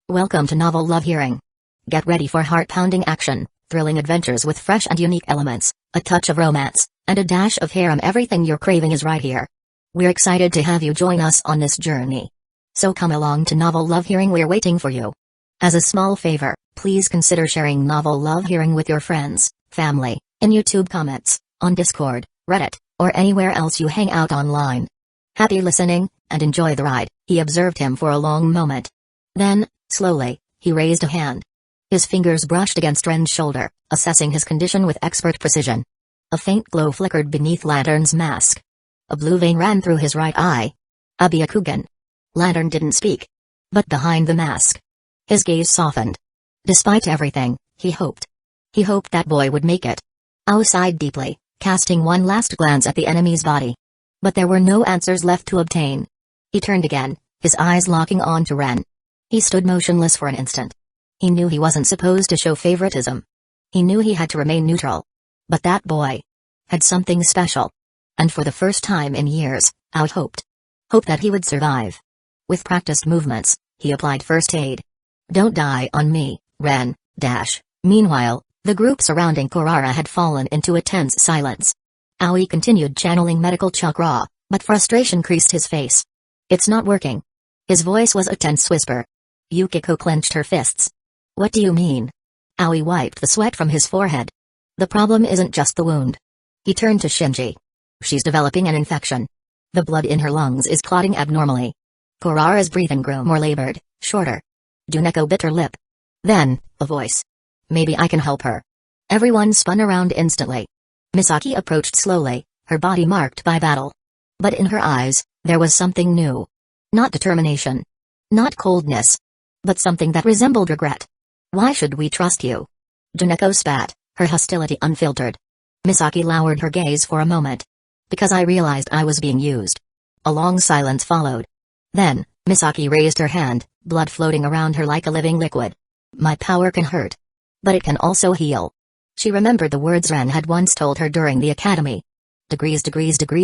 Welcome to Novel Love Hearing. Get ready for heart-pounding action, thrilling adventures with fresh and unique elements, a touch of romance, and a dash of harem. Everything you're craving is right here. We're excited to have you join us on this journey. So come along to Novel Love Hearing, we're waiting for you. As a small favor, please consider sharing Novel Love Hearing with your friends, family, in YouTube comments, on Discord, Reddit, or anywhere else you hang out online. Happy listening, and enjoy the ride. He observed him for a long moment. Then, slowly, he raised a hand. His fingers brushed against Ren's shoulder, assessing his condition with expert precision. A faint glow flickered beneath Lantern's mask. A blue vein ran through his right eye. Abyakugan. Lantern didn't speak. But behind the mask, his gaze softened. Despite everything, he hoped. He hoped that boy would make it. Ao sighed deeply, casting one last glance at the enemy's body. But there were no answers left to obtain. He turned again, his eyes locking on to Ren. He stood motionless for an instant. He knew he wasn't supposed to show favoritism. He knew he had to remain neutral. But that boy had something special. And for the first time in years, Ao hoped that he would survive. With practiced movements, he applied first aid. Don't die on me, Ren, dash. Meanwhile, the group surrounding Korara had fallen into a tense silence. Aoi continued channeling medical chakra, but frustration creased his face. It's not working. His voice was a tense whisper. Yukiko clenched her fists. What do you mean? Aoi wiped the sweat from his forehead. The problem isn't just the wound. He turned to Shinji. She's developing an infection. The blood in her lungs is clotting abnormally. Korara's breathing grew more labored, shorter. Juneko bit her lip. Then, a voice. Maybe I can help her. Everyone spun around instantly. Misaki approached slowly, her body marked by battle. But in her eyes, there was something new. Not determination. Not coldness. But something that resembled regret. Why should we trust you? Juneko spat, her hostility unfiltered. Misaki lowered her gaze for a moment. Because I realized I was being used. A long silence followed. Then, Misaki raised her hand, blood floating around her like a living liquid. My power can hurt. But it can also heal. She remembered the words Ren had once told her during the academy. Degrees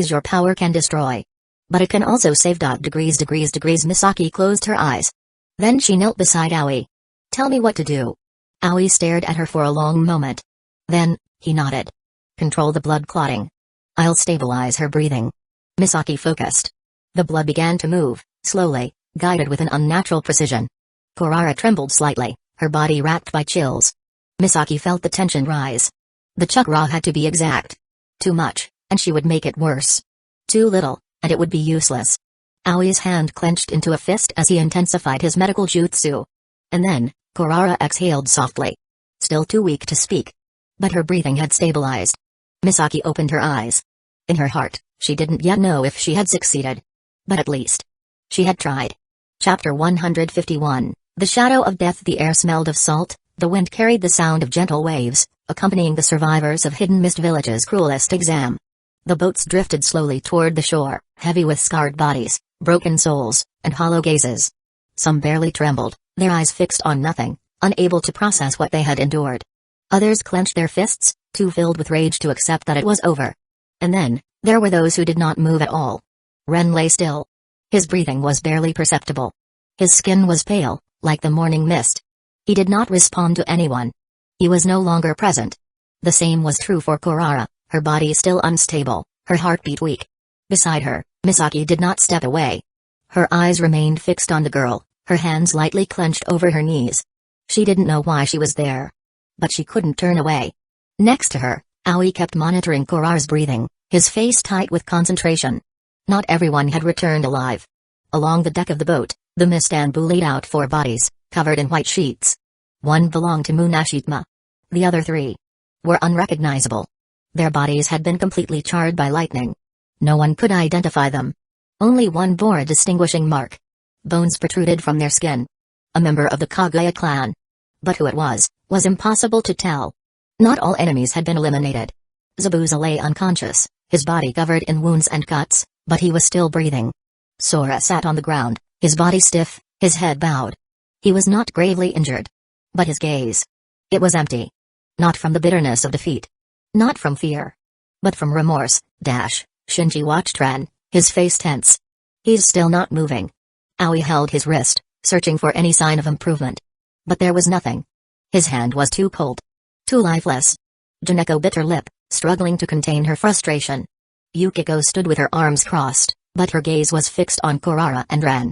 your power can destroy. But it can also save. Degrees. Misaki closed her eyes. Then she knelt beside Aoi. Tell me what to do. Aoi stared at her for a long moment. Then, he nodded. Control the blood clotting. I'll stabilize her breathing. Misaki focused. The blood began to move, slowly, guided with an unnatural precision. Korara trembled slightly, her body racked by chills. Misaki felt the tension rise. The chakra had to be exact. Too much, and she would make it worse. Too little, and it would be useless. Aoi's hand clenched into a fist as he intensified his medical jutsu. And then, Korara exhaled softly. Still too weak to speak. But her breathing had stabilized. Misaki opened her eyes. In her heart, she didn't yet know if she had succeeded. But at least, she had tried. Chapter 151, The Shadow of Death. The air smelled of salt, the wind carried the sound of gentle waves, accompanying the survivors of Hidden Mist Village's cruelest exam. The boats drifted slowly toward the shore, heavy with scarred bodies, broken souls, and hollow gazes. Some barely trembled, their eyes fixed on nothing, unable to process what they had endured. Others clenched their fists, too filled with rage to accept that it was over. And then, there were those who did not move at all. Ren lay still. His breathing was barely perceptible. His skin was pale, like the morning mist. He did not respond to anyone. He was no longer present. The same was true for Korara, her body still unstable, her heartbeat weak. Beside her, Misaki did not step away. Her eyes remained fixed on the girl, her hands lightly clenched over her knees. She didn't know why she was there. But she couldn't turn away. Next to her, Aoi kept monitoring Korara's breathing, his face tight with concentration. Not everyone had returned alive. Along the deck of the boat, the mist and laid out 4 bodies, covered in white sheets. One belonged to Munashitma. The other 3 were unrecognizable. Their bodies had been completely charred by lightning. No one could identify them. Only one bore a distinguishing mark. Bones protruded from their skin. A member of the Kaguya clan. But who it was impossible to tell. Not all enemies had been eliminated. Zabuza lay unconscious, his body covered in wounds and cuts, but he was still breathing. Sora sat on the ground, his body stiff, his head bowed. He was not gravely injured. But his gaze. It was empty. Not from the bitterness of defeat. Not from fear. But from remorse. Shinji watched Ren, his face tense. He's still not moving. Aoi held his wrist, searching for any sign of improvement. But there was nothing. His hand was too cold. Too lifeless. Juneko bit her lip, struggling to contain her frustration. Yukiko stood with her arms crossed, but her gaze was fixed on Kurara and Ren.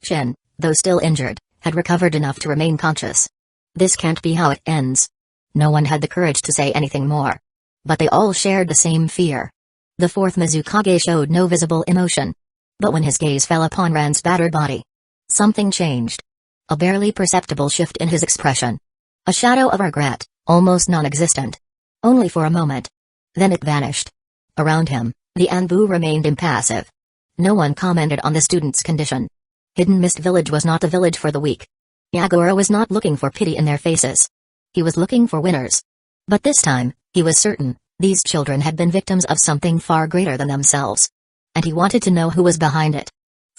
Shin, though still injured, had recovered enough to remain conscious. This can't be how it ends. No one had the courage to say anything more. But they all shared the same fear. The fourth Mizukage showed no visible emotion. But when his gaze fell upon Ren's battered body, something changed. A barely perceptible shift in his expression. A shadow of regret, almost non-existent. Only for a moment. Then it vanished. Around him, the Anbu remained impassive. No one commented on the student's condition. Hidden Mist Village was not a village for the weak. Yagura was not looking for pity in their faces. He was looking for winners. But this time, he was certain, these children had been victims of something far greater than themselves. And he wanted to know who was behind it.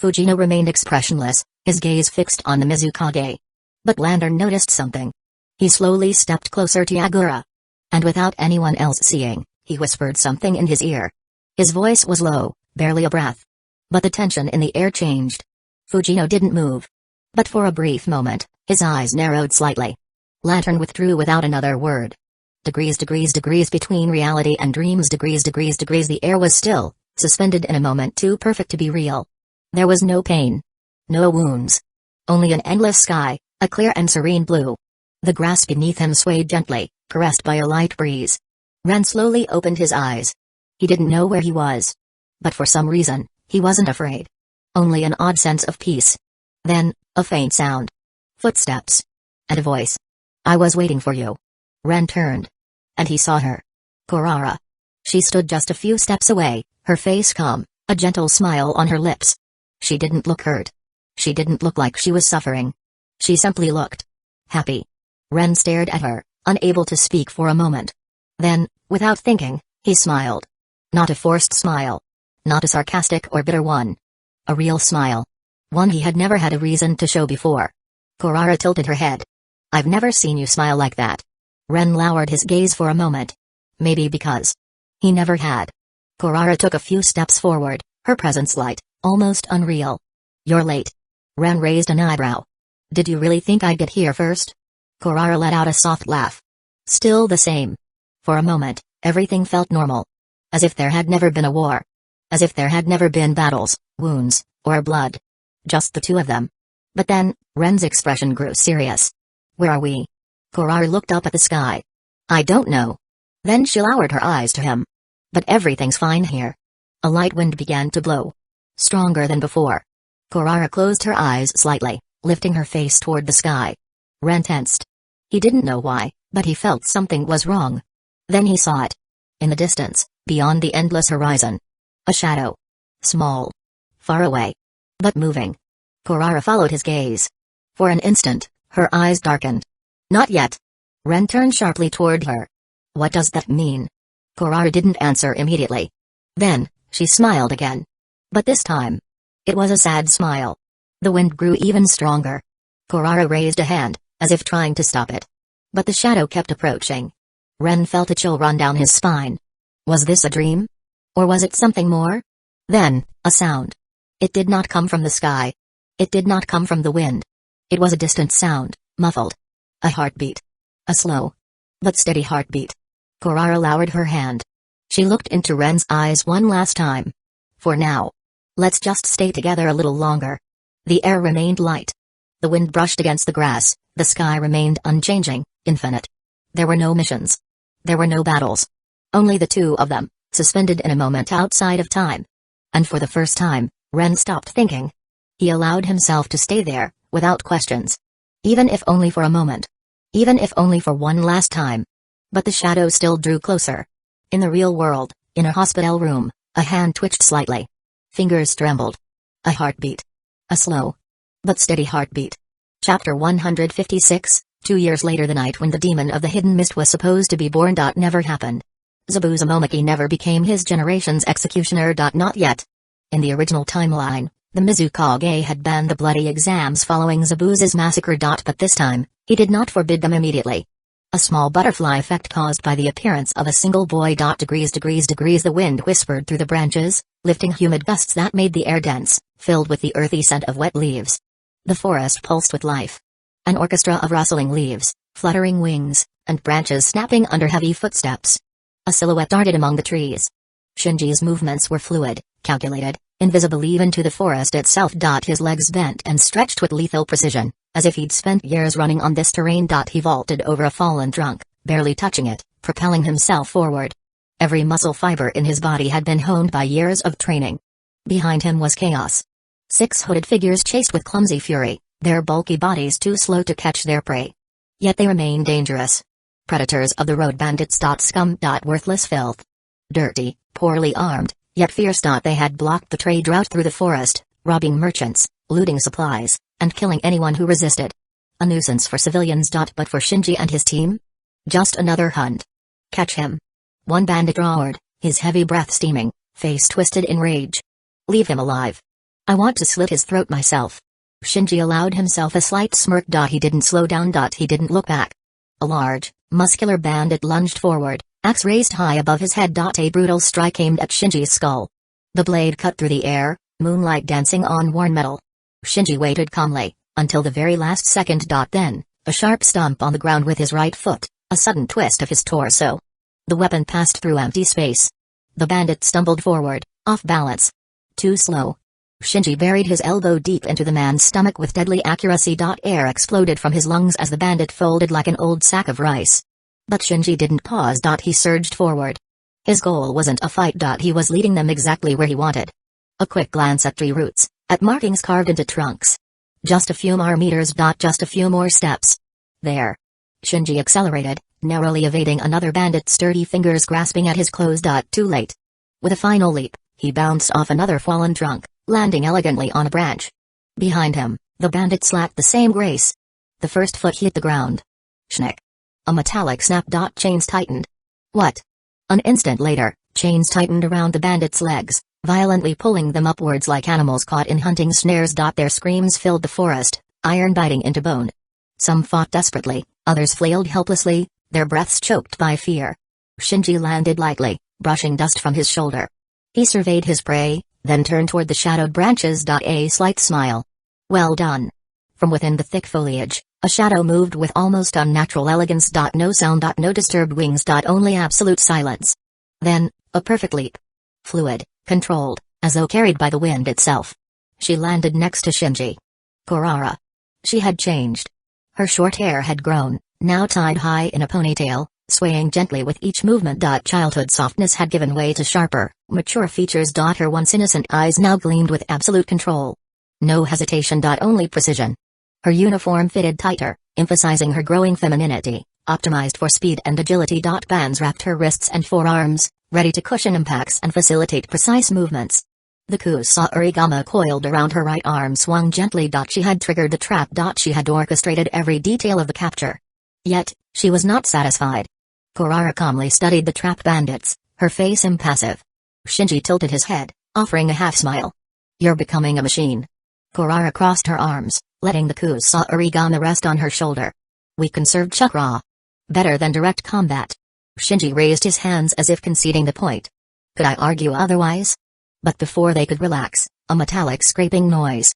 Fujino remained expressionless, his gaze fixed on the Mizukage. But Lantern noticed something. He slowly stepped closer to Yagura. And without anyone else seeing, he whispered something in his ear. His voice was low, barely a breath. But the tension in the air changed. Fujino didn't move. But for a brief moment, his eyes narrowed slightly. Lantern withdrew without another word. Degrees between reality and dreams, degrees. The air was still, suspended in a moment too perfect to be real. There was no pain. No wounds. Only an endless sky, a clear and serene blue. The grass beneath him swayed gently, caressed by a light breeze. Ren slowly opened his eyes. He didn't know where he was. But for some reason, he wasn't afraid. Only an odd sense of peace. Then, a faint sound. Footsteps. And a voice. "I was waiting for you." Ren turned. And he saw her. Kurara. She stood just a few steps away, her face calm, a gentle smile on her lips. She didn't look hurt. She didn't look like she was suffering. She simply looked happy. Ren stared at her, unable to speak for a moment. Then, without thinking, he smiled. Not a forced smile. Not a sarcastic or bitter one. A real smile. One he had never had a reason to show before. Kurara tilted her head. "I've never seen you smile like that." Ren lowered his gaze for a moment. Maybe because he never had. Kurara took a few steps forward, her presence light, almost unreal. "You're late." Ren raised an eyebrow. "Did you really think I'd get here first?" Kurara let out a soft laugh. Still the same. For a moment, everything felt normal. As if there had never been a war. As if there had never been battles, wounds, or blood. Just the two of them. But then, Ren's expression grew serious. "Where are we?" Kurara looked up at the sky. "I don't know." Then she lowered her eyes to him. "But everything's fine here." A light wind began to blow. Stronger than before. Kurara closed her eyes slightly, lifting her face toward the sky. Ren tensed. He didn't know why, but he felt something was wrong. Then he saw it. In the distance, beyond the endless horizon. A shadow. Small. Far away. But moving. Kurara followed his gaze. For an instant, her eyes darkened. "Not yet." Ren turned sharply toward her. "What does that mean?" Kurara didn't answer immediately. Then, she smiled again. But this time, it was a sad smile. The wind grew even stronger. Kurara raised a hand, as if trying to stop it. But the shadow kept approaching. Ren felt a chill run down his spine. Was this a dream? Or was it something more? Then, a sound. It did not come from the sky. It did not come from the wind. It was a distant sound, muffled. A heartbeat. A slow, but steady heartbeat. Kurara lowered her hand. She looked into Ren's eyes one last time. "For now. Let's just stay together a little longer." The air remained light. The wind brushed against the grass, the sky remained unchanging, infinite. There were no missions. There were no battles. Only the two of them, suspended in a moment outside of time. And for the first time, Ren stopped thinking. He allowed himself to stay there, without questions. Even if only for a moment. Even if only for one last time. But the shadow still drew closer. In the real world, in a hospital room, a hand twitched slightly. Fingers trembled. A heartbeat. A slow, but steady heartbeat. Chapter 156, 2 years later, the night when the demon of the hidden mist was supposed to be born. Never happened. Zabuza Momaki never became his generation's executioner. Not yet. In the original timeline, the Mizukage had banned the bloody exams following Zabuza's massacre. But this time, he did not forbid them immediately. A small butterfly effect caused by the appearance of a single boy. Degrees. The wind whispered through the branches, lifting humid gusts that made the air dense, filled with the earthy scent of wet leaves. The forest pulsed with life. An orchestra of rustling leaves, fluttering wings, and branches snapping under heavy footsteps. A silhouette darted among the trees. Shinji's movements were fluid, calculated, invisible even to the forest itself. His legs bent and stretched with lethal precision, as if he'd spent years running on this terrain. He vaulted over a fallen trunk, barely touching it, propelling himself forward. Every muscle fiber in his body had been honed by years of training. Behind him was chaos. 6 hooded figures chased with clumsy fury, their bulky bodies too slow to catch their prey. Yet they remained dangerous. Predators of the road, bandits. Scum. Worthless filth. Dirty, poorly armed, yet fierce. They had blocked the trade route through the forest, robbing merchants, looting supplies, and killing anyone who resisted. A nuisance for civilians. But for Shinji and his team? Just another hunt. Catch him. One bandit roared, his heavy breath steaming, face twisted in rage. Leave him alive. I want to slit his throat myself. Shinji allowed himself a slight smirk. He didn't slow down. He didn't look back. A large, muscular bandit lunged forward, axe raised high above his head. A brutal strike aimed at Shinji's skull. The blade cut through the air, moonlight dancing on worn metal. Shinji waited calmly, until the very last second. Then, a sharp stomp on the ground with his right foot, a sudden twist of his torso. The weapon passed through empty space. The bandit stumbled forward, off balance. Too slow. Shinji buried his elbow deep into the man's stomach with deadly accuracy. Air exploded from his lungs as the bandit folded like an old sack of rice. But Shinji didn't pause. He surged forward. His goal wasn't a fight. He was leading them exactly where he wanted. A quick glance at tree roots, at markings carved into trunks. Just a few more meters. Just a few more steps. There. Shinji accelerated, narrowly evading another bandit's sturdy fingers grasping at his clothes. Too late. With a final leap, he bounced off another fallen trunk, landing elegantly on a branch. Behind him, the bandit slacked the same grace. The first foot hit the ground. Schnick. A metallic snap. Chains tightened. What? An instant later, chains tightened around the bandit's legs, violently pulling them upwards like animals caught in hunting snares. Their screams filled the forest, iron biting into bone. Some fought desperately, others flailed helplessly, their breaths choked by fear. Shinji landed lightly, brushing dust from his shoulder. He surveyed his prey, then turned toward the shadowed branches. A slight smile. Well done. From within the thick foliage, a shadow moved with almost unnatural elegance. No sound. No disturbed wings. Only absolute silence. Then, a perfect leap. Fluid, controlled, as though carried by the wind itself. She landed next to Shinji. Kurara. She had changed. Her short hair had grown, now tied high in a ponytail, swaying gently with each movement. Childhood softness had given way to sharper, mature features. Her once innocent eyes now gleamed with absolute control. No hesitation. Only precision. Her uniform fitted tighter, emphasizing her growing femininity, optimized for speed and agility. Bands wrapped her wrists and forearms, ready to cushion impacts and facilitate precise movements. The kusa origami coiled around her right arm swung gently. She had triggered the trap. She had orchestrated every detail of the capture. Yet, she was not satisfied. Kurara calmly studied the trapped bandits, her face impassive. Shinji tilted his head, offering a half-smile. You're becoming a machine. Kurara crossed her arms, letting the kusa origami rest on her shoulder. We conserved chakra. Better than direct combat. Shinji raised his hands as if conceding the point. Could I argue otherwise? But before they could relax, a metallic scraping noise.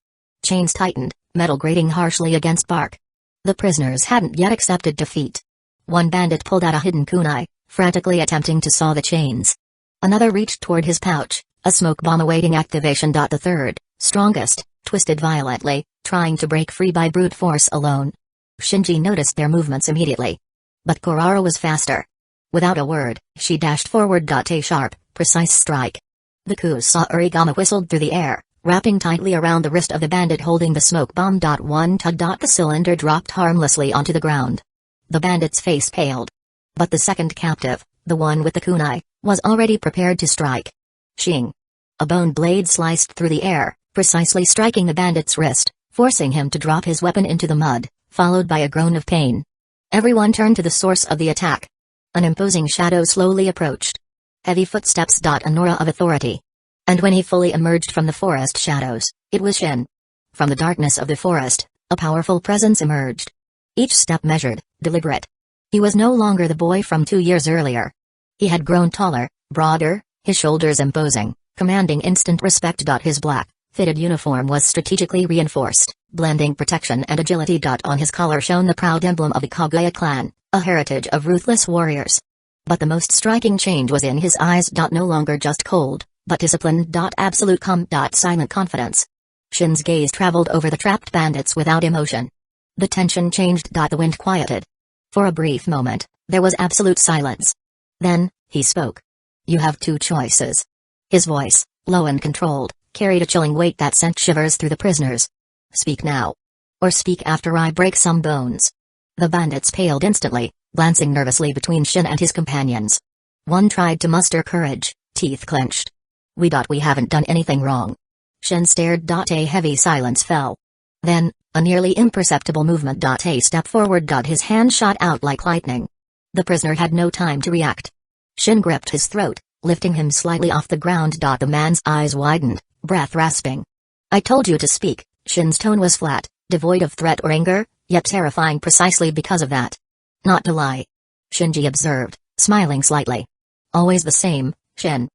Chains tightened, metal grating harshly against bark. The prisoners hadn't yet accepted defeat. One bandit pulled out a hidden kunai, frantically attempting to saw the chains. Another reached toward his pouch, a smoke bomb awaiting activation. The third, strongest, twisted violently, trying to break free by brute force alone. Shinji noticed their movements immediately. But Kurara was faster. Without a word, she dashed forward. A sharp, precise strike. The kusa origami whistled through the air, wrapping tightly around the wrist of the bandit holding the smoke bomb. One tug. The cylinder dropped harmlessly onto the ground. The bandit's face paled. But the second captive, the one with the kunai, was already prepared to strike. Shing. A bone blade sliced through the air, precisely striking the bandit's wrist, forcing him to drop his weapon into the mud, followed by a groan of pain. Everyone turned to the source of the attack. An imposing shadow slowly approached. Heavy footsteps. An aura of authority. And when he fully emerged from the forest shadows, it was Shin. From the darkness of the forest, a powerful presence emerged. Each step measured, deliberate. He was no longer the boy from 2 years earlier. He had grown taller, broader, his shoulders imposing, commanding instant respect. His black, fitted uniform was strategically reinforced, blending protection and agility. On his collar shone the proud emblem of the Kaguya clan, a heritage of ruthless warriors. But the most striking change was in his eyes. No longer just cold, but disciplined. Absolute calm. Silent confidence. Shin's gaze traveled over the trapped bandits without emotion. The tension changed. The wind quieted. For a brief moment, there was absolute silence. Then, he spoke. You have two choices. His voice, low and controlled, carried a chilling weight that sent shivers through the prisoners. Speak now. Or speak after I break some bones. The bandits paled instantly, glancing nervously between Shin and his companions. One tried to muster courage, teeth clenched. We haven't done anything wrong. Shin stared. A heavy silence fell. Then, a nearly imperceptible movement. A step forward. His hand shot out like lightning. The prisoner had no time to react. Shin gripped his throat, lifting him slightly off the ground. The man's eyes widened, breath rasping. I told you to speak. Shin's tone was flat, devoid of threat or anger, yet terrifying precisely because of that. Not to lie. Shinji observed, smiling slightly. Always the same, Shin.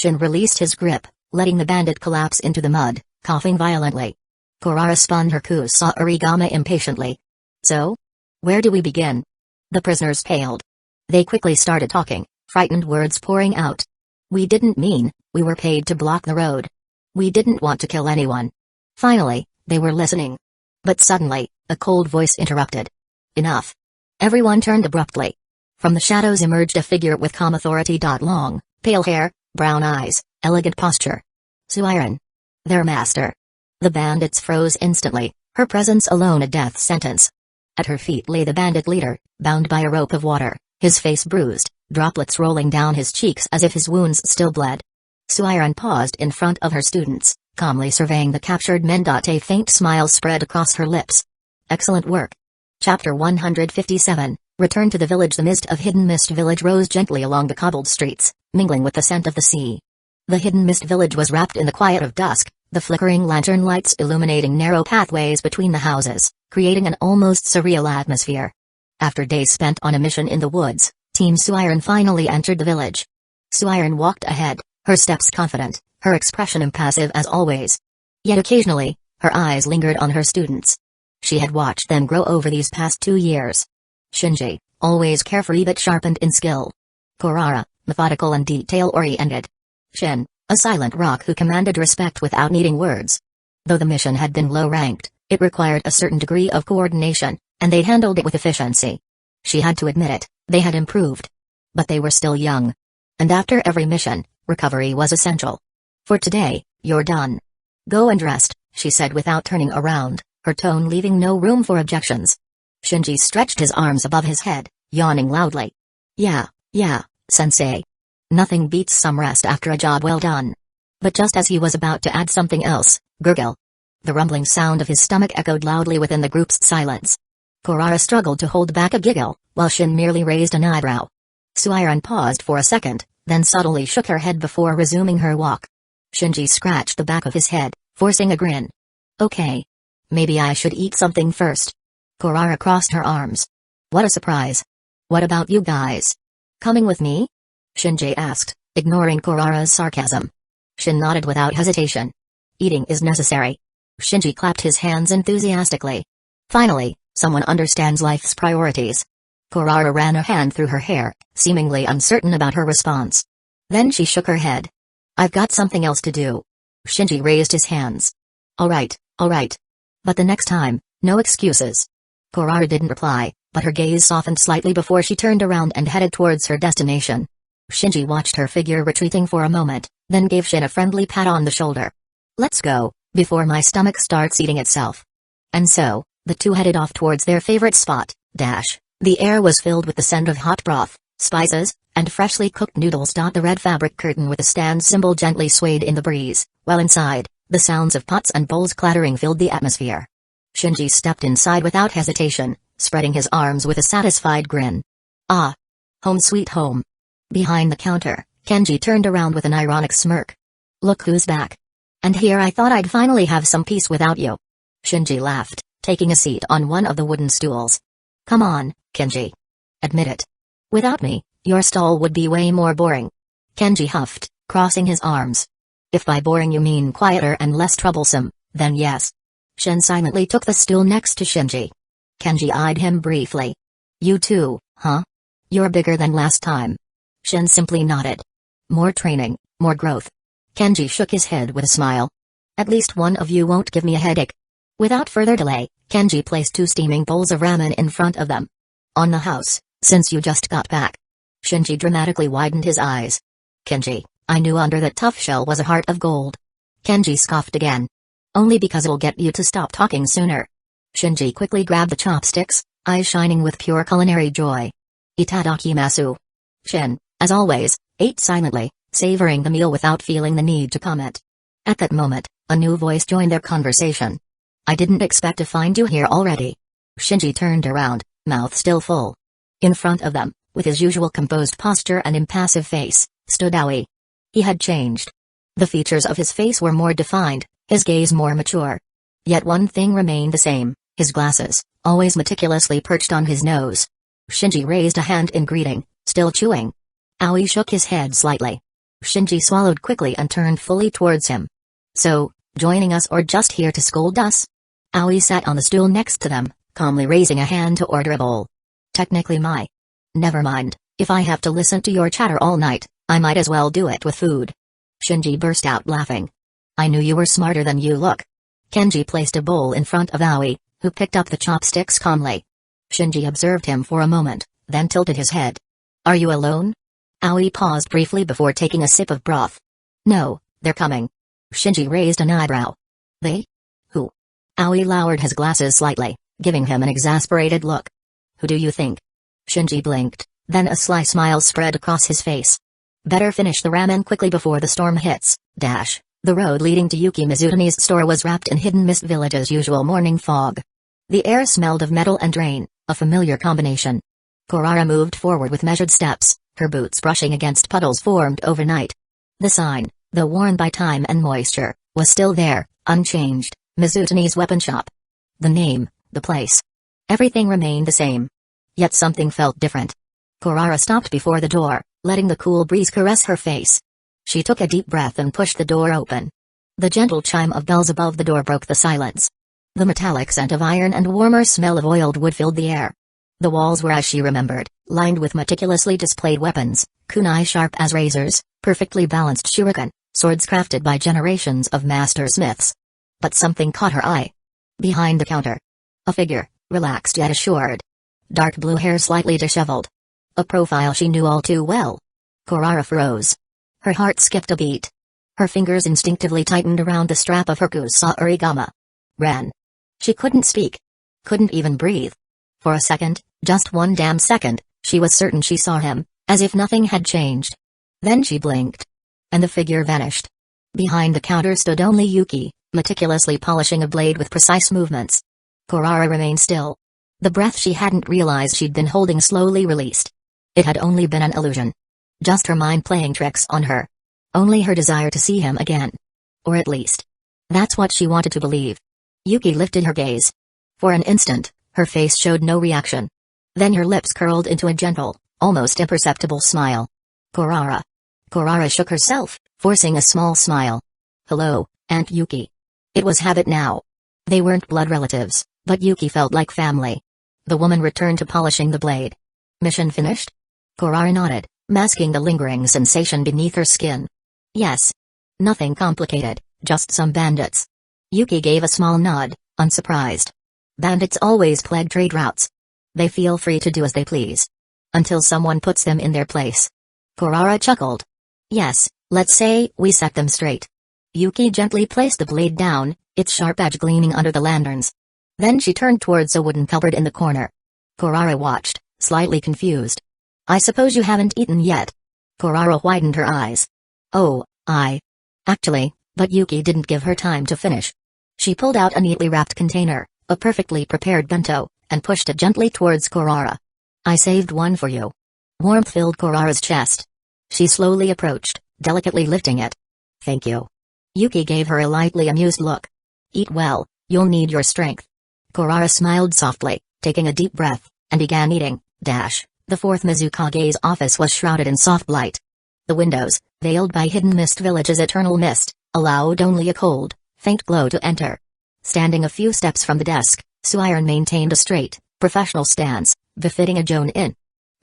Shin released his grip, letting the bandit collapse into the mud, coughing violently. Kurara spun her kusa origami impatiently. So? Where do we begin? The prisoners paled. They quickly started talking, frightened words pouring out. We didn't mean, we were paid to block the road. We didn't want to kill anyone. Finally, they were listening. But suddenly, a cold voice interrupted. Enough. Everyone turned abruptly. From the shadows emerged a figure with calm authority. Long, pale hair, brown eyes, elegant posture. Suiren. Their master. The bandits froze instantly, her presence alone a death sentence. At her feet lay the bandit leader, bound by a rope of water, his face bruised, droplets rolling down his cheeks as if his wounds still bled. Suiren paused in front of her students, calmly surveying the captured men. A faint smile spread across her lips. Excellent work. Chapter 157, Return to the village. The mist of Hidden Mist Village rose gently along the cobbled streets, mingling with the scent of the sea. The Hidden Mist Village was wrapped in the quiet of dusk, the flickering lantern lights illuminating narrow pathways between the houses, creating an almost surreal atmosphere. After days spent on a mission in the woods, Team Suiren finally entered the village. Suiren walked ahead, her steps confident, her expression impassive as always. Yet occasionally, her eyes lingered on her students. She had watched them grow over these past 2 years. Shinji, always carefree but sharpened in skill. Kurara, methodical and detail-oriented. Shin, a silent rock who commanded respect without needing words. Though the mission had been low-ranked, it required a certain degree of coordination, and they handled it with efficiency. She had to admit it, they had improved. But they were still young. And after every mission, recovery was essential. For today, you're done. Go and rest, she said without turning around, her tone leaving no room for objections. Shinji stretched his arms above his head, yawning loudly. Yeah, sensei. Nothing beats some rest after a job well done. But just as he was about to add something else, gurgle. The rumbling sound of his stomach echoed loudly within the group's silence. Kurara struggled to hold back a giggle, while Shin merely raised an eyebrow. Suiren paused for a second, then subtly shook her head before resuming her walk. Shinji scratched the back of his head, forcing a grin. Okay. Maybe I should eat something first. Kurara crossed her arms. What a surprise. What about you guys? Coming with me? Shinji asked, ignoring Kurara's sarcasm. Shin nodded without hesitation. Eating is necessary. Shinji clapped his hands enthusiastically. Finally, someone understands life's priorities. Kurara ran a hand through her hair, seemingly uncertain about her response. Then she shook her head. I've got something else to do. Shinji raised his hands. Alright. But the next time, no excuses. Kurara didn't reply, but her gaze softened slightly before she turned around and headed towards her destination. Shinji watched her figure retreating for a moment, then gave Shin a friendly pat on the shoulder. Let's go, before my stomach starts eating itself. And so, the two headed off towards their favorite spot. The air was filled with the scent of hot broth, spices, and freshly cooked noodles. The red fabric curtain with the stand symbol gently swayed in the breeze, while inside, the sounds of pots and bowls clattering filled the atmosphere. Shinji stepped inside without hesitation, spreading his arms with a satisfied grin. Ah! Home sweet home. Behind the counter, Kenji turned around with an ironic smirk. Look who's back. And here I thought I'd finally have some peace without you. Shinji laughed, taking a seat on one of the wooden stools. Come on, Kenji. Admit it. Without me, your stall would be way more boring. Kenji huffed, crossing his arms. If by boring you mean quieter and less troublesome, then yes. Shin silently took the stool next to Shinji. Kenji eyed him briefly. You too, huh? You're bigger than last time. Shin simply nodded. More training, more growth. Kenji shook his head with a smile. At least one of you won't give me a headache. Without further delay, Kenji placed 2 steaming bowls of ramen in front of them. On the house, since you just got back. Shinji dramatically widened his eyes. Kenji, I knew under that tough shell was a heart of gold. Kenji scoffed again. Only because it'll get you to stop talking sooner. Shinji quickly grabbed the chopsticks, eyes shining with pure culinary joy. Itadakimasu. Shin, as always, ate silently, savoring the meal without feeling the need to comment. At that moment, a new voice joined their conversation. I didn't expect to find you here already. Shinji turned around, mouth still full. In front of them, with his usual composed posture and impassive face, stood Aoi. He had changed. The features of his face were more defined, his gaze more mature. Yet one thing remained the same, his glasses, always meticulously perched on his nose. Shinji raised a hand in greeting, still chewing. Aoi shook his head slightly. Shinji swallowed quickly and turned fully towards him. So, joining us or just here to scold us? Aoi sat on the stool next to them, calmly raising a hand to order a bowl. Technically my. Never mind, if I have to listen to your chatter all night, I might as well do it with food. Shinji burst out laughing. I knew you were smarter than you look. Kenji placed a bowl in front of Aoi, who picked up the chopsticks calmly. Shinji observed him for a moment, then tilted his head. Are you alone? Aoi paused briefly before taking a sip of broth. No, they're coming. Shinji raised an eyebrow. They? Who? Aoi lowered his glasses slightly, giving him an exasperated look. Who do you think? Shinji blinked, then a sly smile spread across his face. Better finish the ramen quickly before the storm hits, dash. The road leading to Yuki Mizutani's store was wrapped in Hidden Mist Village's usual morning fog. The air smelled of metal and rain, a familiar combination. Kurara moved forward with measured steps, her boots brushing against puddles formed overnight. The sign, though worn by time and moisture, was still there, unchanged, Mizutani's weapon shop. The name, the place. Everything remained the same. Yet something felt different. Kurara stopped before the door, letting the cool breeze caress her face. She took a deep breath and pushed the door open. The gentle chime of bells above the door broke the silence. The metallic scent of iron and warmer smell of oiled wood filled the air. The walls were as she remembered, lined with meticulously displayed weapons, kunai sharp as razors, perfectly balanced shuriken, swords crafted by generations of master smiths. But something caught her eye. Behind the counter. A figure, relaxed yet assured. Dark blue hair slightly disheveled. A profile she knew all too well. Kurara froze. Her heart skipped a beat. Her fingers instinctively tightened around the strap of her kusa origama. Ran. She couldn't speak. Couldn't even breathe. For a second, just one damn second, she was certain she saw him, as if nothing had changed. Then she blinked. And the figure vanished. Behind the counter stood only Yuki, meticulously polishing a blade with precise movements. Kurara remained still. The breath she hadn't realized she'd been holding slowly released. It had only been an illusion. Just her mind playing tricks on her. Only her desire to see him again. Or at least. That's what she wanted to believe. Yuki lifted her gaze. For an instant, her face showed no reaction. Then her lips curled into a gentle, almost imperceptible smile. Kurara. Kurara shook herself, forcing a small smile. Hello, Aunt Yuki. It was habit now. They weren't blood relatives, but Yuki felt like family. The woman returned to polishing the blade. Mission finished? Kurara nodded, masking the lingering sensation beneath her skin. Yes. Nothing complicated, just some bandits. Yuki gave a small nod, unsurprised. Bandits always plague trade routes. They feel free to do as they please. Until someone puts them in their place. Kurara chuckled. Yes, let's say we set them straight. Yuki gently placed the blade down, its sharp edge gleaming under the lanterns. Then she turned towards a wooden cupboard in the corner. Kurara watched, slightly confused. I suppose you haven't eaten yet. Kurara widened her eyes. Oh, Actually, but Yuki didn't give her time to finish. She pulled out a neatly wrapped container, a perfectly prepared bento, and pushed it gently towards Kurara. I saved one for you. Warmth filled Kurara's chest. She slowly approached, delicately lifting it. Thank you. Yuki gave her a lightly amused look. Eat well, you'll need your strength. Kurara smiled softly, taking a deep breath, and began eating. The fourth Mizukage's office was shrouded in soft light. The windows, veiled by Hidden Mist Village's eternal mist, allowed only a cold, faint glow to enter. Standing a few steps from the desk, Suiron maintained a straight, professional stance, befitting a Jonin.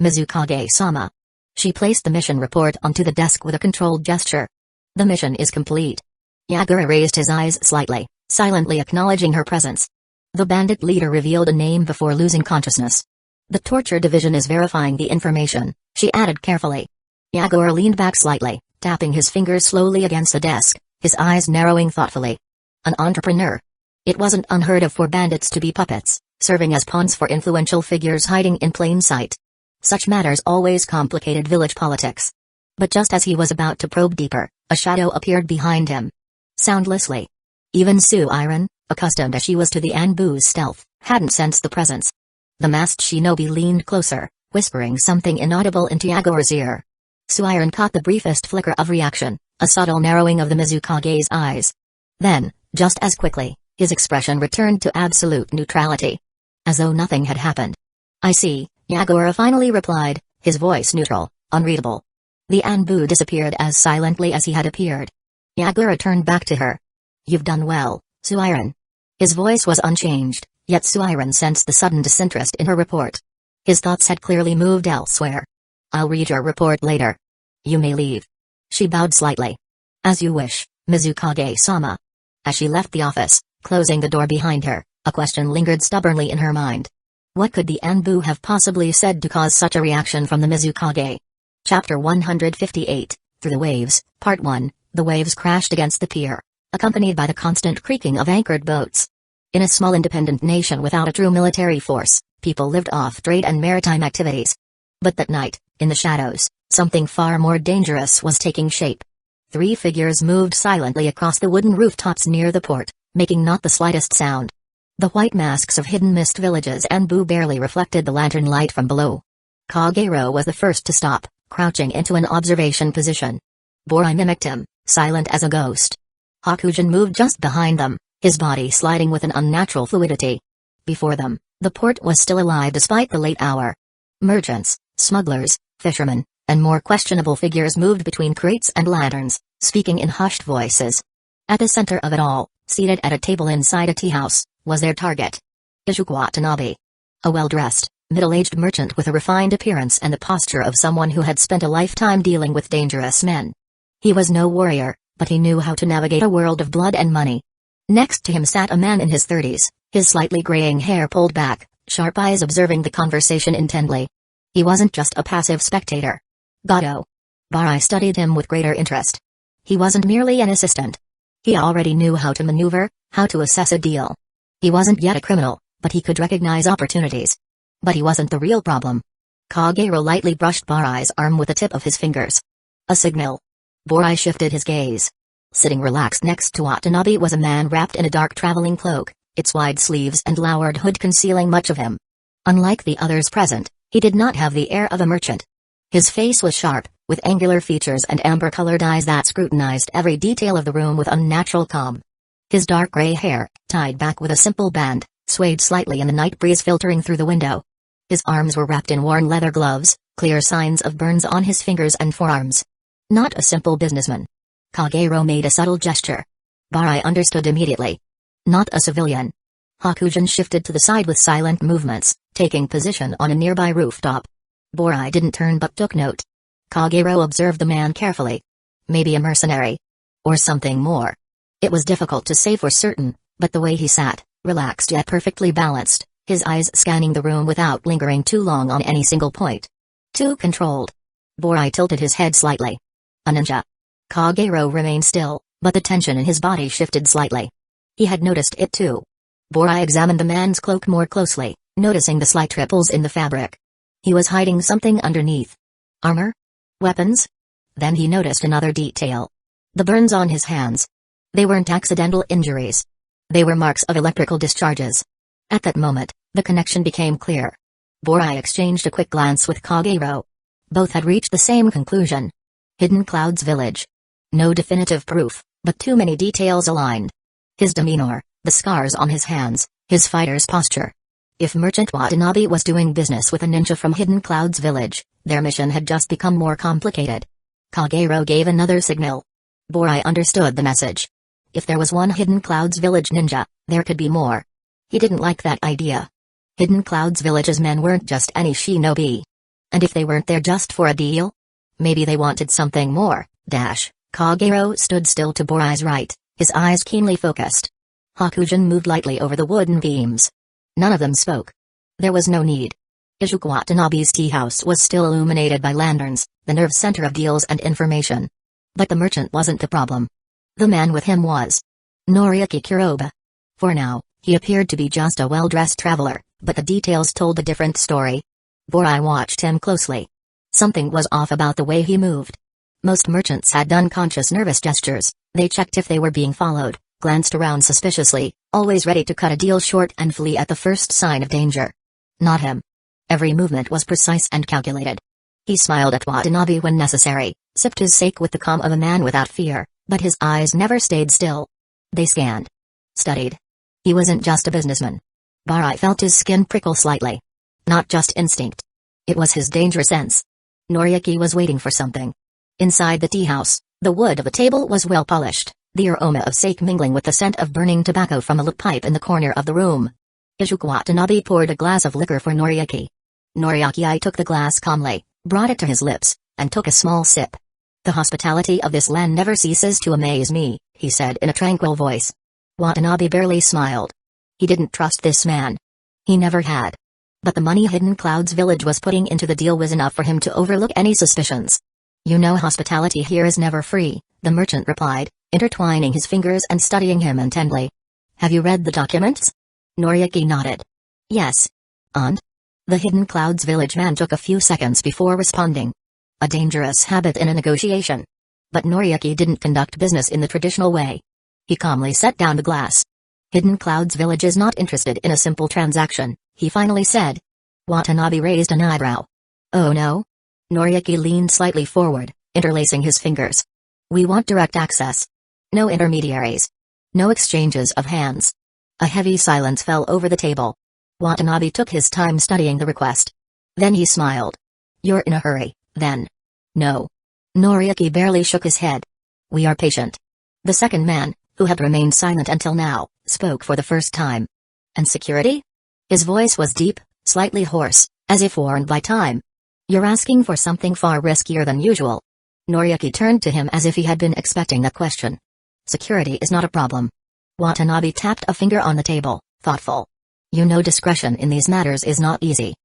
Mizukage-sama. She placed the mission report onto the desk with a controlled gesture. The mission is complete. Yagura raised his eyes slightly, silently acknowledging her presence. The bandit leader revealed a name before losing consciousness. The torture division is verifying the information, she added carefully. Yagura leaned back slightly, tapping his fingers slowly against the desk, his eyes narrowing thoughtfully. An entrepreneur. It wasn't unheard of for bandits to be puppets, serving as pawns for influential figures hiding in plain sight. Such matters always complicated village politics. But just as he was about to probe deeper, a shadow appeared behind him. Soundlessly. Even Suiron, accustomed as she was to the Anbu's stealth, hadn't sensed the presence. The masked shinobi leaned closer, whispering something inaudible into Yagura's ear. Suiron caught the briefest flicker of reaction, a subtle narrowing of the Mizukage's eyes. Then, just as quickly, his expression returned to absolute neutrality. As though nothing had happened. I see, Yagura finally replied, his voice neutral, unreadable. The Anbu disappeared as silently as he had appeared. Yagura turned back to her. You've done well, Suiron. His voice was unchanged, yet Suiron sensed the sudden disinterest in her report. His thoughts had clearly moved elsewhere. I'll read your report later. You may leave. She bowed slightly. As you wish, Mizukage-sama. As she left the office, closing the door behind her, a question lingered stubbornly in her mind. What could the Anbu have possibly said to cause such a reaction from the Mizukage? Chapter 158, Through the Waves, Part 1, The waves crashed against the pier, accompanied by the constant creaking of anchored boats. In a small independent nation without a true military force, people lived off trade and maritime activities. But that night, in the shadows, something far more dangerous was taking shape. 3 figures moved silently across the wooden rooftops near the port, making not the slightest sound. The white masks of hidden mist villages Anbu barely reflected the lantern light from below. Kagero was the first to stop, crouching into an observation position. Borai mimicked him, silent as a ghost. Hakujin moved just behind them, his body sliding with an unnatural fluidity. Before them, the port was still alive despite the late hour. Merchants, smugglers, fishermen, and more questionable figures moved between crates and lanterns, speaking in hushed voices. At the center of it all, seated at a table inside a tea house, was their target. Izuku Watanabe. A well-dressed, middle-aged merchant with a refined appearance and the posture of someone who had spent a lifetime dealing with dangerous men. He was no warrior, but he knew how to navigate a world of blood and money. Next to him sat a man in his 30s, his slightly graying hair pulled back, sharp eyes observing the conversation intently. He wasn't just a passive spectator. Gato. Barai studied him with greater interest. He wasn't merely an assistant. He already knew how to maneuver, how to assess a deal. He wasn't yet a criminal, but he could recognize opportunities. But he wasn't the real problem. Kagero lightly brushed Barai's arm with the tip of his fingers. A signal. Borai shifted his gaze. Sitting relaxed next to Watanabe was a man wrapped in a dark traveling cloak, its wide sleeves and lowered hood concealing much of him. Unlike the others present, he did not have the air of a merchant. His face was sharp, with angular features and amber-colored eyes that scrutinized every detail of the room with unnatural calm. His dark gray hair, tied back with a simple band, swayed slightly in the night breeze filtering through the window. His arms were wrapped in worn leather gloves, clear signs of burns on his fingers and forearms. Not a simple businessman. Kagero made a subtle gesture. Barai understood immediately. Not a civilian. Hakujin shifted to the side with silent movements, taking position on a nearby rooftop. Borai didn't turn but took note. Kagero observed the man carefully. Maybe a mercenary. Or something more. It was difficult to say for certain, but the way he sat, relaxed yet perfectly balanced, his eyes scanning the room without lingering too long on any single point. Too controlled. Borai tilted his head slightly. A ninja. Kagero remained still, but the tension in his body shifted slightly. He had noticed it too. Borai examined the man's cloak more closely, noticing the slight ripples in the fabric. He was hiding something underneath. Armor? Weapons? Then he noticed another detail. The burns on his hands. They weren't accidental injuries. They were marks of electrical discharges. At that moment, the connection became clear. Borai exchanged a quick glance with Kagero. Both had reached the same conclusion. Hidden Clouds Village. No definitive proof, but too many details aligned. His demeanor, the scars on his hands, his fighter's posture. If Merchant Watanabe was doing business with a ninja from Hidden Clouds Village, their mission had just become more complicated. Kagero gave another signal. Borai understood the message. If there was one Hidden Clouds Village ninja, there could be more. He didn't like that idea. Hidden Clouds Village's men weren't just any shinobi. And if they weren't there just for a deal? Maybe they wanted something more. Kagero stood still to Borai's right, his eyes keenly focused. Hakujin moved lightly over the wooden beams. None of them spoke. There was no need. Izuku Watanabe's tea house was still illuminated by lanterns, the nerve center of deals and information. But the merchant wasn't the problem. The man with him was Noriyuki Kuroba. For now, he appeared to be just a well-dressed traveler, but the details told a different story. Borai watched him closely. Something was off about the way he moved. Most merchants had unconscious nervous gestures. They checked if they were being followed, glanced around suspiciously, always ready to cut a deal short and flee at the first sign of danger. Not him. Every movement was precise and calculated. He smiled at Watanabe when necessary, sipped his sake with the calm of a man without fear, but his eyes never stayed still. They scanned. Studied. He wasn't just a businessman. Borai felt his skin prickle slightly. Not just instinct. It was his danger sense. Noriyuki was waiting for something. Inside the tea house, the wood of the table was well polished, the aroma of sake mingling with the scent of burning tobacco from a lit pipe in the corner of the room. Izuku Watanabe poured a glass of liquor for Noriyuki. Noriyuki took the glass calmly, brought it to his lips, and took a small sip. "The hospitality of this land never ceases to amaze me," he said in a tranquil voice. Watanabe barely smiled. He didn't trust this man. He never had. But the money Hidden Clouds Village was putting into the deal was enough for him to overlook any suspicions. "You know hospitality here is never free," the merchant replied, intertwining his fingers and studying him intently. "Have you read the documents?" Noriyuki nodded. "Yes." "And?" The Hidden Clouds Village man took a few seconds before responding. "A dangerous habit in a negotiation." But Noriyuki didn't conduct business in the traditional way. He calmly set down the glass. "Hidden Clouds Village is not interested in a simple transaction," he finally said. Watanabe raised an eyebrow. "Oh no?" Noriyuki leaned slightly forward, interlacing his fingers. "We want direct access. No intermediaries. No exchanges of hands." A heavy silence fell over the table. Watanabe took his time studying the request. Then he smiled. "You're in a hurry, then?" "No." Noriyuki barely shook his head. "We are patient." The second man, who had remained silent until now, spoke for the first time. "And security?" His voice was deep, slightly hoarse, as if warned by time. "You're asking for something far riskier than usual." Noriyuki turned to him as if he had been expecting that question. "Security is not a problem." Watanabe tapped a finger on the table, thoughtful. "You know discretion in these matters is not easy."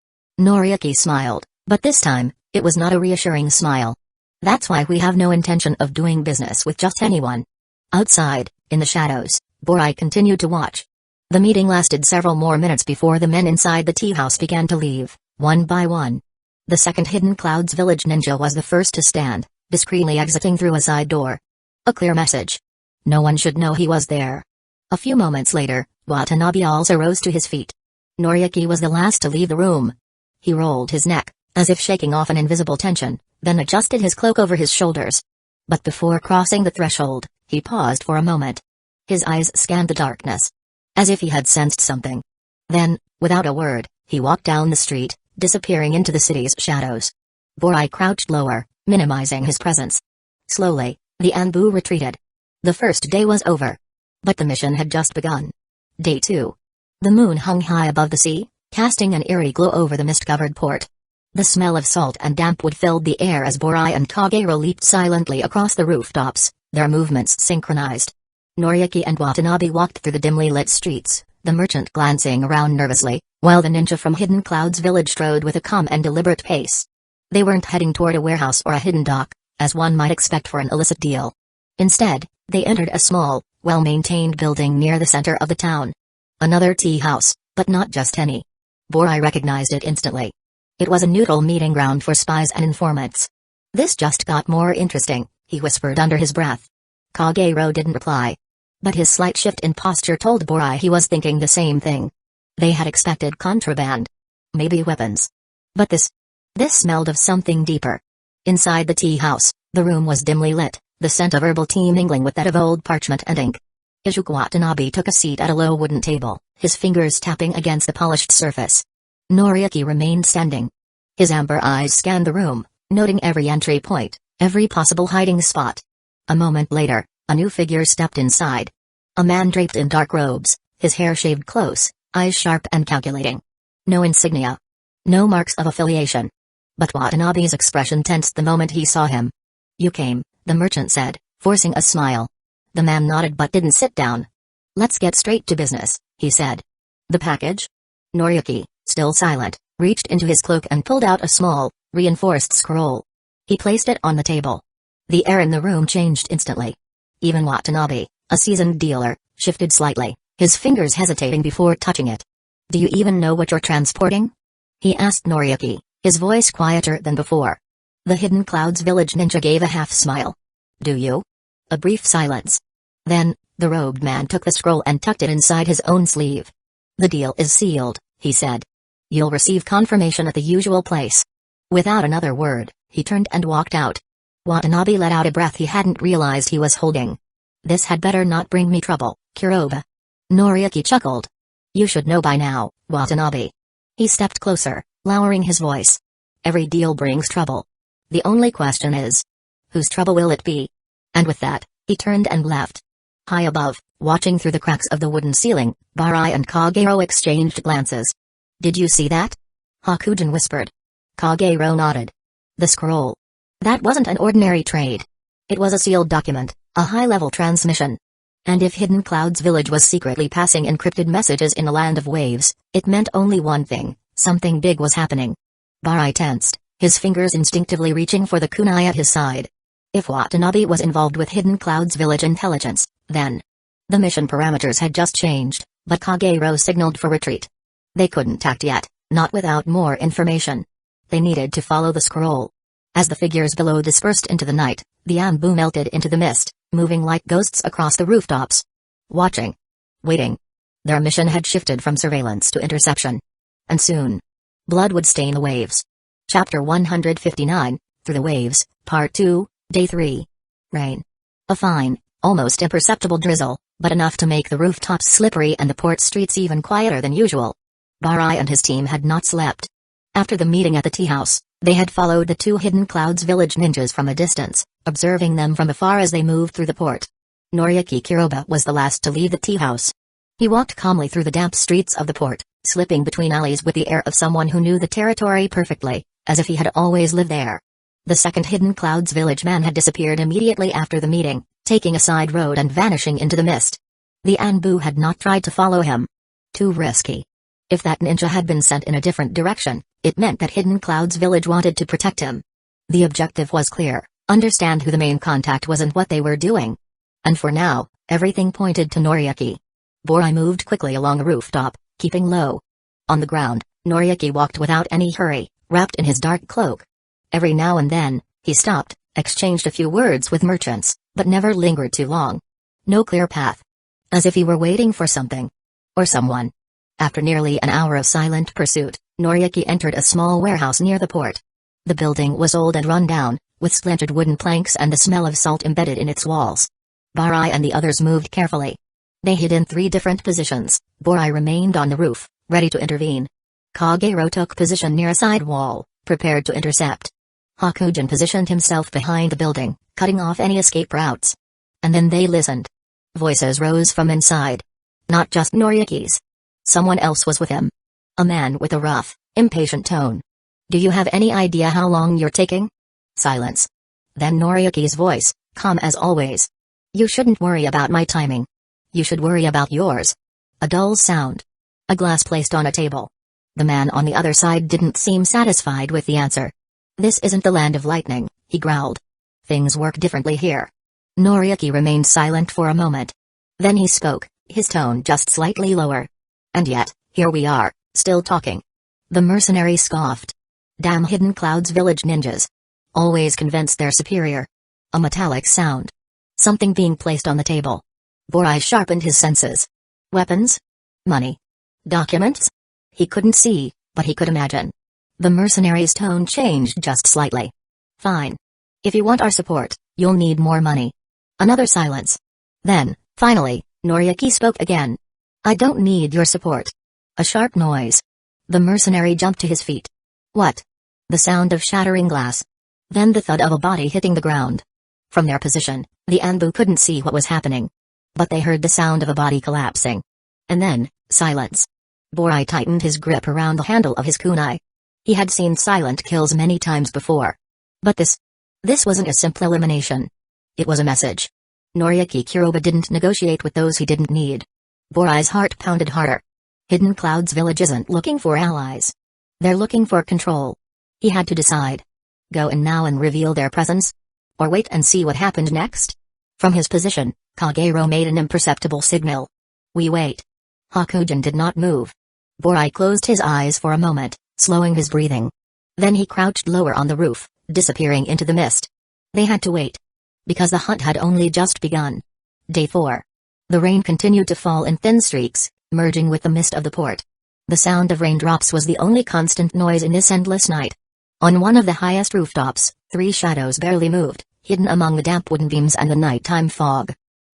Noriyuki smiled, but this time, it was not a reassuring smile. "That's why we have no intention of doing business with just anyone." Outside, in the shadows, Borai continued to watch. The meeting lasted several more minutes before the men inside the tea house began to leave, one by one. The second Hidden Clouds Village ninja was the first to stand, discreetly exiting through a side door. A clear message. No one should know he was there. A few moments later, Watanabe also rose to his feet. Noriyuki was the last to leave the room. He rolled his neck, as if shaking off an invisible tension, then adjusted his cloak over his shoulders. But before crossing the threshold, he paused for a moment. His eyes scanned the darkness, as if he had sensed something. Then, without a word, he walked down the street, disappearing into the city's shadows. Borai crouched lower, minimizing his presence. Slowly, the Anbu retreated. The first day was over. But the mission had just begun. Day 2. The moon hung high above the sea, casting an eerie glow over the mist-covered port. The smell of salt and damp wood filled the air as Borai and Kagero leaped silently across the rooftops, their movements synchronized. Noriyuki and Watanabe walked through the dimly lit streets, the merchant glancing around nervously, while the ninja from Hidden Clouds Village strode with a calm and deliberate pace. They weren't heading toward a warehouse or a hidden dock, as one might expect for an illicit deal. Instead, they entered a small, well-maintained building near the center of the town. Another tea house, but not just any. Borai recognized it instantly. It was a neutral meeting ground for spies and informants. "This just got more interesting," he whispered under his breath. Kagero didn't reply. But his slight shift in posture told Borai he was thinking the same thing. They had expected contraband. Maybe weapons. But this smelled of something deeper. Inside the tea house, the room was dimly lit, the scent of herbal tea mingling with that of old parchment and ink. Izuku Watanabe took a seat at a low wooden table, his fingers tapping against the polished surface. Noriyuki remained standing. His amber eyes scanned the room, noting every entry point, every possible hiding spot. A moment later, a new figure stepped inside. A man draped in dark robes, his hair shaved close, eyes sharp and calculating. No insignia. No marks of affiliation. But Watanabe's expression tensed the moment he saw him. "You came," the merchant said, forcing a smile. The man nodded but didn't sit down. "Let's get straight to business," he said. "The package?" Noriyuki, still silent, reached into his cloak and pulled out a small, reinforced scroll. He placed it on the table. The air in the room changed instantly. Even Watanabe, a seasoned dealer, shifted slightly, his fingers hesitating before touching it. "Do you even know what you're transporting?" he asked Noriyuki, his voice quieter than before. The Hidden Clouds village ninja gave a half-smile. "Do you?" A brief silence. Then, the robed man took the scroll and tucked it inside his own sleeve. "The deal is sealed," he said. "You'll receive confirmation at the usual place." Without another word, he turned and walked out. Watanabe let out a breath he hadn't realized he was holding. "This had better not bring me trouble, Kuroba." Noriyuki chuckled. "You should know by now, Watanabe." He stepped closer, lowering his voice. "Every deal brings trouble. The only question is, whose trouble will it be?" And with that, he turned and left. High above, watching through the cracks of the wooden ceiling, Barai and Kagero exchanged glances. "Did you see that?" Hakujin whispered. Kagero nodded. "The scroll. That wasn't an ordinary trade. It was a sealed document, a high-level transmission. And if Hidden Clouds Village was secretly passing encrypted messages in a land of waves, it meant only one thing: something big was happening." Barai tensed, his fingers instinctively reaching for the kunai at his side. If Watanabe was involved with Hidden Clouds Village intelligence, then the mission parameters had just changed, but Kagero signaled for retreat. They couldn't act yet, not without more information. They needed to follow the scroll. As the figures below dispersed into the night, the Ambu melted into the mist, moving like ghosts across the rooftops. Watching. Waiting. Their mission had shifted from surveillance to interception. And soon, blood would stain the waves. Chapter 159, Through the Waves, Part 2, Day 3. Rain. A fine, almost imperceptible drizzle, but enough to make the rooftops slippery and the port streets even quieter than usual. Barai and his team had not slept. After the meeting at the tea house, they had followed the two Hidden Clouds village ninjas from a distance, observing them from afar as they moved through the port. Noriyuki Kuroba was the last to leave the tea house. He walked calmly through the damp streets of the port, slipping between alleys with the air of someone who knew the territory perfectly, as if he had always lived there. The second Hidden Clouds village man had disappeared immediately after the meeting, taking a side road and vanishing into the mist. The Anbu had not tried to follow him. Too risky. If that ninja had been sent in a different direction, it meant that Hidden Clouds village wanted to protect him. The objective was clear: understand who the main contact was and what they were doing. And for now, everything pointed to Noriyuki. Barai moved quickly along a rooftop, keeping low. On the ground, Noriyuki walked without any hurry, wrapped in his dark cloak. Every now and then, he stopped, exchanged a few words with merchants, but never lingered too long. No clear path. As if he were waiting for something. Or someone. After nearly an hour of silent pursuit, Noriyuki entered a small warehouse near the port. The building was old and run down, with splintered wooden planks and the smell of salt embedded in its walls. Barai and the others moved carefully. They hid in 3 different positions. Barai remained on the roof, ready to intervene. Kagero took position near a side wall, prepared to intercept. Hakujin positioned himself behind the building, cutting off any escape routes. And then they listened. Voices rose from inside. Not just Noriyuki's. Someone else was with him. A man with a rough, impatient tone. "Do you have any idea how long you're taking?" Silence. Then Noriyuki's voice, calm as always. "You shouldn't worry about my timing. You should worry about yours." A dull sound. A glass placed on a table. The man on the other side didn't seem satisfied with the answer. "This isn't the land of lightning," he growled. "Things work differently here." Noriyuki remained silent for a moment. Then he spoke, his tone just slightly lower. "And yet, here we are, still talking." The mercenary scoffed. "Damn Hidden Clouds village ninjas. Always convinced they're superior." A metallic sound. Something being placed on the table. Barai sharpened his senses. Weapons? Money? Documents? He couldn't see, but he could imagine. The mercenary's tone changed just slightly. "Fine. If you want our support, you'll need more money." Another silence. Then, finally, Noriyuki spoke again. "I don't need your support." A sharp noise. The mercenary jumped to his feet. "What?" The sound of shattering glass. Then the thud of a body hitting the ground. From their position, the Anbu couldn't see what was happening. But they heard the sound of a body collapsing. And then, silence. Borai tightened his grip around the handle of his kunai. He had seen silent kills many times before. But this wasn't a simple elimination. It was a message. Noriyuki Kuroba didn't negotiate with those he didn't need. Borai's heart pounded harder. Hidden Clouds Village isn't looking for allies. They're looking for control. He had to decide. Go in now and reveal their presence? Or wait and see what happened next? From his position, Kagero made an imperceptible signal. We wait. Hakujin did not move. Borai closed his eyes for a moment, slowing his breathing. Then he crouched lower on the roof, disappearing into the mist. They had to wait. Because the hunt had only just begun. Day 4. The rain continued to fall in thin streaks, merging with the mist of the port. The sound of raindrops was the only constant noise in this endless night. On one of the highest rooftops, 3 shadows barely moved, hidden among the damp wooden beams and the nighttime fog.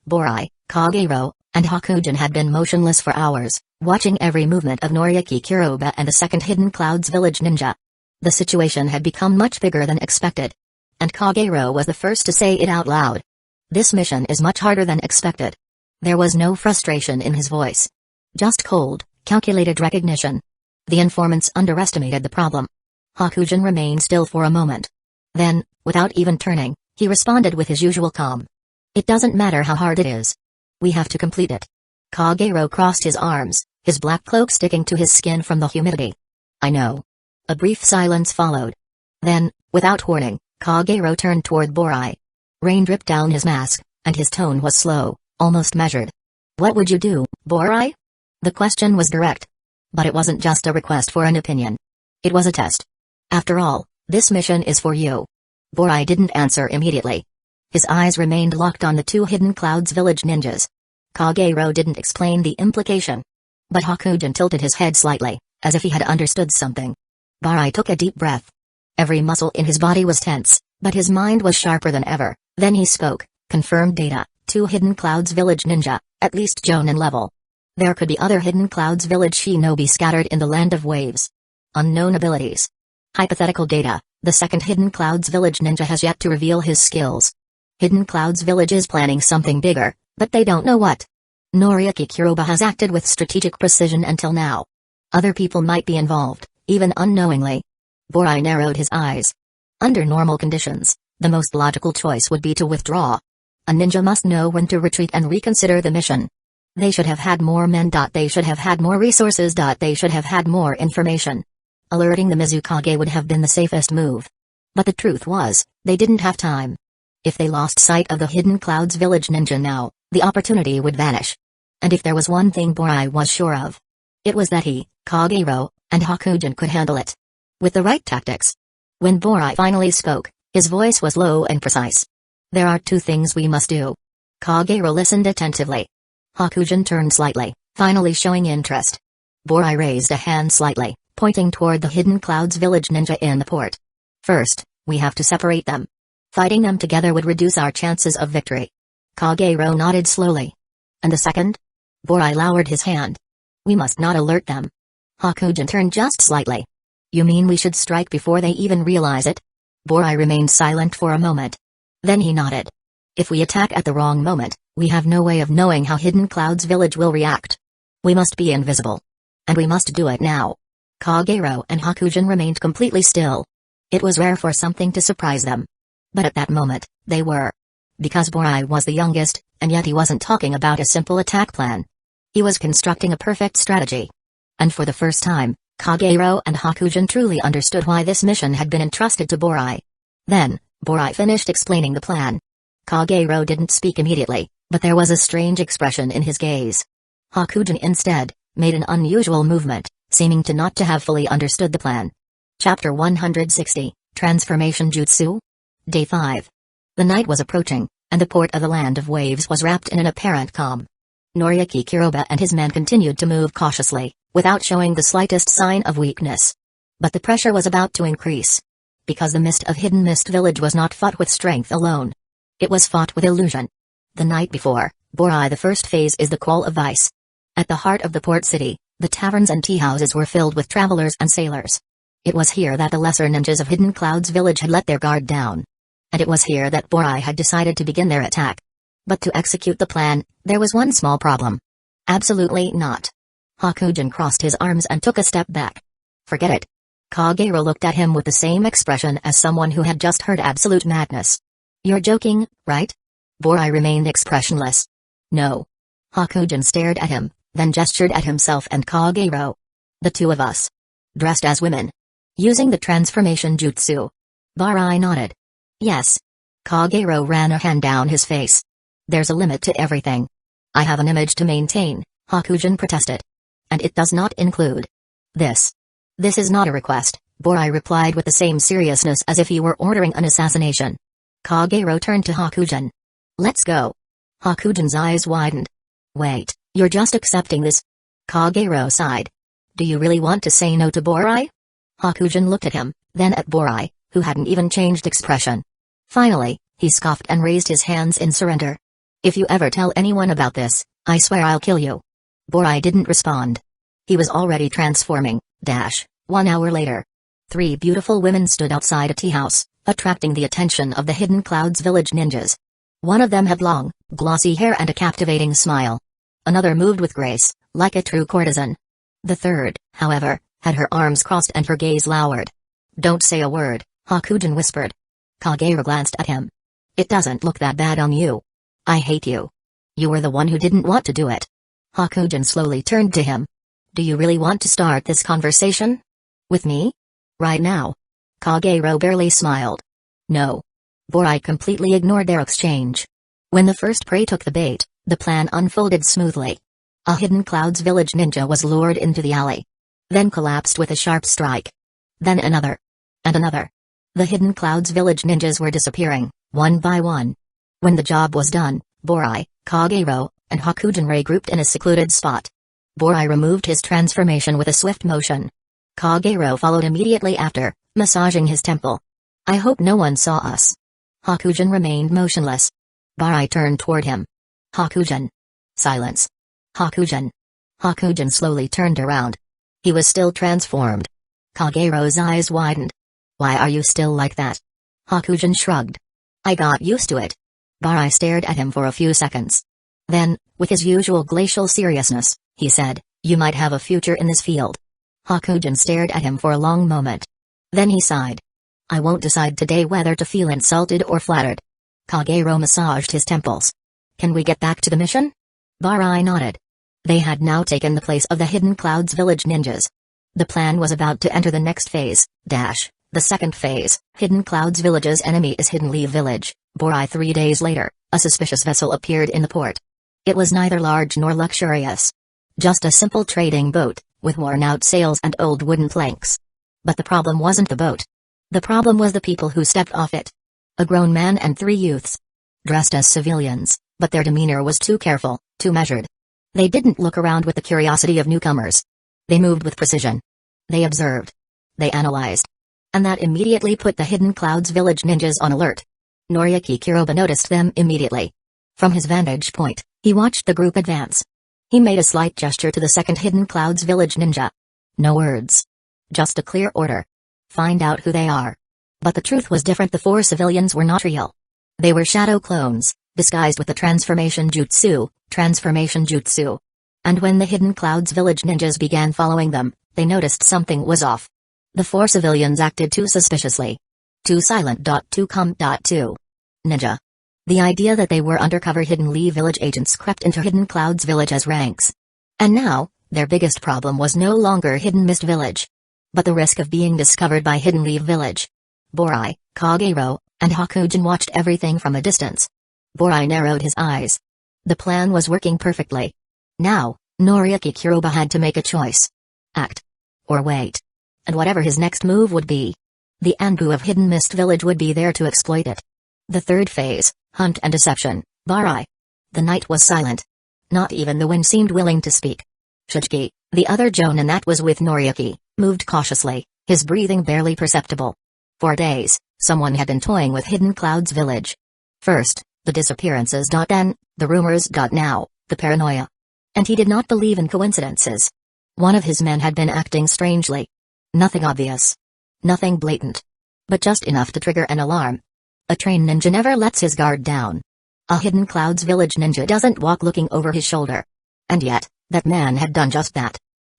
Borai, Kagero, and Hakujin had been motionless for hours, watching every movement of Noriyuki Kuroba and the second Hidden Clouds Village ninja. The situation had become much bigger than expected. And Kagero was the first to say it out loud. This mission is much harder than expected. There was no frustration in his voice. Just cold, calculated recognition. The informants underestimated the problem. Hakujin remained still for a moment. Then, without even turning, he responded with his usual calm. It doesn't matter how hard it is. We have to complete it. Kagero crossed his arms, his black cloak sticking to his skin from the humidity. I know. A brief silence followed. Then, without warning, Kagero turned toward Borai. Rain dripped down his mask, and his tone was slow, almost measured. What would you do, Borai? The question was direct. But it wasn't just a request for an opinion. It was a test. After all, this mission is for you. Borai didn't answer immediately. His eyes remained locked on the 2 Hidden Clouds Village ninjas. Kagero didn't explain the implication. But Hakujin tilted his head slightly, as if he had understood something. Borai took a deep breath. Every muscle in his body was tense, but his mind was sharper than ever. Then he spoke. Confirmed data, 2 Hidden Clouds Village ninja, at least Jonin level. There could be other Hidden Clouds Village shinobi scattered in the land of waves. Unknown abilities. Hypothetical data, the second Hidden Clouds Village ninja has yet to reveal his skills. Hidden Clouds Village is planning something bigger, but they don't know what. Noriyuki Kuroba has acted with strategic precision until now. Other people might be involved, even unknowingly. Borai narrowed his eyes. Under normal conditions, the most logical choice would be to withdraw. A ninja must know when to retreat and reconsider the mission. They should have had more men. They should have had more resources. They should have had more information. Alerting the Mizukage would have been the safest move. But the truth was, they didn't have time. If they lost sight of the Hidden Clouds Village ninja now, the opportunity would vanish. And if there was one thing Borai was sure of, it was that he, Kagero, and Hakujin could handle it. With the right tactics. When Borai finally spoke, his voice was low and precise. There are 2 things we must do. Kagero listened attentively. Hakujin turned slightly, finally showing interest. Borai raised a hand slightly, pointing toward the Hidden Clouds Village ninja in the port. First, we have to separate them. Fighting them together would reduce our chances of victory. Kagero nodded slowly. And the second? Borai lowered his hand. We must not alert them. Hakujin turned just slightly. You mean we should strike before they even realize it? Borai remained silent for a moment. Then he nodded. If we attack at the wrong moment, we have no way of knowing how Hidden Clouds Village will react. We must be invisible. And we must do it now. Kagero and Hakujin remained completely still. It was rare for something to surprise them. But at that moment, they were. Because Borai was the youngest, and yet he wasn't talking about a simple attack plan. He was constructing a perfect strategy. And for the first time, Kagero and Hakujin truly understood why this mission had been entrusted to Borai. Then, Borai finished explaining the plan. Kagero didn't speak immediately, but there was a strange expression in his gaze. Hakujin instead made an unusual movement, seeming to not to have fully understood the plan. Chapter 160, Transformation Jutsu? Day 5. The night was approaching, and the port of the Land of Waves was wrapped in an apparent calm. Noriyuki Kuroba and his men continued to move cautiously, without showing the slightest sign of weakness. But the pressure was about to increase. Because the mist of Hidden Mist Village was not fought with strength alone. It was fought with illusion. The night before, Borai, the first phase is the Qual of Vice. At the heart of the port city, the taverns and tea-houses were filled with travelers and sailors. It was here that the lesser ninjas of Hidden Clouds Village had let their guard down. And it was here that Borai had decided to begin their attack. But to execute the plan, there was one small problem. Absolutely not. Hakujin crossed his arms and took a step back. Forget it. Kagero looked at him with the same expression as someone who had just heard absolute madness. You're joking, right? Borai remained expressionless. No. Hakujin stared at him, then gestured at himself and Kagero. The two of us. Dressed as women. Using the transformation jutsu. Borai nodded. Yes. Kagero ran a hand down his face. There's a limit to everything. I have an image to maintain, Hakujin protested. And it does not include this. This is not a request, Borai replied with the same seriousness as if he were ordering an assassination. Kagero turned to Hakujin. Let's go. Hakujin's eyes widened. Wait, you're just accepting this? Kagero sighed. Do you really want to say no to Borai? Hakujin looked at him, then at Borai, who hadn't even changed expression. Finally, he scoffed and raised his hands in surrender. If you ever tell anyone about this, I swear I'll kill you. Borai didn't respond. He was already transforming. 1 hour later. 3 beautiful women stood outside a tea house, attracting the attention of the Hidden Clouds village ninjas. One of them had long, glossy hair and a captivating smile. Another moved with grace, like a true courtesan. The third, however, had her arms crossed and her gaze lowered. Don't say a word, Hakujin whispered. Kagero glanced at him. It doesn't look that bad on you. I hate you. You were the one who didn't want to do it. Hakujin slowly turned to him. Do you really want to start this conversation? With me? Right now? Kagero barely smiled. No. Borai completely ignored their exchange. When the first prey took the bait, the plan unfolded smoothly. A Hidden Clouds village ninja was lured into the alley. Then collapsed with a sharp strike. Then another. And another. The Hidden Clouds village ninjas were disappearing, one by one. When the job was done, Borai, Kagero, and Hakujin regrouped in a secluded spot. Borai removed his transformation with a swift motion. Kagero followed immediately after, massaging his temple. I hope no one saw us. Hakujin remained motionless. Borai turned toward him. Hakujin. Silence. Hakujin. Hakujin slowly turned around. He was still transformed. Kagero's eyes widened. Why are you still like that? Hakujin shrugged. I got used to it. Borai stared at him for a few seconds. Then, with his usual glacial seriousness, he said, you might have a future in this field. Hakujin stared at him for a long moment. Then he sighed. I won't decide today whether to feel insulted or flattered. Kagero massaged his temples. Can we get back to the mission? Borai nodded. They had now taken the place of the Hidden Clouds village ninjas. The plan was about to enter the next phase, the second phase. Hidden Clouds village's enemy is Hidden Leaf village. Borai 3 days later, a suspicious vessel appeared in the port. It was neither large nor luxurious. Just a simple trading boat, with worn-out sails and old wooden planks. But the problem wasn't the boat. The problem was the people who stepped off it. A grown man and 3 youths. Dressed as civilians, but their demeanor was too careful, too measured. They didn't look around with the curiosity of newcomers. They moved with precision. They observed. They analyzed. And that immediately put the Hidden Clouds village ninjas on alert. Noriaki Kiroba noticed them immediately. From his vantage point, he watched the group advance. He made a slight gesture to the second Hidden Clouds village ninja. No words. Just a clear order. Find out who they are. But the truth was different. The 4 civilians were not real. They were shadow clones, disguised with the transformation jutsu. And when the Hidden Clouds village ninjas began following them, they noticed something was off. The 4 civilians acted too suspiciously. Too silent. Too calm. Too ninja. The idea that they were undercover Hidden Leaf village agents crept into Hidden Clouds village as ranks. And now, their biggest problem was no longer Hidden Mist village, but the risk of being discovered by Hidden Leaf village. Borai, Kagero, and Hakujin watched everything from a distance. Borai narrowed his eyes. The plan was working perfectly. Now, Noriaki Kiroba had to make a choice. Act. Or wait. And whatever his next move would be, the Anbu of Hidden Mist village would be there to exploit it. The third phase, hunt and deception, Borai. The night was silent. Not even the wind seemed willing to speak. Shichiki, the other Jonin that was with Noriaki, moved cautiously, his breathing barely perceptible. For days, someone had been toying with Hidden Clouds village. First, the disappearances. Then, the rumors. Now, the paranoia. And he did not believe in coincidences. One of his men had been acting strangely. Nothing obvious. Nothing blatant. But just enough to trigger an alarm. A trained ninja never lets his guard down. A Hidden Clouds Village ninja doesn't walk looking over his shoulder. And yet, that man had done just that.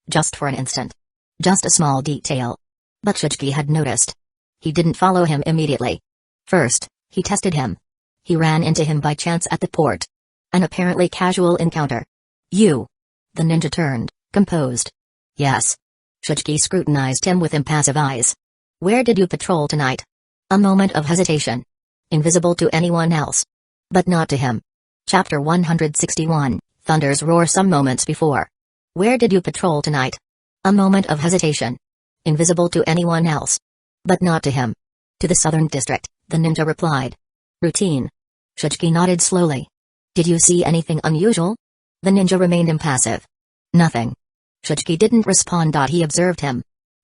Just for an instant. Just a small detail. But Shujiki had noticed. He didn't follow him immediately. First, he tested him. He ran into him by chance at the port. An apparently casual encounter. You. The ninja turned, composed. Yes. Shujiki scrutinized him with impassive eyes. Where did you patrol tonight? A moment of hesitation. Invisible to anyone else. But not to him. Chapter 161, Thunder's Roar. Some moments before. Where did you patrol tonight? A moment of hesitation. Invisible to anyone else. But not to him. To the Southern District, the ninja replied. Routine. Shujiki nodded slowly. Did you see anything unusual? The ninja remained impassive. Nothing. Shujiki didn't respond. He observed him.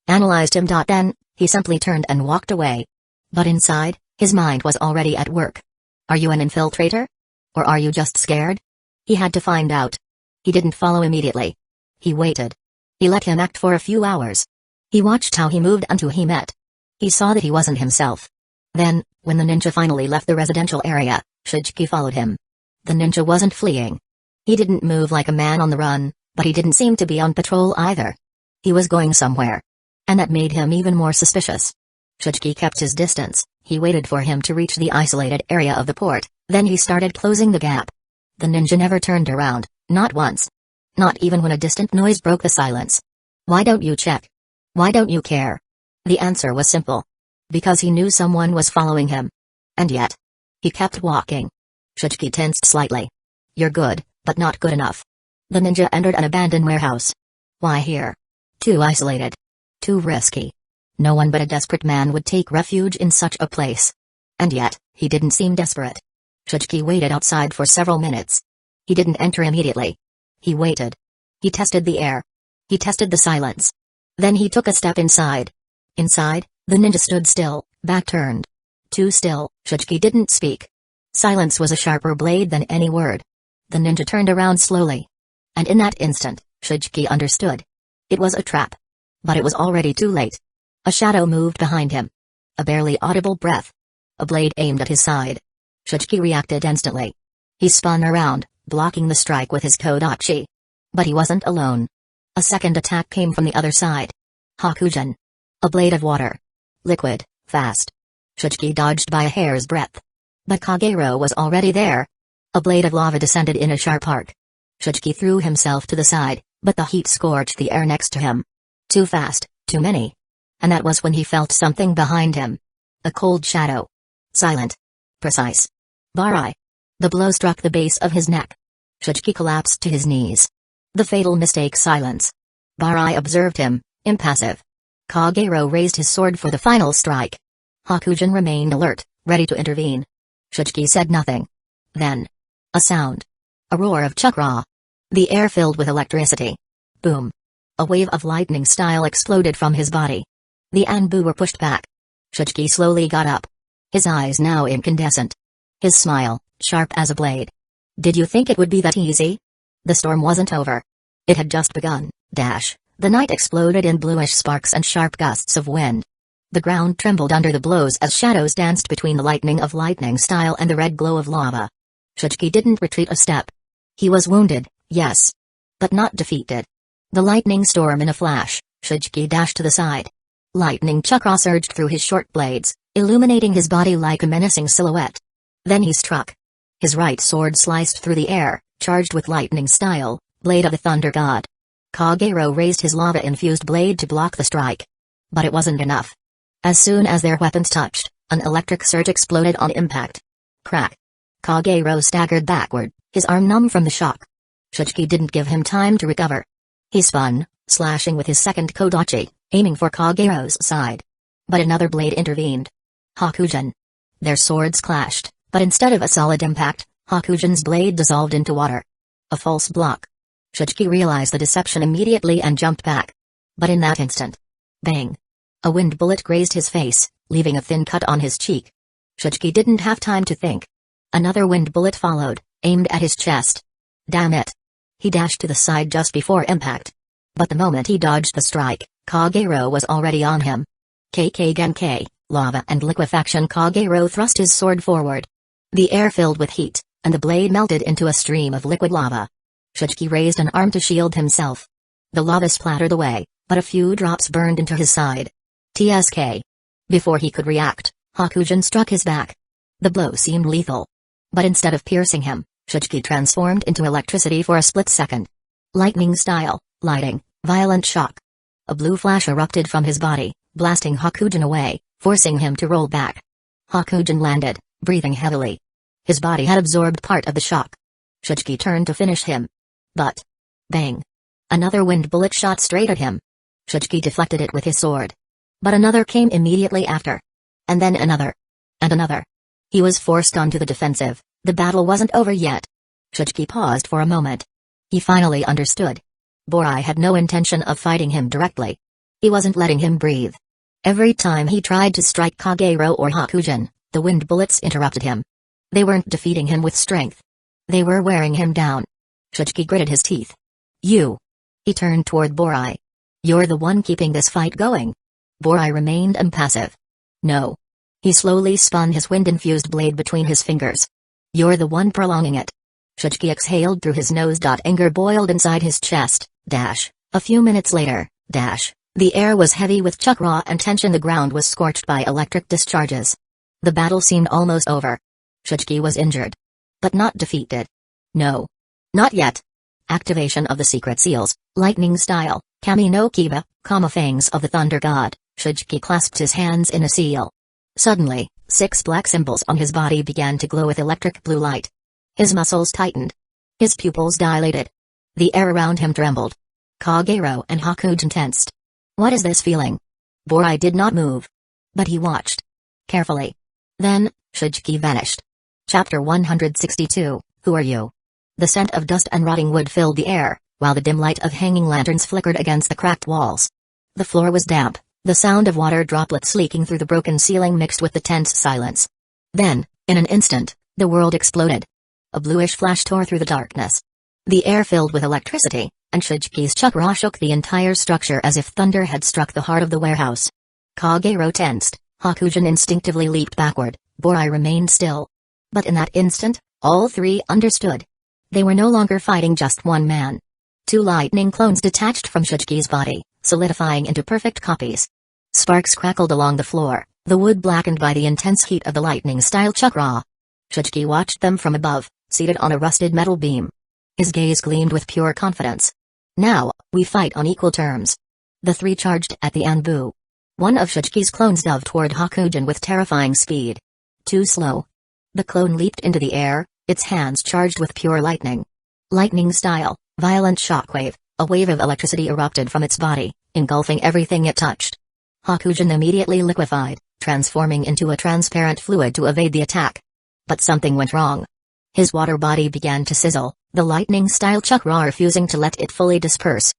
Analyzed him. Then, he simply turned and walked away. But inside, his mind was already at work. Are you an infiltrator? Or are you just scared? He had to find out. He didn't follow immediately. He waited. He let him act for a few hours. He watched how he moved and who he met. He saw that he wasn't himself. Then, when the ninja finally left the residential area, Shujiki followed him. The ninja wasn't fleeing. He didn't move like a man on the run, but he didn't seem to be on patrol either. He was going somewhere. And that made him even more suspicious. Shujiki kept his distance. He waited for him to reach the isolated area of the port, then he started closing the gap. The ninja never turned around, not once. Not even when a distant noise broke the silence. Why don't you check? Why don't you care? The answer was simple. Because he knew someone was following him. And yet, he kept walking. Shujiki tensed slightly. You're good, but not good enough. The ninja entered an abandoned warehouse. Why here? Too isolated. Too risky. No one but a desperate man would take refuge in such a place. And yet, he didn't seem desperate. Shujiki waited outside for several minutes. He didn't enter immediately. He waited. He tested the air. He tested the silence. Then he took a step inside. Inside, the ninja stood still, back turned. Too still, Shujiki didn't speak. Silence was a sharper blade than any word. The ninja turned around slowly. And in that instant, Shujiki understood. It was a trap. But it was already too late. A shadow moved behind him. A barely audible breath. A blade aimed at his side. Shujiki reacted instantly. He spun around, blocking the strike with his kodachi. But he wasn't alone. A second attack came from the other side. Hakujin. A blade of water. Liquid, fast. Shujiki dodged by a hair's breadth. But Kagero was already there. A blade of lava descended in a sharp arc. Shujiki threw himself to the side, but the heat scorched the air next to him. Too fast, too many. And that was when he felt something behind him. A cold shadow. Silent. Precise. Barai. The blow struck the base of his neck. Shujiki collapsed to his knees. The fatal mistake. Silence. Barai observed him, impassive. Kagero raised his sword for the final strike. Hakujin remained alert, ready to intervene. Shujiki said nothing. Then. A sound. A roar of chakra. The air filled with electricity. Boom. A wave of lightning style exploded from his body. The Anbu were pushed back. Shujiki slowly got up. His eyes now incandescent. His smile, sharp as a blade. Did you think it would be that easy? The storm wasn't over. It had just begun. The night exploded in bluish sparks and sharp gusts of wind. The ground trembled under the blows as shadows danced between the lightning of lightning style and the red glow of lava. Shujiki didn't retreat a step. He was wounded, yes. But not defeated. The lightning storm in a flash, Shujiki dashed to the side. Lightning chakra surged through his short blades, illuminating his body like a menacing silhouette. Then he struck. His right sword sliced through the air, charged with lightning style, blade of the thunder god. Kagero raised his lava-infused blade to block the strike. But it wasn't enough. As soon as their weapons touched, an electric surge exploded on impact. Crack. Kagero staggered backward, his arm numb from the shock. Shujiki didn't give him time to recover. He spun, slashing with his second kodachi, aiming for Kagero's side. But another blade intervened. Hakujin. Their swords clashed, but instead of a solid impact, Hakujin's blade dissolved into water. A false block. Shujiki realized the deception immediately and jumped back. But in that instant. Bang. A wind bullet grazed his face, leaving a thin cut on his cheek. Shujiki didn't have time to think. Another wind bullet followed, aimed at his chest. Damn it. He dashed to the side just before impact. But the moment he dodged the strike, Kagero was already on him. KK Genkai, lava and liquefaction. Kagero thrust his sword forward. The air filled with heat, and the blade melted into a stream of liquid lava. Shujiki raised an arm to shield himself. The lava splattered away, but a few drops burned into his side. TSK. Before he could react, Hakujin struck his back. The blow seemed lethal. But instead of piercing him, Shujiki transformed into electricity for a split second. Lightning style, lighting, violent shock. A blue flash erupted from his body, blasting Hakujin away, forcing him to roll back. Hakujin landed, breathing heavily. His body had absorbed part of the shock. Shujiki turned to finish him. But... bang! Another wind bullet shot straight at him. Shujiki deflected it with his sword. But another came immediately after. And then another. And another. He was forced onto the defensive. The battle wasn't over yet. Shujiki paused for a moment. He finally understood. Borai had no intention of fighting him directly. He wasn't letting him breathe. Every time he tried to strike Kagero or Hakujin, the wind bullets interrupted him. They weren't defeating him with strength. They were wearing him down. Shujiki gritted his teeth. You. He turned toward Borai. You're the one keeping this fight going. Borai remained impassive. No. He slowly spun his wind-infused blade between his fingers. You're the one prolonging it. Shujiki exhaled through his nose. Anger boiled inside his chest. A few minutes later. The air was heavy with chakra and tension. The ground was scorched by electric discharges. The battle seemed almost over. Shujiki was injured. But not defeated. No. Not yet. Activation of the secret seals, lightning style, Kami no Kiba, fangs of the thunder god. Shujiki clasped his hands in a seal. Suddenly, 6 black symbols on his body began to glow with electric blue light. His muscles tightened. His pupils dilated. The air around him trembled. Kagero and Hakujin tensed. What is this feeling? Borai did not move. But he watched. Carefully. Then, Shujiki vanished. Chapter 162, Who are you? The scent of dust and rotting wood filled the air, while the dim light of hanging lanterns flickered against the cracked walls. The floor was damp, the sound of water droplets leaking through the broken ceiling mixed with the tense silence. Then, in an instant, the world exploded. A bluish flash tore through the darkness. The air filled with electricity, and Shujiki's chakra shook the entire structure as if thunder had struck the heart of the warehouse. Kagero tensed, Hakujin instinctively leaped backward, Borai remained still. But in that instant, all 3 understood. They were no longer fighting just one man. 2 lightning clones detached from Shujiki's body, solidifying into perfect copies. Sparks crackled along the floor, the wood blackened by the intense heat of the lightning-style chakra. Shujiki watched them from above, seated on a rusted metal beam. His gaze gleamed with pure confidence. Now, we fight on equal terms. The 3 charged at the Anbu. One of Shujiki's clones dove toward Hakujin with terrifying speed. Too slow. The clone leaped into the air, its hands charged with pure lightning. Lightning style, violent shockwave, a wave of electricity erupted from its body, engulfing everything it touched. Hakujin immediately liquefied, transforming into a transparent fluid to evade the attack. But something went wrong. His water body began to sizzle, the lightning-style chakra refusing to let it fully disperse.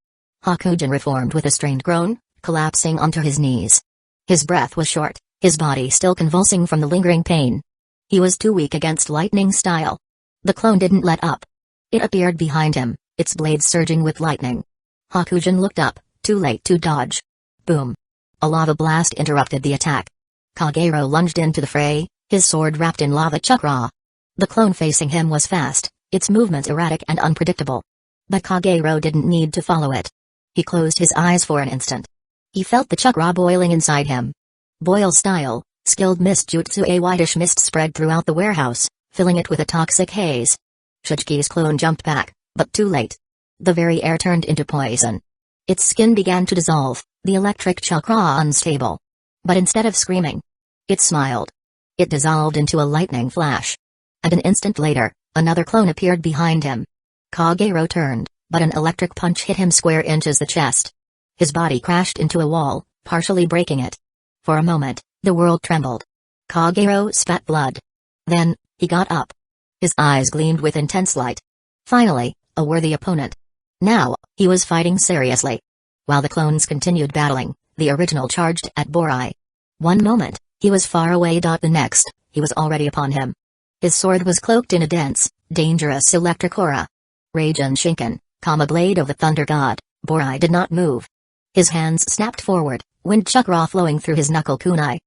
Hakujin reformed with a strained groan, collapsing onto his knees. His breath was short, his body still convulsing from the lingering pain. He was too weak against lightning style. The clone didn't let up. It appeared behind him, its blades surging with lightning. Hakujin looked up, too late to dodge. Boom. A lava blast interrupted the attack. Kagero lunged into the fray, his sword wrapped in lava chakra. The clone facing him was fast, its movements erratic and unpredictable. But Kagero didn't need to follow it. He closed his eyes for an instant. He felt the chakra boiling inside him. Boil style, skilled mist jutsu. A whitish mist spread throughout the warehouse, filling it with a toxic haze. Shujiki's clone jumped back, but too late. The very air turned into poison. Its skin began to dissolve, the electric chakra unstable. But instead of screaming, it smiled. It dissolved into a lightning flash. And an instant later, another clone appeared behind him. Kagero turned, but an electric punch hit him square inches the chest. His body crashed into a wall, partially breaking it. For a moment, the world trembled. Kagero spat blood. Then, he got up. His eyes gleamed with intense light. Finally, a worthy opponent. Now, he was fighting seriously. While the clones continued battling, the original charged at Borai. One moment, he was far away. The next, he was already upon him. His sword was cloaked in a dense, dangerous electric aura. Rage and Shinken, blade of the thunder god, Borai did not move. His hands snapped forward, wind chakra flowing through his knuckle kunai.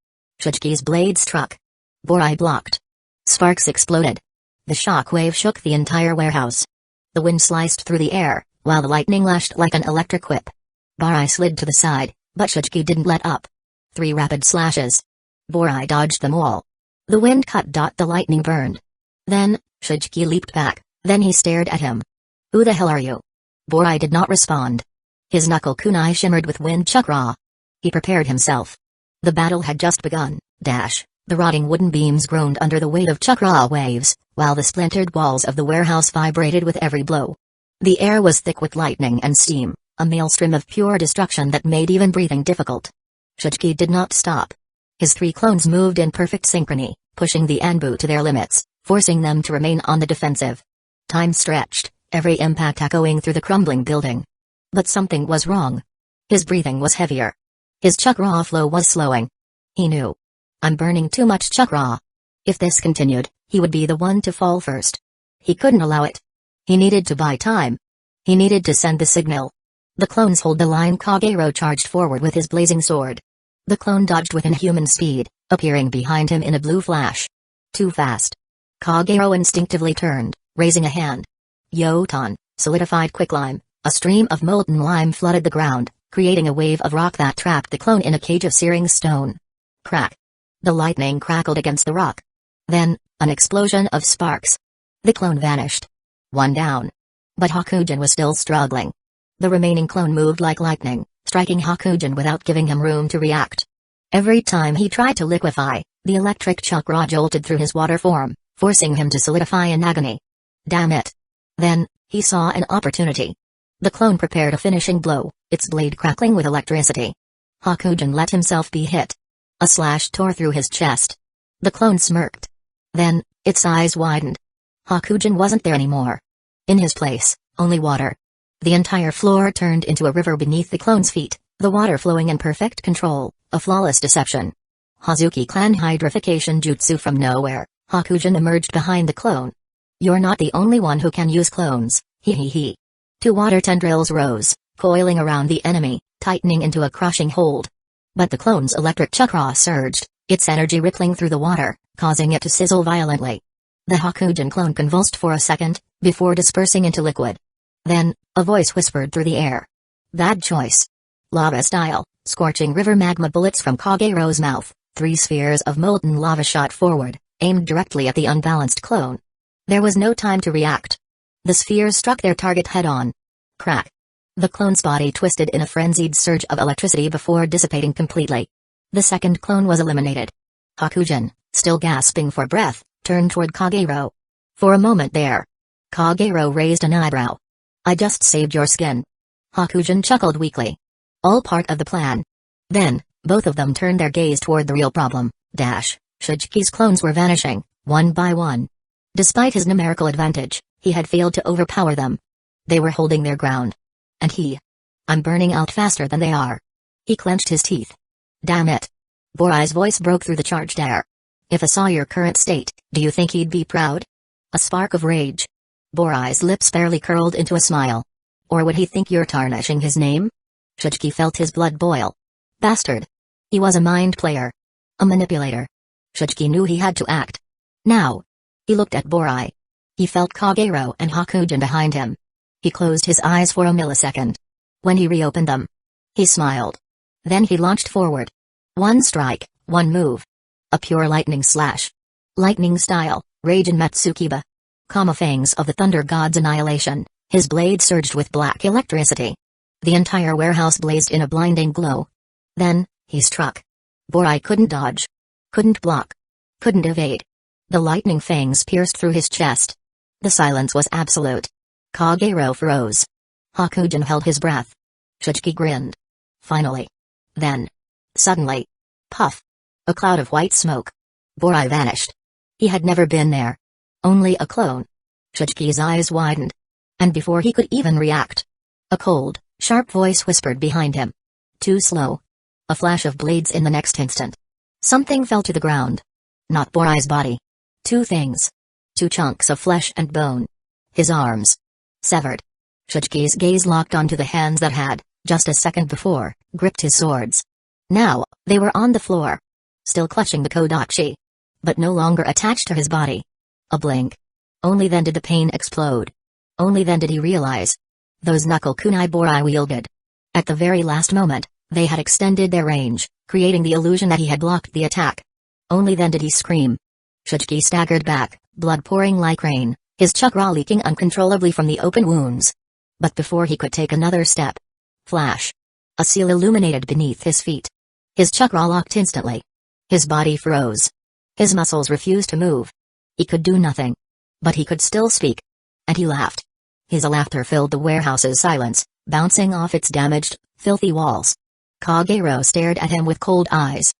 Shujki's blade struck. Borai blocked. Sparks exploded. The shock wave shook the entire warehouse. The wind sliced through the air, while the lightning lashed like an electric whip. Borai slid to the side, but Shujki didn't let up. 3 rapid slashes. Borai dodged them all. The wind cut. The lightning burned. Then, Shujki leaped back, then he stared at him. Who the hell are you? Borai did not respond. His knuckle kunai shimmered with wind chakra. He prepared himself. The battle had just begun. The rotting wooden beams groaned under the weight of chakra waves, while the splintered walls of the warehouse vibrated with every blow. The air was thick with lightning and steam, a maelstrom of pure destruction that made even breathing difficult. Shujki did not stop. His 3 clones moved in perfect synchrony, pushing the Anbu to their limits, forcing them to remain on the defensive. Time stretched, every impact echoing through the crumbling building. But something was wrong. His breathing was heavier. His chakra flow was slowing. He knew. I'm burning too much chakra. If this continued, he would be the one to fall first. He couldn't allow it. He needed to buy time. He needed to send the signal. The clones hold the line. Kagero charged forward with his blazing sword. The clone dodged with inhuman speed, appearing behind him in a blue flash. Too fast. Kagero instinctively turned, raising a hand. Yotan, solidified quicklime, a stream of molten lime flooded the ground, creating a wave of rock that trapped the clone in a cage of searing stone. Crack. The lightning crackled against the rock. Then, an explosion of sparks. The clone vanished. 1 down. But Hakujin was still struggling. The remaining clone moved like lightning, striking Hakujin without giving him room to react. Every time he tried to liquefy, the electric chakra jolted through his water form, forcing him to solidify in agony. Damn it. Then, he saw an opportunity. The clone prepared a finishing blow, its blade crackling with electricity. Hakujin let himself be hit. A slash tore through his chest. The clone smirked. Then, its eyes widened. Hakujin wasn't there anymore. In his place, only water. The entire floor turned into a river beneath the clone's feet, the water flowing in perfect control, a flawless deception. Hazuki clan hydrification jutsu. From nowhere, Hakujin emerged behind the clone. You're not the only one who can use clones, he. 2 water tendrils rose, coiling around the enemy, tightening into a crushing hold. But the clone's electric chakra surged, its energy rippling through the water, causing it to sizzle violently. The Hakujin clone convulsed for a second, before dispersing into liquid. Then, a voice whispered through the air. Bad choice. Lava style, scorching river magma bullets from Kagero's mouth, 3 spheres of molten lava shot forward, aimed directly at the unbalanced clone. There was no time to react. The spheres struck their target head-on. Crack. The clone's body twisted in a frenzied surge of electricity before dissipating completely. The second clone was eliminated. Hakujin, still gasping for breath, turned toward Kagero. For a moment there, Kagero raised an eyebrow. I just saved your skin. Hakujin chuckled weakly. All part of the plan. Then, both of them turned their gaze toward the real problem. Shujki's clones were vanishing, one by one. Despite his numerical advantage, he had failed to overpower them. They were holding their ground. And I'm burning out faster than they are. He clenched his teeth. Damn it. Borai's voice broke through the charged air. If I saw your current state, do you think he'd be proud? A spark of rage. Borai's lips barely curled into a smile. Or would he think you're tarnishing his name? Shujki felt his blood boil. Bastard. He was a mind player. A manipulator. Shujki knew he had to act. Now. He looked at Borai. He felt Kagero and Hakujin behind him. He closed his eyes for a millisecond. When he reopened them, he smiled. Then he launched forward. 1 strike, 1 move. A pure lightning slash. Lightning style, Rage in Matsukiba. Fangs of the Thunder God's annihilation, his blade surged with black electricity. The entire warehouse blazed in a blinding glow. Then, he struck. Borai couldn't dodge. Couldn't block. Couldn't evade. The lightning fangs pierced through his chest. The silence was absolute. Kagero froze. Hakujin held his breath. Shujki grinned. Finally. Then. Suddenly. Puff. A cloud of white smoke. Borai vanished. He had never been there. Only a clone. Shujki's eyes widened. And before he could even react, a cold, sharp voice whispered behind him. Too slow. A flash of blades in the next instant. Something fell to the ground. Not Borai's body. 2 things. 2 chunks of flesh and bone. His arms. Severed. Shujki's gaze locked onto the hands that had, just a second before, gripped his swords. Now, they were on the floor. still clutching the kodachi, but no longer attached to his body. A blink. Only then did the pain explode. Only then did he realize. Those knuckle kunai Borai wielded. At the very last moment, they had extended their range, creating the illusion that he had blocked the attack. Only then did he scream. Shujiki staggered back, blood pouring like rain, his chakra leaking uncontrollably from the open wounds. But before he could take another step, flash. A seal illuminated beneath his feet. His chakra locked instantly. His body froze. His muscles refused to move. He could do nothing. But he could still speak. And he laughed. His laughter filled the warehouse's silence, bouncing off its damaged, filthy walls. Kagero stared at him with cold eyes.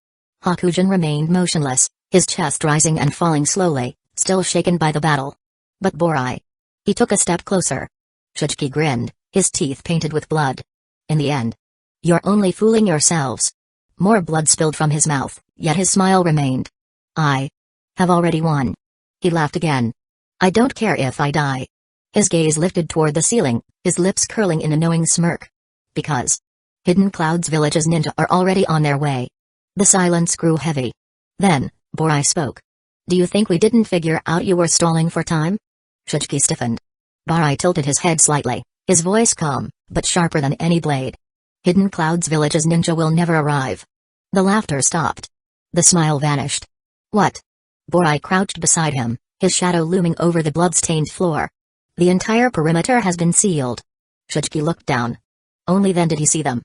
Hakujin remained motionless, his chest rising and falling slowly, still shaken by the battle. But Borai. He took a step closer. Shujiki grinned, his teeth painted with blood. In the end. You're only fooling yourselves. More blood spilled from his mouth, yet his smile remained. I have already won. He laughed again. I don't care if I die. His gaze lifted toward the ceiling, his lips curling in a knowing smirk. Because Hidden Cloud's village's ninja are already on their way. The silence grew heavy. Then, Borai spoke. Do you think we didn't figure out you were stalling for time? Shujiki stiffened. Borai tilted his head slightly, his voice calm, but sharper than any blade. Hidden Cloud's village's ninja will never arrive. The laughter stopped. The smile vanished. What? Borai crouched beside him, his shadow looming over the blood-stained floor. The entire perimeter has been sealed. Shujiki looked down. Only then did he see them.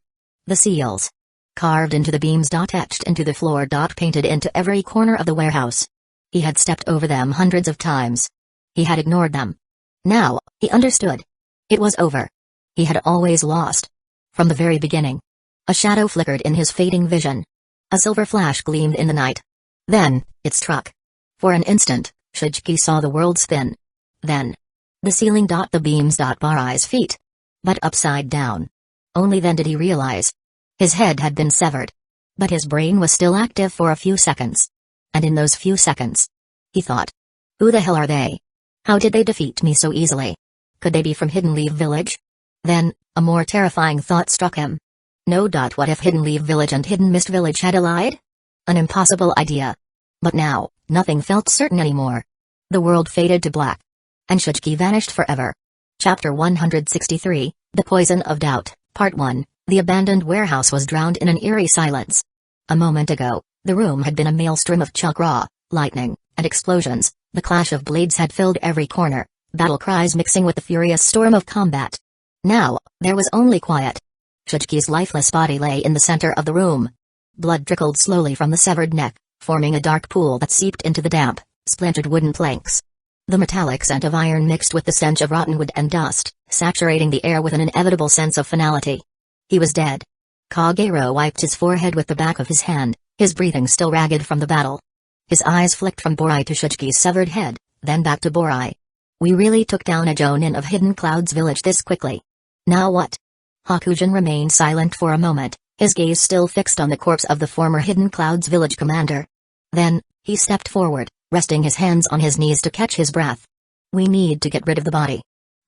The seals. Carved into the beams. Etched into the floor. Painted into every corner of the warehouse. He had stepped over them hundreds of times. He had ignored them. Now, he understood. It was over. He had always lost. From the very beginning. A shadow flickered in his fading vision. A silver flash gleamed in the night. Then, it struck. For an instant, Shujiki saw the world spin. Then, the ceiling. The beams. Borai's feet. But upside down. Only then did he realize. His head had been severed. But his brain was still active for a few seconds. And in those few seconds, he thought. Who the hell are they? How did they defeat me so easily? Could they be from Hidden Leaf Village? Then, a more terrifying thought struck him. No. What if Hidden Leaf Village and Hidden Mist Village had allied? An impossible idea. But now, nothing felt certain anymore. The world faded to black. And Shujiki vanished forever. Chapter 163, The Poison of Doubt, Part 1, The abandoned warehouse was drowned in an eerie silence. A moment ago, the room had been a maelstrom of chakra, lightning, and explosions. The clash of blades had filled every corner, battle cries mixing with the furious storm of combat. Now, there was only quiet. Shujiki's lifeless body lay in the center of the room. Blood trickled slowly from the severed neck, forming a dark pool that seeped into the damp, splintered wooden planks. The metallic scent of iron mixed with the stench of rotten wood and dust, saturating the air with an inevitable sense of finality. He was dead. Kagero wiped his forehead with the back of his hand, his breathing still ragged from the battle. His eyes flicked from Borai to Shujiki's severed head, then back to Borai. We really took down a Jonin of Hidden Cloud's village this quickly. Now what? Hakujin remained silent for a moment, his gaze still fixed on the corpse of the former Hidden Cloud's village commander. Then, he stepped forward, resting his hands on his knees to catch his breath. We need to get rid of the body.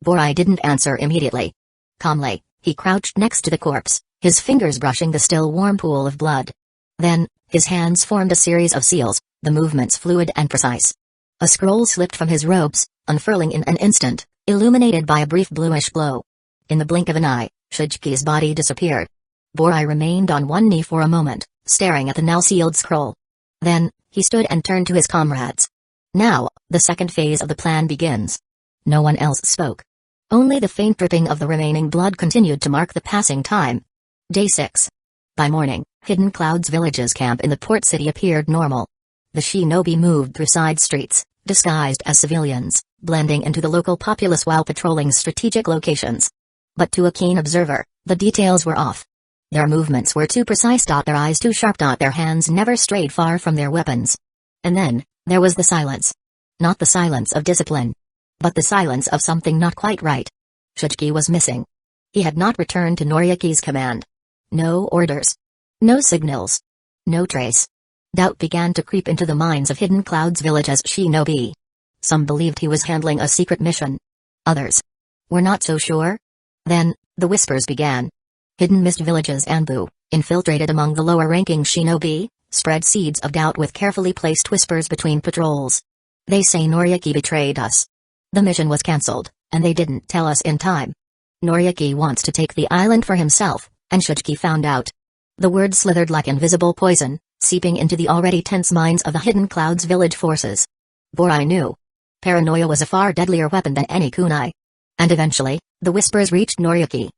Borai didn't answer immediately. Calmly, he crouched next to the corpse, his fingers brushing the still warm pool of blood. Then, his hands formed a series of seals, the movements fluid and precise. A scroll slipped from his robes, unfurling in an instant, illuminated by a brief bluish glow. In the blink of an eye, Shujiki's body disappeared. Borai remained on one knee for a moment, staring at the now sealed scroll. Then, he stood and turned to his comrades. Now, the second phase of the plan begins. No one else spoke. Only the faint dripping of the remaining blood continued to mark the passing time. Day 6. By morning, Hidden Cloud's village's camp in the port city appeared normal. The shinobi moved through side streets, disguised as civilians, blending into the local populace while patrolling strategic locations. But to a keen observer, the details were off. Their movements were too precise. Their eyes too sharp. Their hands never strayed far from their weapons. And then, there was the silence. Not the silence of discipline. But the silence of something not quite right. Shujiki was missing. He had not returned to Noriaki's command. No orders. No signals. No trace. Doubt began to creep into the minds of Hidden Cloud's village as shinobi. Some believed he was handling a secret mission. Others were not so sure. Then, the whispers began. Hidden Mist Village's Anbu, infiltrated among the lower-ranking shinobi, spread seeds of doubt with carefully placed whispers between patrols. They say Noriyuki betrayed us. The mission was cancelled, and they didn't tell us in time. Noriyuki wants to take the island for himself, and Shuchiki found out. The word slithered like invisible poison, seeping into the already tense minds of the Hidden Clouds village forces. Borai knew. Paranoia was a far deadlier weapon than any kunai. And eventually, the whispers reached Noriyuki.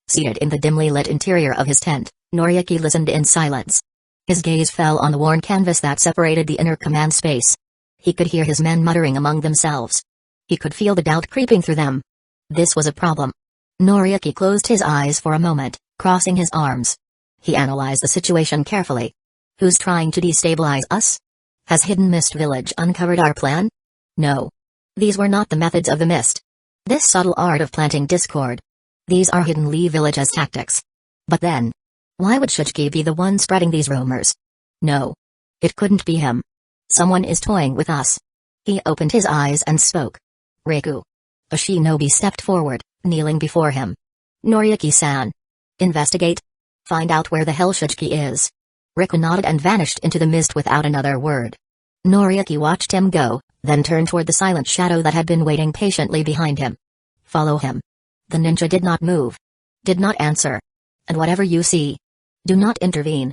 Seated in the dimly lit interior of his tent, Noriyuki listened in silence. His gaze fell on the worn canvas that separated the inner command space. He could hear his men muttering among themselves. He could feel the doubt creeping through them. This was a problem. Noriyuki closed his eyes for a moment, crossing his arms. He analyzed the situation carefully. Who's trying to destabilize us? Has Hidden Mist Village uncovered our plan? No. These were not the methods of the mist. This subtle art of planting discord. These are Hidden Lee Village's tactics. But then, why would Shuchiki be the one spreading these rumors? No. It couldn't be him. Someone is toying with us. He opened his eyes and spoke. Riku. A shinobi stepped forward, kneeling before him. Noriyuki-san. Investigate. Find out where the hell Shuchiki is. Riku nodded and vanished into the mist without another word. Noriyuki watched him go, then turned toward the silent shadow that had been waiting patiently behind him. Follow him. The ninja did not move. Did not answer. And whatever you see, do not intervene.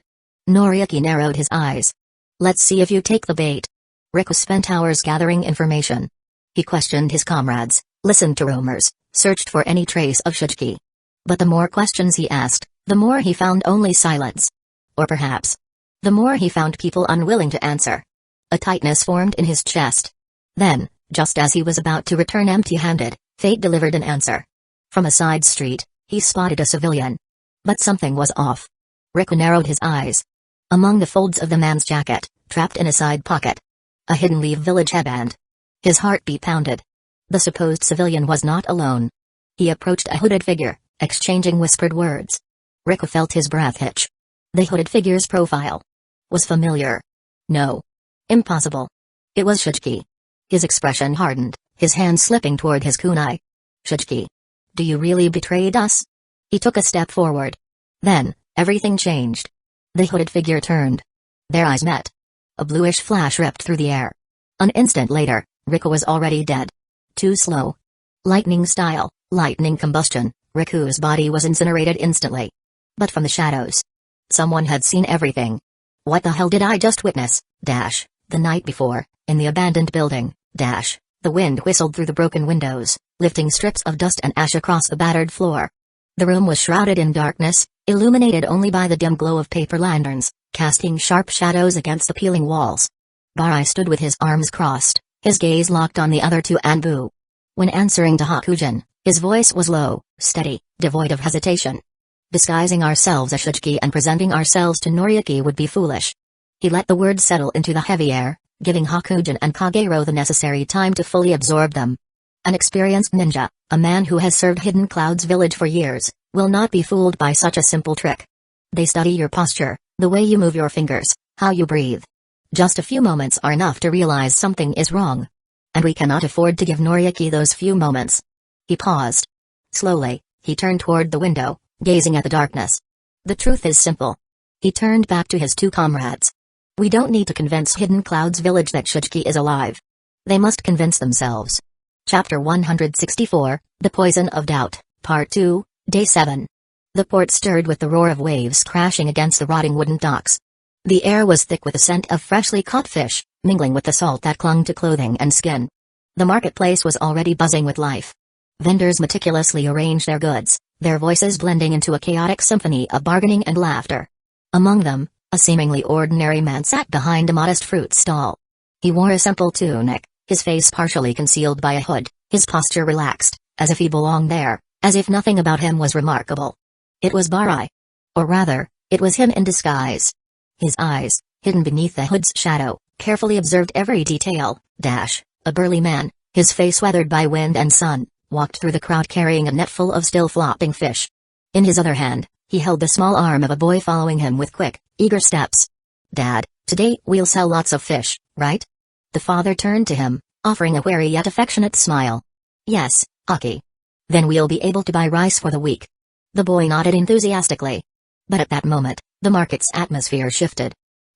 Noriyuki narrowed his eyes. Let's see if you take the bait. Riku spent hours gathering information. He questioned his comrades, listened to rumors, searched for any trace of Shuchiki. But the more questions he asked, the more he found only silence. Or perhaps, the more he found people unwilling to answer. A tightness formed in his chest. Then, just as he was about to return empty-handed, fate delivered an answer. From a side street, he spotted a civilian. But something was off. Riku narrowed his eyes. Among the folds of the man's jacket, trapped in a side pocket, a Hidden Leaf Village headband. His heartbeat pounded. The supposed civilian was not alone. He approached a hooded figure, exchanging whispered words. Riku felt his breath hitch. The hooded figure's profile was familiar. No. Impossible. It was Shuchiki. His expression hardened, his hand slipping toward his kunai. Shuchiki. Do you really betrayed us? He took a step forward. Then, everything changed. The hooded figure turned. Their eyes met. A bluish flash ripped through the air. An instant later, Riku was already dead. Too slow. Lightning style, lightning combustion, Riku's body was incinerated instantly. But from the shadows, someone had seen everything. What the hell did I just witness? The night before, in the abandoned building, the wind whistled through the broken windows, lifting strips of dust and ash across the battered floor. The room was shrouded in darkness, illuminated only by the dim glow of paper lanterns, casting sharp shadows against the peeling walls. Barai stood with his arms crossed, his gaze locked on the other two Anbu. When answering to Hakujin, his voice was low, steady, devoid of hesitation. Disguising ourselves as Shuchiki and presenting ourselves to Noriyuki would be foolish. He let the words settle into the heavy air, giving Hakujin and Kagero the necessary time to fully absorb them. An experienced ninja, a man who has served Hidden Clouds Village for years, will not be fooled by such a simple trick. They study your posture, the way you move your fingers, how you breathe. Just a few moments are enough to realize something is wrong. And we cannot afford to give Noriyuki those few moments. He paused. Slowly, he turned toward the window, gazing at the darkness. The truth is simple. He turned back to his two comrades. We don't need to convince Hidden Clouds Village that Shuchiki is alive. They must convince themselves. Chapter 164, The Poison of Doubt, Part 2, Day 7. The port stirred with the roar of waves crashing against the rotting wooden docks. The air was thick with the scent of freshly caught fish, mingling with the salt that clung to clothing and skin. The marketplace was already buzzing with life. Vendors meticulously arranged their goods, their voices blending into a chaotic symphony of bargaining and laughter. Among them, a seemingly ordinary man sat behind a modest fruit stall. He wore a simple tunic, his face partially concealed by a hood, his posture relaxed, as if he belonged there, as if nothing about him was remarkable. It was Barai. Or rather, it was him in disguise. His eyes, hidden beneath the hood's shadow, carefully observed every detail. A burly man, his face weathered by wind and sun, walked through the crowd carrying a net full of still flopping fish. In his other hand, he held the small arm of a boy following him with quick, eager steps. Dad, today we'll sell lots of fish, right? The father turned to him, offering a wary yet affectionate smile. Yes, Aki. Then we'll be able to buy rice for the week. The boy nodded enthusiastically. But at that moment, the market's atmosphere shifted.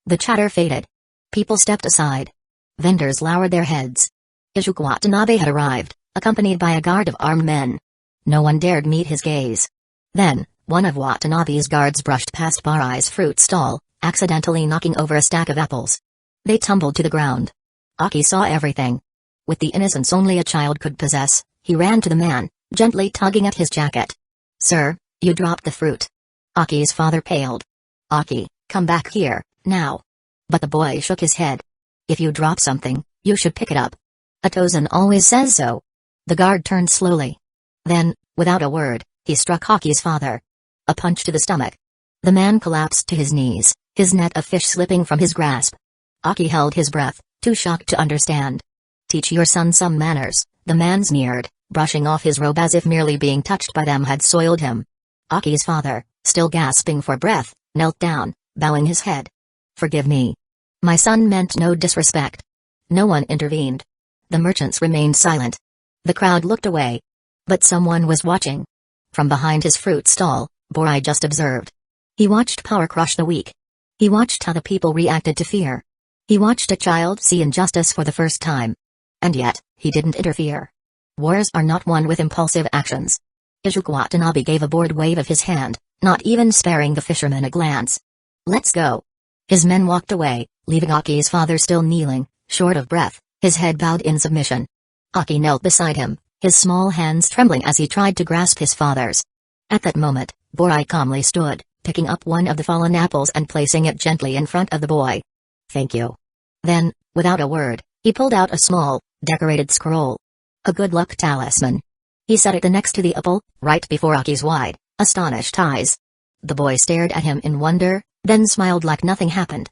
The chatter faded. People stepped aside. Vendors lowered their heads. Izuku Watanabe had arrived, accompanied by a guard of armed men. No one dared meet his gaze. Then, one of Watanabe's guards brushed past Barai's fruit stall, accidentally knocking over a stack of apples. They tumbled to the ground. Aki saw everything. With the innocence only a child could possess, he ran to the man, gently tugging at his jacket. "Sir, you dropped the fruit." Aki's father paled. "Aki, come back here, now." But the boy shook his head. "If you drop something, you should pick it up. Atozan always says so." The guard turned slowly. Then, without a word, he struck Aki's father. A punch to the stomach. The man collapsed to his knees, his net of fish slipping from his grasp. Aki held his breath, too shocked to understand. "Teach your son some manners," the man sneered, brushing off his robe as if merely being touched by them had soiled him. Aki's father, still gasping for breath, knelt down, bowing his head. "Forgive me. My son meant no disrespect." No one intervened. The merchants remained silent. The crowd looked away. But someone was watching. From behind his fruit stall, Borai just observed. He watched power crush the weak. He watched how the people reacted to fear. He watched a child see injustice for the first time. And yet, he didn't interfere. Wars are not won with impulsive actions. Izuku Watanabe gave a bored wave of his hand, not even sparing the fisherman a glance. "Let's go." His men walked away, leaving Aki's father still kneeling, short of breath, his head bowed in submission. Aki knelt beside him, his small hands trembling as he tried to grasp his father's. At that moment, Borai calmly stood, picking up one of the fallen apples and placing it gently in front of the boy. "Thank you." Then, without a word, he pulled out a small, decorated scroll. A good luck talisman. He set it next to the apple, right before Aki's wide, astonished eyes. The boy stared at him in wonder, then smiled like nothing happened.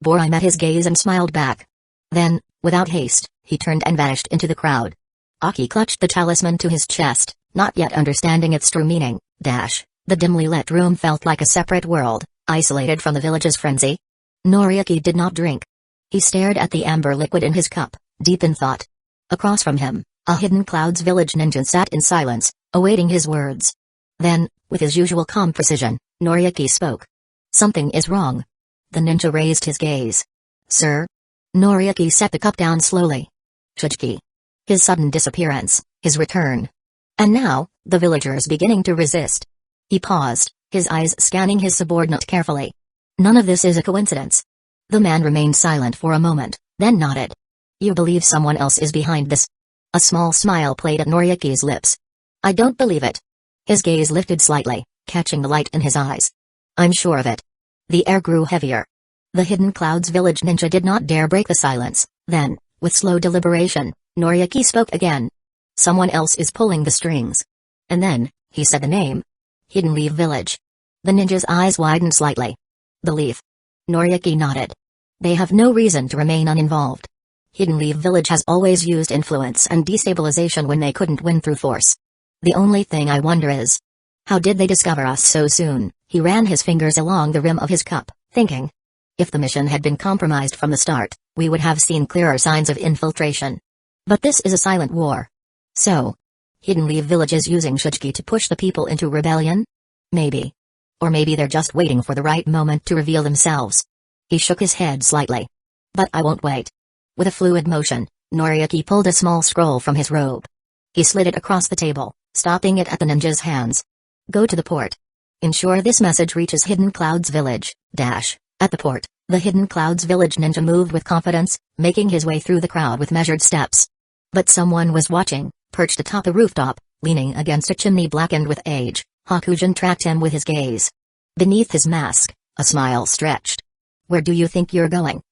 Borai met his gaze and smiled back. Then, without haste, he turned and vanished into the crowd. Aki clutched the talisman to his chest, not yet understanding its true meaning. The dimly lit room felt like a separate world, isolated from the village's frenzy. Noriaki did not drink. He stared at the amber liquid in his cup, deep in thought. Across from him, a Hidden Clouds village ninja sat in silence, awaiting his words. Then, with his usual calm precision, Noriaki spoke. "Something is wrong." The ninja raised his gaze. "Sir?" Noriaki set the cup down slowly. "Shujiki." His sudden disappearance, his return. And now, the villagers beginning to resist. He paused, his eyes scanning his subordinate carefully. "None of this is a coincidence." The man remained silent for a moment, then nodded. "You believe someone else is behind this?" A small smile played at Noriaki's lips. "I don't believe it." His gaze lifted slightly, catching the light in his eyes. "I'm sure of it." The air grew heavier. The Hidden Clouds village ninja did not dare break the silence. Then, with slow deliberation, Noriaki spoke again. "Someone else is pulling the strings." And then, he said the name. "Hidden Leaf Village." The ninja's eyes widened slightly. "The Leaf." Noriaki nodded. "They have no reason to remain uninvolved. Hidden Leaf Village has always used influence and destabilization when they couldn't win through force. The only thing I wonder is, how did they discover us so soon?" He ran his fingers along the rim of his cup, thinking. If the mission had been compromised from the start, we would have seen clearer signs of infiltration. But this is a silent war. So, Hidden Leaf Village is using Shujiki to push the people into rebellion? Maybe. Or maybe they're just waiting for the right moment to reveal themselves. He shook his head slightly. "But I won't wait." With a fluid motion, Noriaki pulled a small scroll from his robe. He slid it across the table, stopping it at the ninja's hands. "Go to the port. Ensure this message reaches Hidden Clouds Village." At the port, the Hidden Clouds Village ninja moved with confidence, making his way through the crowd with measured steps. But someone was watching, perched atop a rooftop, leaning against a chimney blackened with age. Hakujin tracked him with his gaze. Beneath his mask, a smile stretched. "Where do you think you're going?"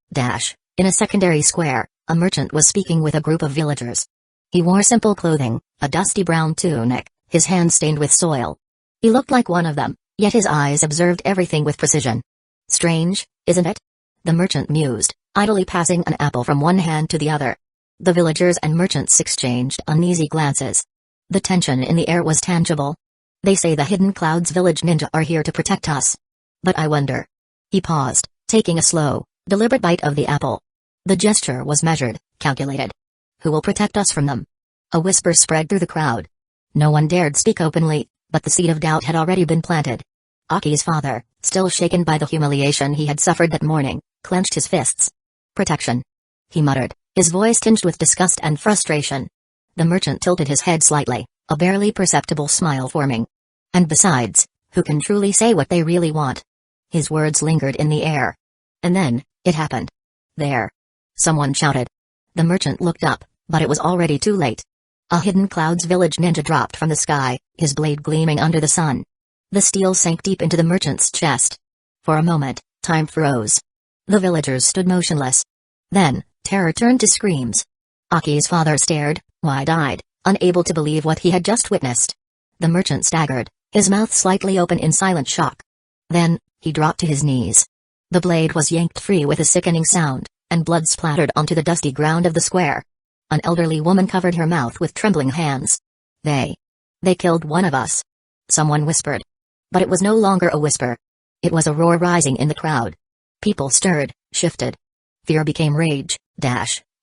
In a secondary square, a merchant was speaking with a group of villagers. He wore simple clothing, a dusty brown tunic, his hands stained with soil. He looked like one of them, yet his eyes observed everything with precision. "Strange, isn't it?" The merchant mused, idly passing an apple from one hand to the other. The villagers and merchants exchanged uneasy glances. The tension in the air was tangible. "They say the Hidden Clouds Village ninja are here to protect us. But I wonder." He paused, taking a slow, deliberate bite of the apple. The gesture was measured, calculated. "Who will protect us from them?" A whisper spread through the crowd. No one dared speak openly, but the seed of doubt had already been planted. Aki's father, still shaken by the humiliation he had suffered that morning, clenched his fists. "Protection," he muttered, his voice tinged with disgust and frustration. The merchant tilted his head slightly, a barely perceptible smile forming. "And besides, who can truly say what they really want?" His words lingered in the air. And then, it happened. "There!" someone shouted. The merchant looked up, but it was already too late. A Hidden Clouds Village ninja dropped from the sky, his blade gleaming under the sun. The steel sank deep into the merchant's chest. For a moment, time froze. The villagers stood motionless. Then, terror turned to screams. Aki's father stared, wide-eyed, unable to believe what he had just witnessed. The merchant staggered, his mouth slightly open in silent shock. Then, he dropped to his knees. The blade was yanked free with a sickening sound, and blood splattered onto the dusty ground of the square. An elderly woman covered her mouth with trembling hands. They killed one of us," someone whispered. But it was no longer a whisper. It was a roar rising in the crowd. People stirred, shifted. Fear became rage.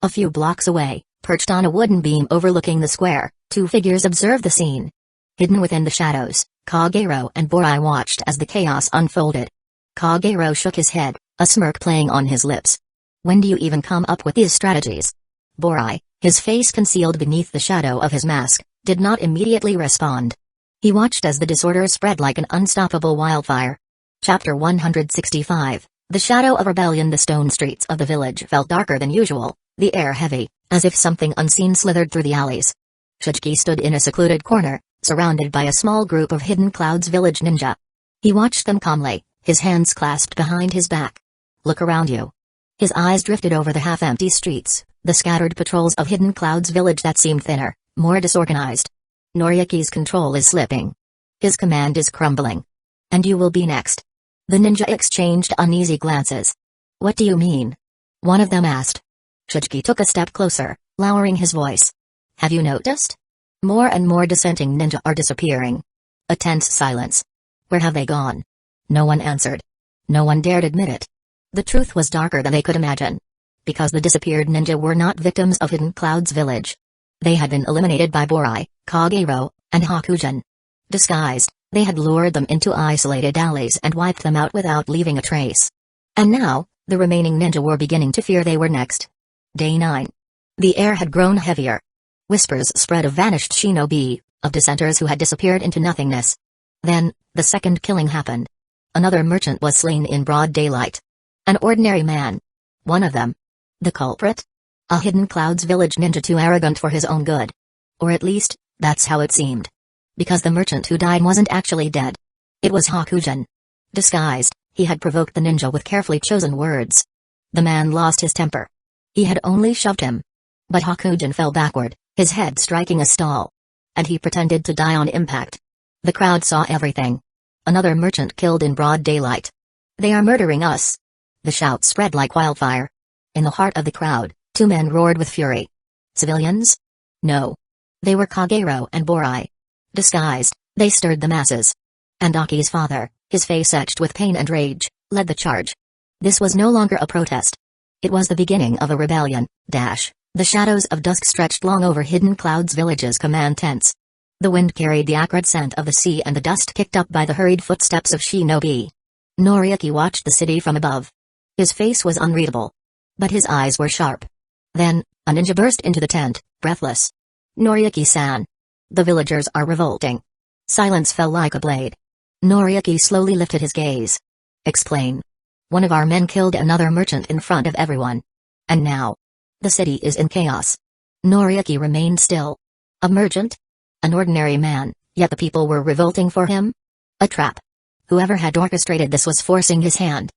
A few blocks away, perched on a wooden beam overlooking the square, two figures observed the scene. Hidden within the shadows, Kagero and Borai watched as the chaos unfolded. Kagero shook his head, a smirk playing on his lips. "When do you even come up with these strategies?" Borai, his face concealed beneath the shadow of his mask, did not immediately respond. He watched as the disorder spread like an unstoppable wildfire. Chapter 165, The Shadow of Rebellion. The stone streets of the village felt darker than usual, the air heavy, as if something unseen slithered through the alleys. Shijiki stood in a secluded corner, surrounded by a small group of Hidden Clouds Village ninja. He watched them calmly, his hands clasped behind his back. "Look around you." His eyes drifted over the half-empty streets, the scattered patrols of Hidden Clouds Village that seemed thinner, more disorganized. "Noriaki's control is slipping. His command is crumbling. And you will be next." The ninja exchanged uneasy glances. "What do you mean?" one of them asked. Shijiki took a step closer, lowering his voice. "Have you noticed? More and more dissenting ninja are disappearing." A tense silence. "Where have they gone?" No one answered. No one dared admit it. The truth was darker than they could imagine. Because the disappeared ninja were not victims of Hidden Clouds Village. They had been eliminated by Borai, Kagero, and Hakujin. Disguised, they had lured them into isolated alleys and wiped them out without leaving a trace. And now, the remaining ninja were beginning to fear they were next. Day 9. The air had grown heavier. Whispers spread of vanished shinobi, of dissenters who had disappeared into nothingness. Then, the second killing happened. Another merchant was slain in broad daylight. An ordinary man. One of them. The culprit? A Hidden Clouds Village ninja too arrogant for his own good. Or at least, that's how it seemed. Because the merchant who died wasn't actually dead. It was Hakujin. Disguised, he had provoked the ninja with carefully chosen words. The man lost his temper. He had only shoved him. But Hakujin fell backward, his head striking a stall. And he pretended to die on impact. The crowd saw everything. Another merchant killed in broad daylight. "They are murdering us!" The shout spread like wildfire. In the heart of the crowd, two men roared with fury. Civilians? No. They were Kagero and Borai. Disguised, they stirred the masses. And Aki's father, his face etched with pain and rage, led the charge. This was no longer a protest. It was the beginning of a rebellion. The shadows of dusk stretched long over Hidden Clouds Village's command tents. The wind carried the acrid scent of the sea and the dust kicked up by the hurried footsteps of shinobi. Noriaki watched the city from above. His face was unreadable. But his eyes were sharp. Then, a ninja burst into the tent, breathless. "Noriaki-san. The villagers are revolting." Silence fell like a blade. Noriaki slowly lifted his gaze. "Explain." "One of our men killed another merchant in front of everyone. And now, the city is in chaos." Noriaki remained still. A merchant? An ordinary man, yet the people were revolting for him? A trap. Whoever had orchestrated this was forcing his hand.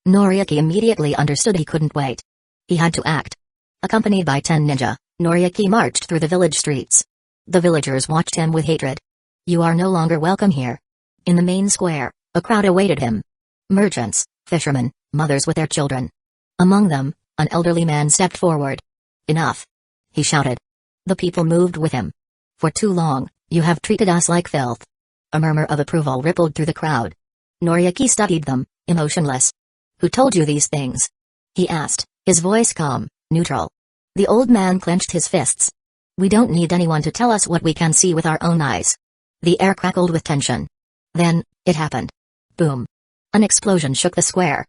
Noriaki immediately understood he couldn't wait. He had to act. Accompanied by 10 ninja, Noriaki marched through the village streets. The villagers watched him with hatred. "You are no longer welcome here." In the main square, a crowd awaited him. Merchants, fishermen, mothers with their children. Among them, an elderly man stepped forward. "Enough!" he shouted. The people moved with him. "For too long, you have treated us like filth." A murmur of approval rippled through the crowd. Noriaki studied them, emotionless. "Who told you these things?" he asked, his voice calm, neutral. The old man clenched his fists. "We don't need anyone to tell us what we can see with our own eyes." The air crackled with tension. Then, it happened. Boom. An explosion shook the square.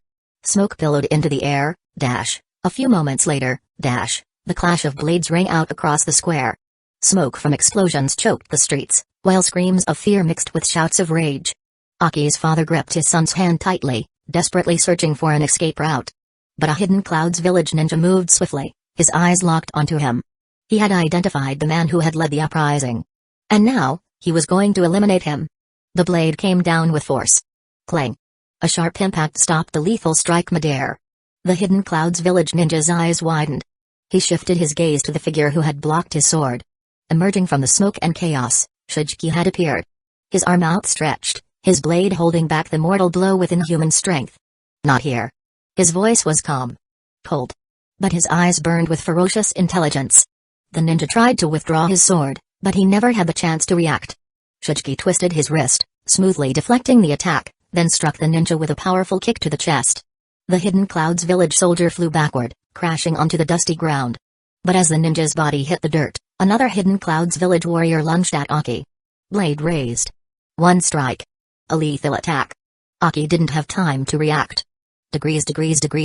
Smoke billowed into the air, a few moments later, the clash of blades rang out across the square. Smoke from explosions choked the streets, while screams of fear mixed with shouts of rage. Aki's father gripped his son's hand tightly, desperately searching for an escape route. But a Hidden Clouds village ninja moved swiftly, his eyes locked onto him. He had identified the man who had led the uprising. And now, he was going to eliminate him. The blade came down with force. Clang. A sharp impact stopped the lethal strike midair. The Hidden Clouds village ninja's eyes widened. He shifted his gaze to the figure who had blocked his sword. Emerging from the smoke and chaos, Shujiki had appeared. His arm outstretched, his blade holding back the mortal blow with inhuman strength. Not here. His voice was calm. Cold. But his eyes burned with ferocious intelligence. The ninja tried to withdraw his sword, but he never had the chance to react. Shujiki twisted his wrist, smoothly deflecting the attack, then struck the ninja with a powerful kick to the chest. The Hidden Clouds village soldier flew backward, crashing onto the dusty ground. But as the ninja's body hit the dirt, another Hidden Clouds village warrior lunged at Aki. Blade raised. One strike. A lethal attack. Aki didn't have time to react. Degrees,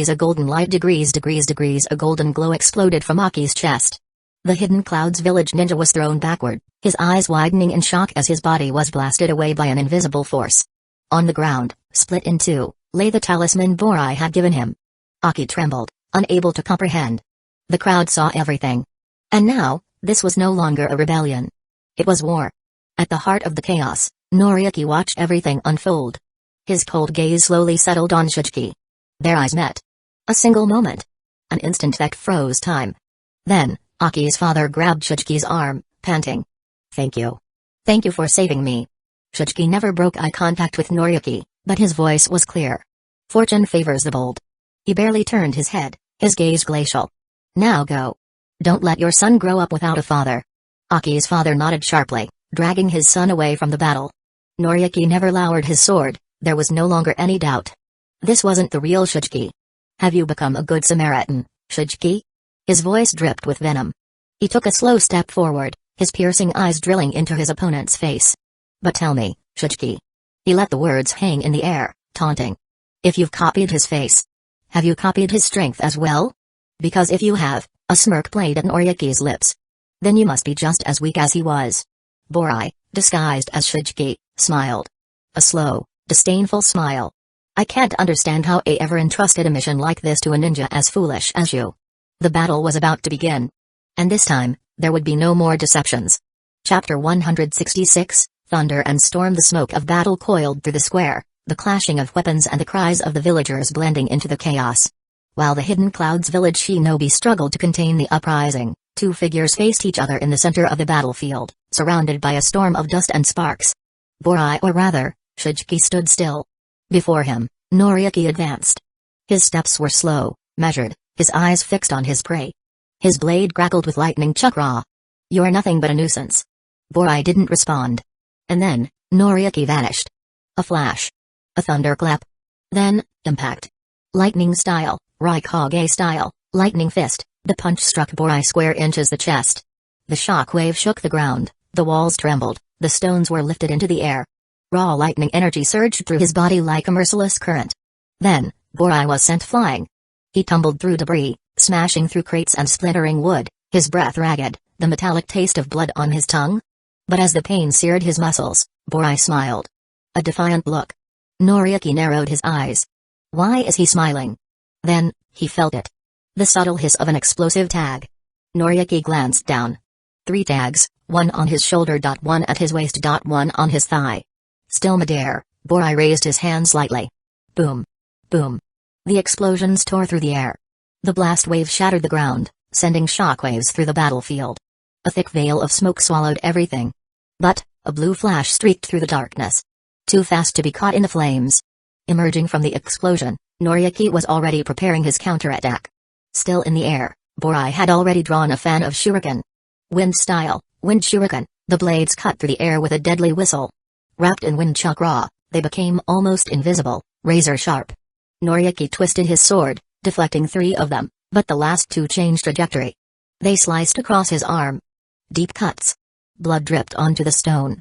a golden light, a golden glow exploded from Aki's chest. The Hidden Clouds village ninja was thrown backward, his eyes widening in shock as his body was blasted away by an invisible force. On the ground, split in two, lay the talisman Borai had given him. Aki trembled, unable to comprehend. The crowd saw everything. And now, this was no longer a rebellion. It was war. At the heart of the chaos, Noriyuki watched everything unfold. His cold gaze slowly settled on Shujiki. Their eyes met. A single moment. An instant that froze time. Then, Aki's father grabbed Shujiki's arm, panting. Thank you. Thank you for saving me. Shujiki never broke eye contact with Noriyuki, but his voice was clear. Fortune favors the bold. He barely turned his head, his gaze glacial. Now go. Don't let your son grow up without a father. Aki's father nodded sharply, dragging his son away from the battle. Noriyuki never lowered his sword, there was no longer any doubt. This wasn't the real Shujiki. Have you become a good Samaritan, Shujiki? His voice dripped with venom. He took a slow step forward, his piercing eyes drilling into his opponent's face. But tell me, Shujiki. He let the words hang in the air, taunting. If you've copied his face, have you copied his strength as well? Because if you have, a smirk played at Noriyuki's lips. Then you must be just as weak as he was. Borai, disguised as Shujiki, smiled. A slow, disdainful smile. I can't understand how I ever entrusted a mission like this to a ninja as foolish as you. The battle was about to begin. And this time, there would be no more deceptions. Chapter 166, Thunder and Storm. The smoke of battle coiled through the square, the clashing of weapons and the cries of the villagers blending into the chaos. While the Hidden Clouds village shinobi struggled to contain the uprising, two figures faced each other in the center of the battlefield, surrounded by a storm of dust and sparks. Borai, or rather, Shujiki, stood still. Before him, Noriyuki advanced. His steps were slow, measured, his eyes fixed on his prey. His blade crackled with lightning chakra. You are nothing but a nuisance. Borai didn't respond. And then, Noriyuki vanished. A flash. A thunderclap. Then, impact. Lightning style, Raikage style, lightning fist. The punch struck Borai square inches the chest. The shock wave shook the ground, the walls trembled, the stones were lifted into the air. Raw lightning energy surged through his body like a merciless current. Then, Borai was sent flying. He tumbled through debris, smashing through crates and splintering wood, his breath ragged, the metallic taste of blood on his tongue. But as the pain seared his muscles, Borai smiled. A defiant look. Noriyuki narrowed his eyes. Why is he smiling? Then, he felt it. The subtle hiss of an explosive tag. Noriyuki glanced down. 3 tags, one on his shoulder, one at his waist, one on his thigh. Still midair, Borai raised his hands lightly. Boom. Boom. The explosions tore through the air. The blast wave shattered the ground, sending shockwaves through the battlefield. A thick veil of smoke swallowed everything. But, a blue flash streaked through the darkness. Too fast to be caught in the flames. Emerging from the explosion, Noriyuki was already preparing his counterattack. Still in the air, Borai had already drawn a fan of shuriken. Wind style, wind shuriken, the blades cut through the air with a deadly whistle. Wrapped in wind chakra, they became almost invisible, razor sharp. Noriyuki twisted his sword, deflecting 3 of them, but the last 2 changed trajectory. They sliced across his arm. Deep cuts. Blood dripped onto the stone.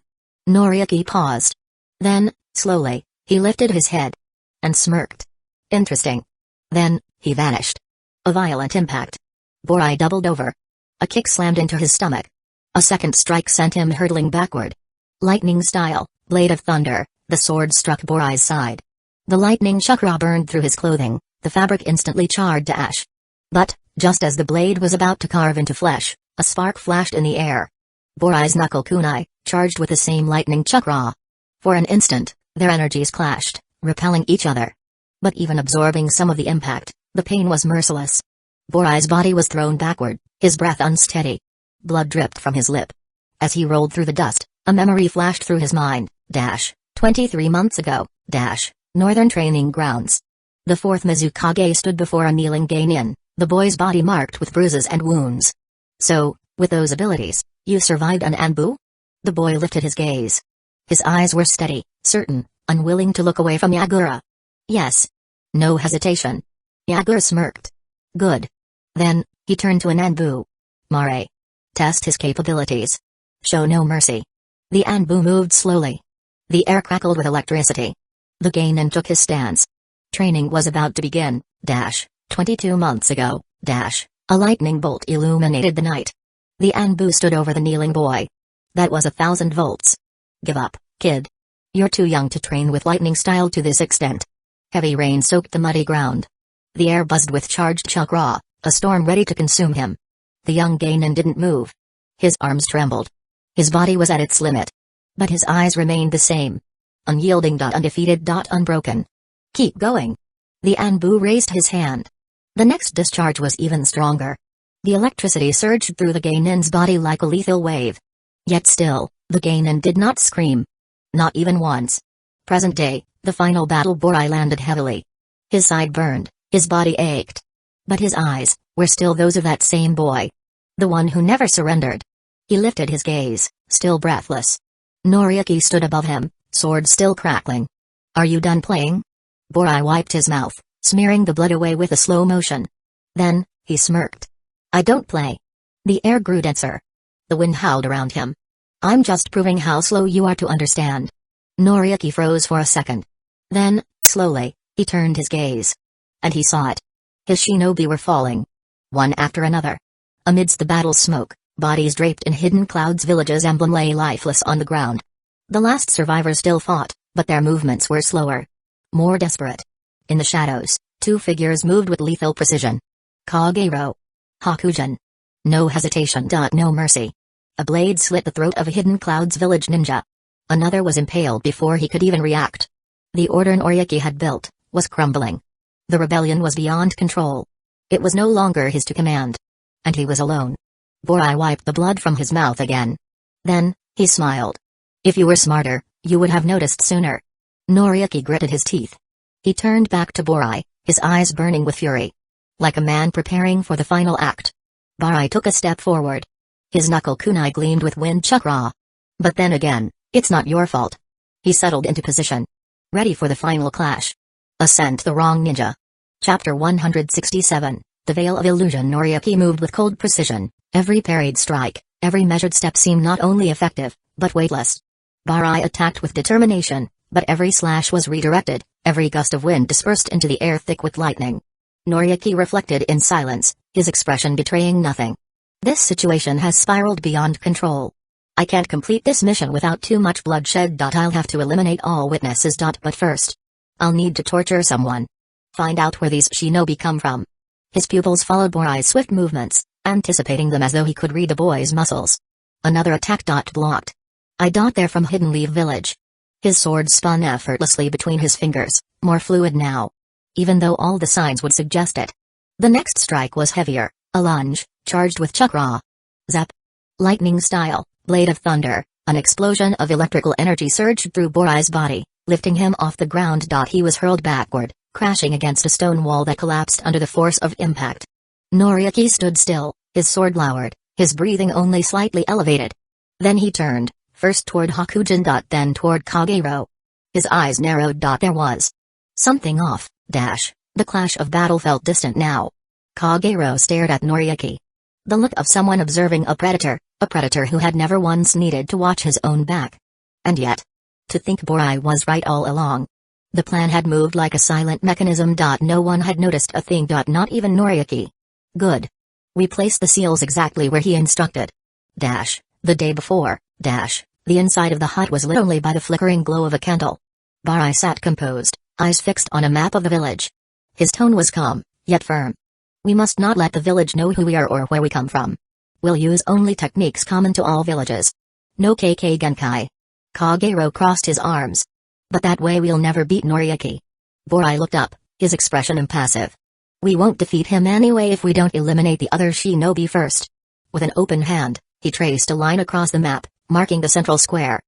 Noriyuki paused. Then, slowly, he lifted his head. And smirked. Interesting. Then, he vanished. A violent impact. Borai doubled over. A kick slammed into his stomach. A second strike sent him hurtling backward. Lightning style, blade of thunder, the sword struck Borai's side. The lightning chakra burned through his clothing, the fabric instantly charred to ash. But, just as the blade was about to carve into flesh, a spark flashed in the air. Borai's knuckle kunai, charged with the same lightning chakra. For an instant, their energies clashed, repelling each other. But even absorbing some of the impact, the pain was merciless. Borai's body was thrown backward, his breath unsteady. Blood dripped from his lip. As he rolled through the dust, a memory flashed through his mind, 23 months ago, Northern Training Grounds. The fourth Mizukage stood before a kneeling Genin, the boy's body marked with bruises and wounds. So, with those abilities, you survived an Anbu? The boy lifted his gaze. His eyes were steady, certain, unwilling to look away from Yagura. Yes. No hesitation. Yagura smirked. Good. Then, he turned to an Anbu. Mare. Test his capabilities. Show no mercy. The Anbu moved slowly. The air crackled with electricity. The Genin took his stance. Training was about to begin, 22 months ago, a lightning bolt illuminated the night. The Anbu stood over the kneeling boy. That was 1,000 volts. Give up, kid. You're too young to train with lightning style to this extent. Heavy rain soaked the muddy ground. The air buzzed with charged chakra, a storm ready to consume him. The young Genin didn't move. His arms trembled. His body was at its limit. But his eyes remained the same. Unyielding. Undefeated. Unbroken. Keep going. The Anbu raised his hand. The next discharge was even stronger. The electricity surged through the Genin's body like a lethal wave. Yet still, the Genin did not scream. Not even once. Present day, the final battle. Borai landed heavily. His side burned, his body ached. But his eyes were still those of that same boy. The one who never surrendered. He lifted his gaze, still breathless. Noriaki stood above him, sword still crackling. Are you done playing? Borai wiped his mouth, smearing the blood away with a slow motion. Then, he smirked. I don't play. The air grew denser. The wind howled around him. I'm just proving how slow you are to understand. Noriaki froze for a second. Then, slowly, he turned his gaze. And he saw it. His shinobi were falling. One after another. Amidst the battle's smoke, bodies draped in hidden clouds. Village's emblem lay lifeless on the ground. The last survivors still fought, but their movements were slower. More desperate. In the shadows, two figures moved with lethal precision. Kagero. Hakujin. No hesitation. No mercy. A blade slit the throat of a hidden clouds village ninja. Another was impaled before he could even react. The order Noriaki had built was crumbling. The rebellion was beyond control. It was no longer his to command. And he was alone. Borai wiped the blood from his mouth again. Then, he smiled. If you were smarter, you would have noticed sooner. Noriaki gritted his teeth. He turned back to Borai, his eyes burning with fury. Like a man preparing for the final act. Borai took a step forward. His knuckle kunai gleamed with wind chakra. But then again, it's not your fault. He settled into position. Ready for the final clash. Ascent the wrong ninja. Chapter 167, The Veil of Illusion. Noriaki moved with cold precision. Every parried strike, every measured step seemed not only effective, but weightless. Borai attacked with determination, but every slash was redirected, every gust of wind dispersed into the air thick with lightning. Noriaki reflected in silence, his expression betraying nothing. This situation has spiraled beyond control. I can't complete this mission without too much bloodshed. I'll have to eliminate all witnesses. But first, I'll need to torture someone. Find out where these shinobi come from. His pupils followed Borai's swift movements, anticipating them as though he could read the boy's muscles. Another attack. Blocked. They're from Hidden Leaf Village. His sword spun effortlessly between his fingers, more fluid now. Even though all the signs would suggest it. The next strike was heavier, a lunge, charged with chakra. Zap. Lightning style, blade of thunder, an explosion of electrical energy surged through Borai's body, lifting him off the ground. He was hurled backward, crashing against a stone wall that collapsed under the force of impact. Noriaki stood still, his sword lowered, his breathing only slightly elevated. Then he turned, first toward Hakujin. Then toward Kagero. His eyes narrowed. There was something off. The clash of battle felt distant now. Kagero stared at Noriaki. The look of someone observing a predator who had never once needed to watch his own back. And yet, to think Borai was right all along. The plan had moved like a silent mechanism. No one had noticed a thing. Not even Noriaki. Good. We placed the seals exactly where he instructed. The day before. The inside of the hut was lit only by the flickering glow of a candle. Barai sat composed, eyes fixed on a map of the village. His tone was calm, yet firm. We must not let the village know who we are or where we come from. We'll use only techniques common to all villages. No KK Genkai. Kagero crossed his arms. But that way we'll never beat Noriaki. Borai looked up, his expression impassive. We won't defeat him anyway if we don't eliminate the other shinobi first. With an open hand, he traced a line across the map, marking the central square.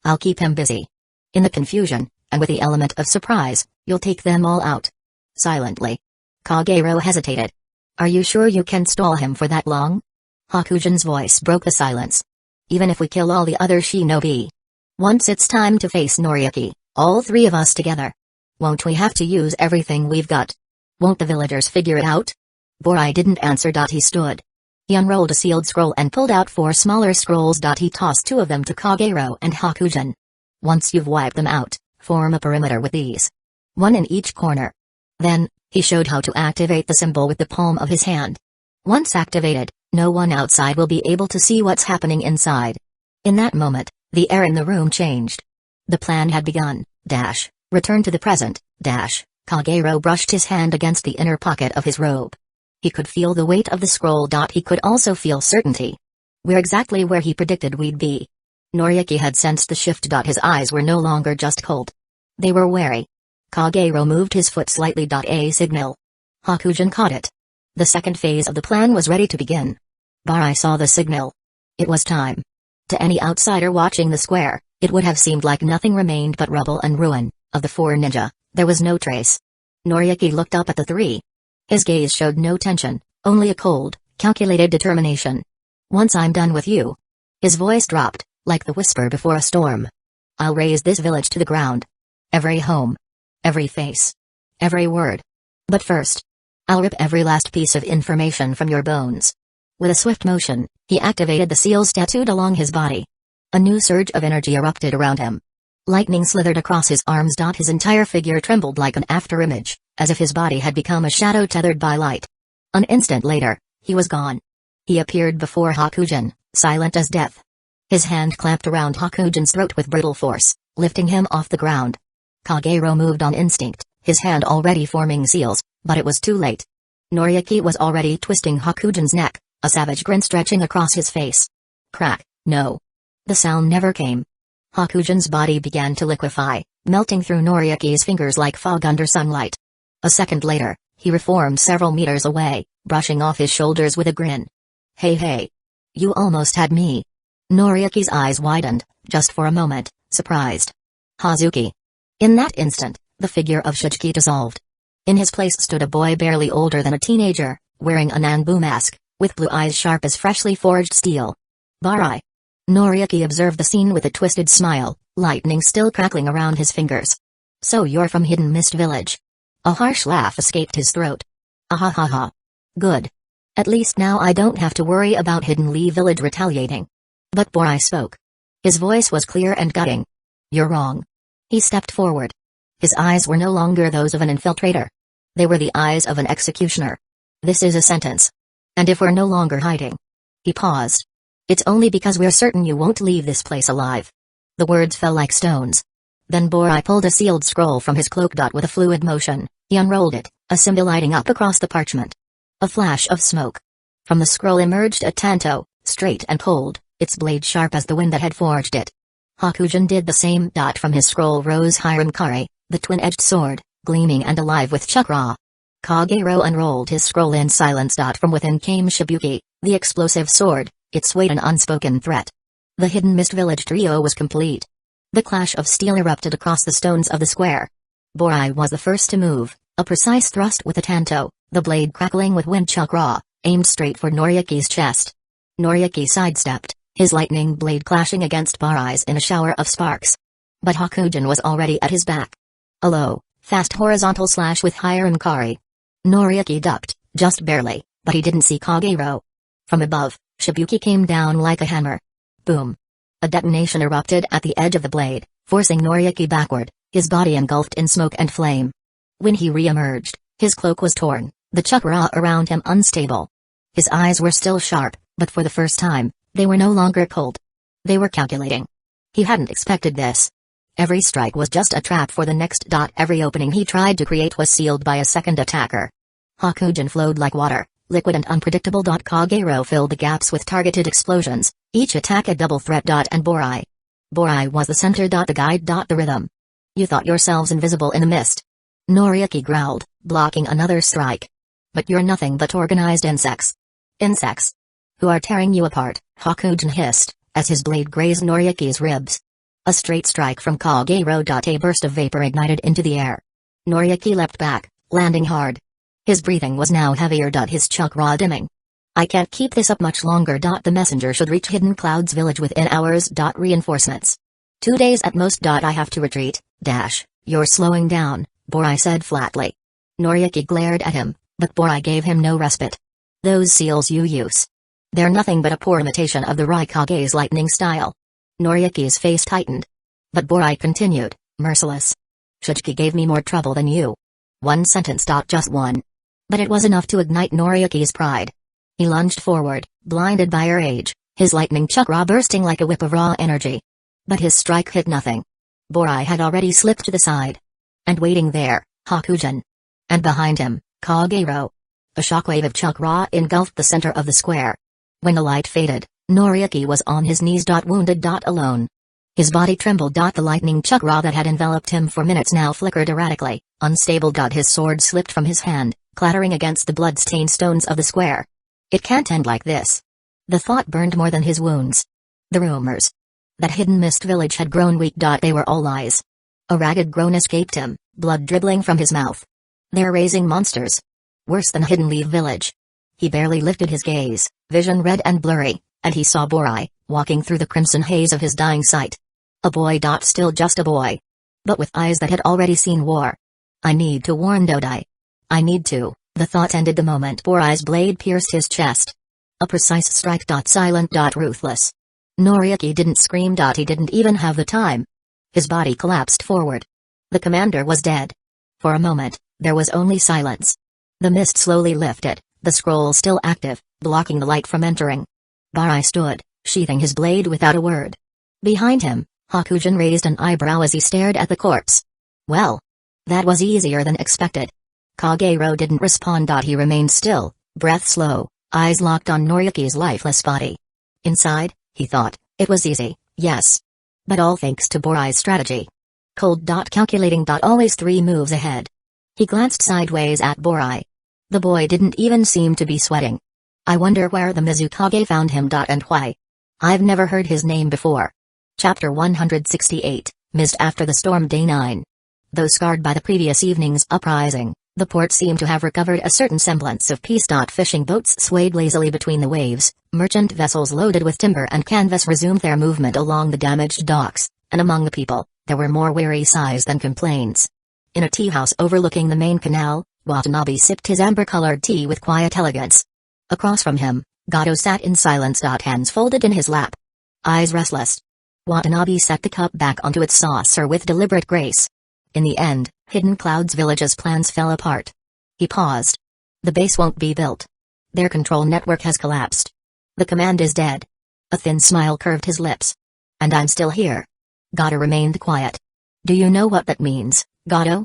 I'll keep him busy. In the confusion, and with the element of surprise, you'll take them all out. Silently. Kagero hesitated. Are you sure you can stall him for that long? Hakujin's voice broke the silence. Even if we kill all the other shinobi. Once it's time to face Noriaki, all three of us together. Won't we have to use everything we've got? Won't the villagers figure it out? Borai didn't answer. He stood. He unrolled a sealed scroll and pulled out 4 smaller scrolls. He tossed 2 of them to Kagero and Hakujin. Once you've wiped them out, form a perimeter with these. 1 in each corner. Then, he showed how to activate the symbol with the palm of his hand. Once activated, no one outside will be able to see what's happening inside. In that moment, the air in the room changed. The plan had begun. Return to the present. Kagero brushed his hand against the inner pocket of his robe. He could feel the weight of the scroll. He could also feel certainty. We're exactly where he predicted we'd be. Noriaki had sensed the shift. His eyes were no longer just cold. They were wary. Kagero moved his foot slightly. A signal. Hakujin caught it. The second phase of the plan was ready to begin. Barai saw the signal. It was time. To any outsider watching the square, it would have seemed like nothing remained but rubble and ruin. Of the 4 ninja, there was no trace. Noriaki looked up at the 3. His gaze showed no tension, only a cold, calculated determination. Once I'm done with you. His voice dropped, like the whisper before a storm. I'll raze this village to the ground. Every home. Every face. Every word. But first, I'll rip every last piece of information from your bones. With a swift motion, he activated the seals tattooed along his body. A new surge of energy erupted around him. Lightning slithered across his arms. His entire figure trembled like an afterimage, as if his body had become a shadow tethered by light. An instant later, he was gone. He appeared before Hakujin, silent as death. His hand clamped around Hakujin's throat with brutal force, lifting him off the ground. Kagero moved on instinct, his hand already forming seals, but it was too late. Noriaki was already twisting Hakujin's neck, a savage grin stretching across his face. Crack, no. The sound never came. Hakujin's body began to liquefy, melting through Noriaki's fingers like fog under sunlight. A second later, he reformed several meters away, brushing off his shoulders with a grin. Hey. You almost had me. Noriaki's eyes widened, just for a moment, surprised. Hazuki. In that instant, the figure of Shichiki dissolved. In his place stood a boy barely older than a teenager, wearing a Nanbu mask, with blue eyes sharp as freshly forged steel. Barai. Noriaki observed the scene with a twisted smile, lightning still crackling around his fingers. So you're from Hidden Mist Village. A harsh laugh escaped his throat. Ahahaha. Good. At least now I don't have to worry about Hidden Lee Village retaliating. But Borai spoke. His voice was clear and gutting. You're wrong. He stepped forward. His eyes were no longer those of an infiltrator. They were the eyes of an executioner. This is a sentence. And if we're no longer hiding. He paused. It's only because we're certain you won't leave this place alive. The words fell like stones. Then Borai pulled a sealed scroll from his cloak. With a fluid motion, he unrolled it, a symbol lighting up across the parchment. A flash of smoke. From the scroll emerged a tanto, straight and cold, its blade sharp as the wind that had forged it. Hakujin did the same. From his scroll rose Hirankari, the twin-edged sword, gleaming and alive with chakra. Kagero unrolled his scroll in silence. From within came Shibuki, the explosive sword, its weight an unspoken threat. The Hidden Mist Village trio was complete. The clash of steel erupted across the stones of the square. Borai was the first to move, a precise thrust with a tanto, the blade crackling with wind chakra, aimed straight for Noriaki's chest. Noriaki sidestepped, his lightning blade clashing against Barai's in a shower of sparks. But Hakujin was already at his back. A low, fast horizontal slash with Hirankari. Noriaki ducked, just barely, but he didn't see Kagero. From above, Shibuki came down like a hammer. Boom. A detonation erupted at the edge of the blade, forcing Noriaki backward, his body engulfed in smoke and flame. When he re-emerged, his cloak was torn, the chakra around him unstable. His eyes were still sharp, but for the first time, they were no longer cold. They were calculating. He hadn't expected this. Every strike was just a trap for the next. Every opening he tried to create was sealed by a second attacker. Hakujin flowed like water, liquid and unpredictable. Kagero filled the gaps with targeted explosions, each attack a double threat. And Borai. Borai was the center. The guide. The rhythm. You thought yourselves invisible in the mist. Noriaki growled, blocking another strike. But you're nothing but organized insects. Insects. Who are tearing you apart, Hakujin hissed, as his blade grazed Noriaki's ribs. A straight strike from Kagero. A burst of vapor ignited into the air. Noriaki leapt back, landing hard. His breathing was now heavier. His chakra dimming. I can't keep this up much longer. The messenger should reach Hidden Cloud's village within hours. Reinforcements. 2 days at most. I have to retreat. You're slowing down, Borai said flatly. Noriaki glared at him, but Borai gave him no respite. Those seals you use. They're nothing but a poor imitation of the Raikage's lightning style. Noriaki's face tightened. But Borai continued, merciless. Shuchiki gave me more trouble than you. One sentence. Just one. But it was enough to ignite Noriaki's pride. He lunged forward, blinded by rage, his lightning chakra bursting like a whip of raw energy. But his strike hit nothing. Borai had already slipped to the side. And waiting there, Hakujin. And behind him, Kagero. A shockwave of chakra engulfed the center of the square. When the light faded, Noriaki was on his knees. Wounded. Alone. His body trembled. The lightning chakra that had enveloped him for minutes now flickered erratically, unstable. His sword slipped from his hand, clattering against the blood-stained stones of the square. It can't end like this. The thought burned more than his wounds. The rumors. That Hidden Mist Village had grown weak. They were all lies. A ragged groan escaped him, blood dribbling from his mouth. They're raising monsters. Worse than Hidden Leaf Village. He barely lifted his gaze, vision red and blurry, and he saw Borai, walking through the crimson haze of his dying sight. A boy. Still just a boy. But with eyes that had already seen war. I need to warn Dodai. I need to. The thought ended the moment Borai's blade pierced his chest. A precise strike. Silent. Ruthless. Noriaki didn't scream. He didn't even have the time. His body collapsed forward. The commander was dead. For a moment, there was only silence. The mist slowly lifted, the scroll still active, blocking the light from entering. Borai stood, sheathing his blade without a word. Behind him, Hakujin raised an eyebrow as he stared at the corpse. Well. That was easier than expected. Kagero didn't respond. He remained still, breath slow, eyes locked on Noriaki's lifeless body. Inside, he thought, it was easy, yes. But all thanks to Borai's strategy. Cold. Calculating. Always 3 moves ahead. He glanced sideways at Borai. The boy didn't even seem to be sweating. I wonder where the Mizukage found him. And why. I've never heard his name before. Chapter 168, Mist After the Storm. Day 9. Though scarred by the previous evening's uprising, the port seemed to have recovered a certain semblance of peace. Fishing boats swayed lazily between the waves, merchant vessels loaded with timber and canvas resumed their movement along the damaged docks, and among the people, there were more weary sighs than complaints. In a tea house overlooking the main canal, Watanabe sipped his amber-colored tea with quiet elegance. Across from him, Gato sat in silence. Hands folded in his lap. Eyes restless. Watanabe set the cup back onto its saucer with deliberate grace. In the end, Hidden Cloud's village's plans fell apart. He paused. The base won't be built. Their control network has collapsed. The command is dead. A thin smile curved his lips. And I'm still here. Gato remained quiet. Do you know what that means, Gato?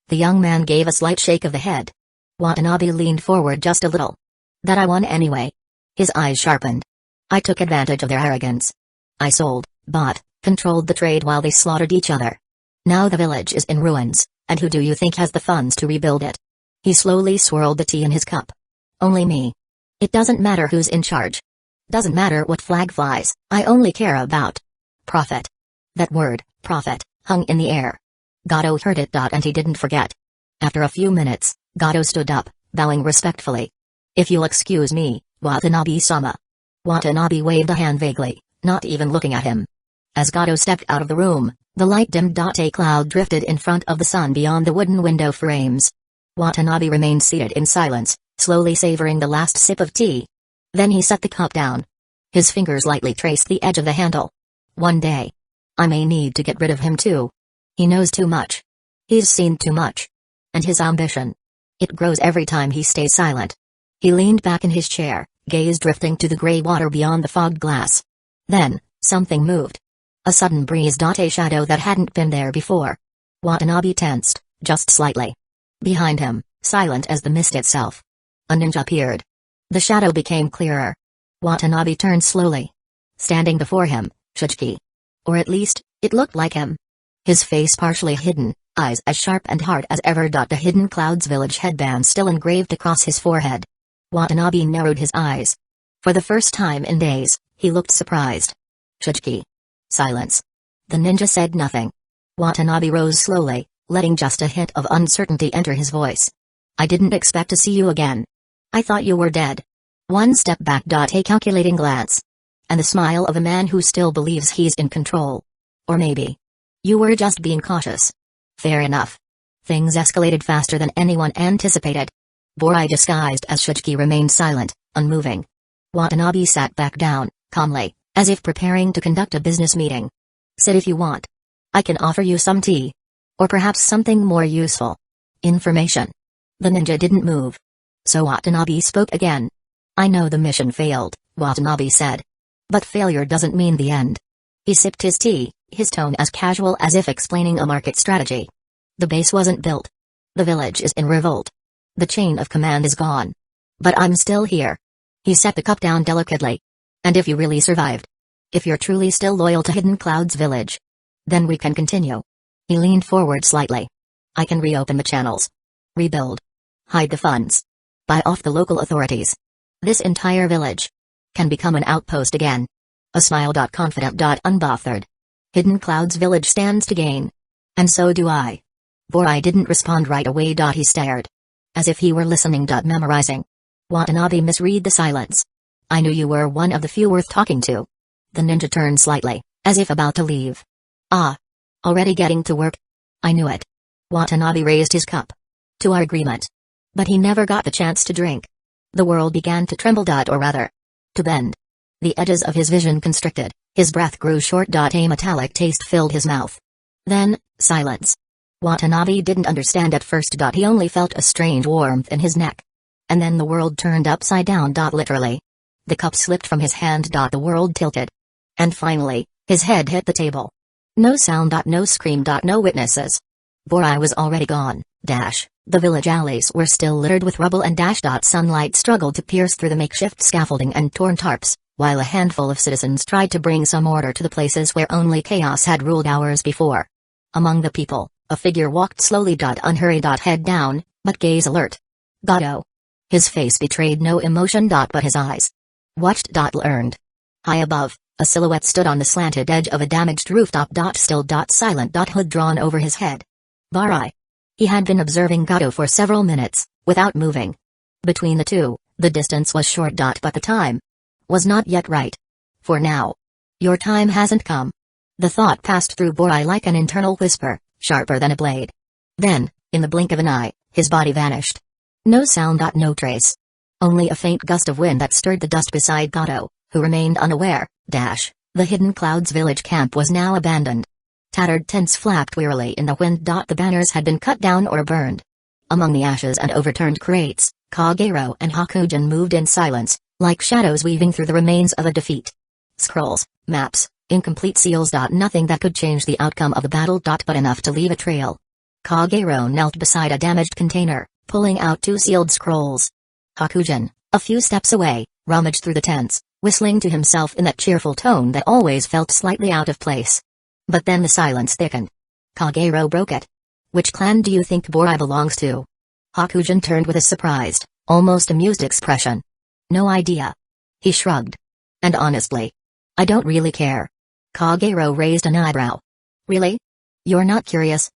The young man gave a slight shake of the head. Watanabe leaned forward just a little. That I won anyway. His eyes sharpened. I took advantage of their arrogance. I sold, bought, controlled the trade while they slaughtered each other. Now the village is in ruins, and who do you think has the funds to rebuild it? He slowly swirled the tea in his cup. Only me. It doesn't matter who's in charge. Doesn't matter what flag flies, I only care about profit. That word, profit, hung in the air. Gato heard it. And he didn't forget. After a few minutes, Gato stood up, bowing respectfully. If you'll excuse me, Watanabe-sama. Watanabe waved a hand vaguely, not even looking at him. As Gato stepped out of the room, the light dimmed. A cloud drifted in front of the sun beyond the wooden window frames. Watanabe remained seated in silence, slowly savoring the last sip of tea. Then he set the cup down. His fingers lightly traced the edge of the handle. One day. I may need to get rid of him too. He knows too much. He's seen too much. And his ambition. It grows every time he stays silent. He leaned back in his chair, gaze drifting to the gray water beyond the fogged glass. Then, something moved. A sudden breeze. A shadow that hadn't been there before. Watanabe tensed, just slightly. Behind him, silent as the mist itself, a ninja appeared. The shadow became clearer. Watanabe turned slowly. Standing before him, Shichiki. Or at least, it looked like him. His face partially hidden, eyes as sharp and hard as ever. The Hidden Clouds Village headband still engraved across his forehead. Watanabe narrowed his eyes. For the first time in days, he looked surprised. Shichiki. Silence. The ninja said nothing. Watanabe rose slowly, letting just a hint of uncertainty enter his voice. I didn't expect to see you again. I thought you were dead. One step back. A calculating glance. And the smile of a man who still believes he's in control. Or maybe. You were just being cautious. Fair enough. Things escalated faster than anyone anticipated. Borai disguised as Shichiki remained silent, unmoving. Watanabe sat back down, calmly, as if preparing to conduct a business meeting. Sit if you want. I can offer you some tea. Or perhaps something more useful. Information. The ninja didn't move. So Watanabe spoke again. I know the mission failed, Watanabe said. But failure doesn't mean the end. He sipped his tea, his tone as casual as if explaining a market strategy. The base wasn't built. The village is in revolt. The chain of command is gone. But I'm still here. He set the cup down delicately. And if you really survived, if you're truly still loyal to Hidden Clouds Village, then we can continue. He leaned forward slightly. I can reopen the channels. Rebuild. Hide the funds. Buy off the local authorities. This entire village can become an outpost again. A smile. Confident. Unbothered. Hidden Clouds Village stands to gain. And so do I. Borai didn't respond right away. He stared. As if he were listening. Memorizing. Watanabe misread the silence. I knew you were one of the few worth talking to. The ninja turned slightly, as if about to leave. Ah. Already getting to work? I knew it. Watanabe raised his cup. To our agreement. But he never got the chance to drink. The world began to tremble. Or rather, to bend. The edges of his vision constricted, his breath grew short. A metallic taste filled his mouth. Then, silence. Watanabe didn't understand at first. He only felt a strange warmth in his neck. And then the world turned upside down. Literally. The cup slipped from his hand. The world tilted. And finally, his head hit the table. No sound. No scream. No witnesses. Borai was already gone. The village alleys were still littered with rubble and sunlight struggled to pierce through the makeshift scaffolding and torn tarps, while a handful of citizens tried to bring some order to the places where only chaos had ruled hours before. Among the people, a figure walked slowly. Unhurried. Head down, but gaze alert. Gato. His face betrayed no emotion. But his eyes watched. Learned. High above, a silhouette stood on the slanted edge of a damaged rooftop. Still. Silent. Hood drawn over his head. Borai. He had been observing Gato for several minutes, without moving. Between the two, the distance was short. But the time was not yet right. For now. Your time hasn't come. The thought passed through Borai like an internal whisper, sharper than a blade. Then, in the blink of an eye, his body vanished. No sound. No trace. Only a faint gust of wind that stirred the dust beside Gato, who remained unaware. The Hidden Clouds Village camp was now abandoned. Tattered tents flapped wearily in the wind. The banners had been cut down or burned. Among the ashes and overturned crates, Kagero and Hakujin moved in silence, like shadows weaving through the remains of a defeat. Scrolls, maps, incomplete seals. Nothing that could change the outcome of the battle. But enough to leave a trail. Kagero knelt beside a damaged container, pulling out 2 sealed scrolls. Hakujin, a few steps away, rummaged through the tents, whistling to himself in that cheerful tone that always felt slightly out of place. But then the silence thickened. Kagero broke it. Which clan do you think Borai belongs to? Hakujin turned with a surprised, almost amused expression. No idea. He shrugged. And honestly, I don't really care. Kagero raised an eyebrow. Really? You're not curious?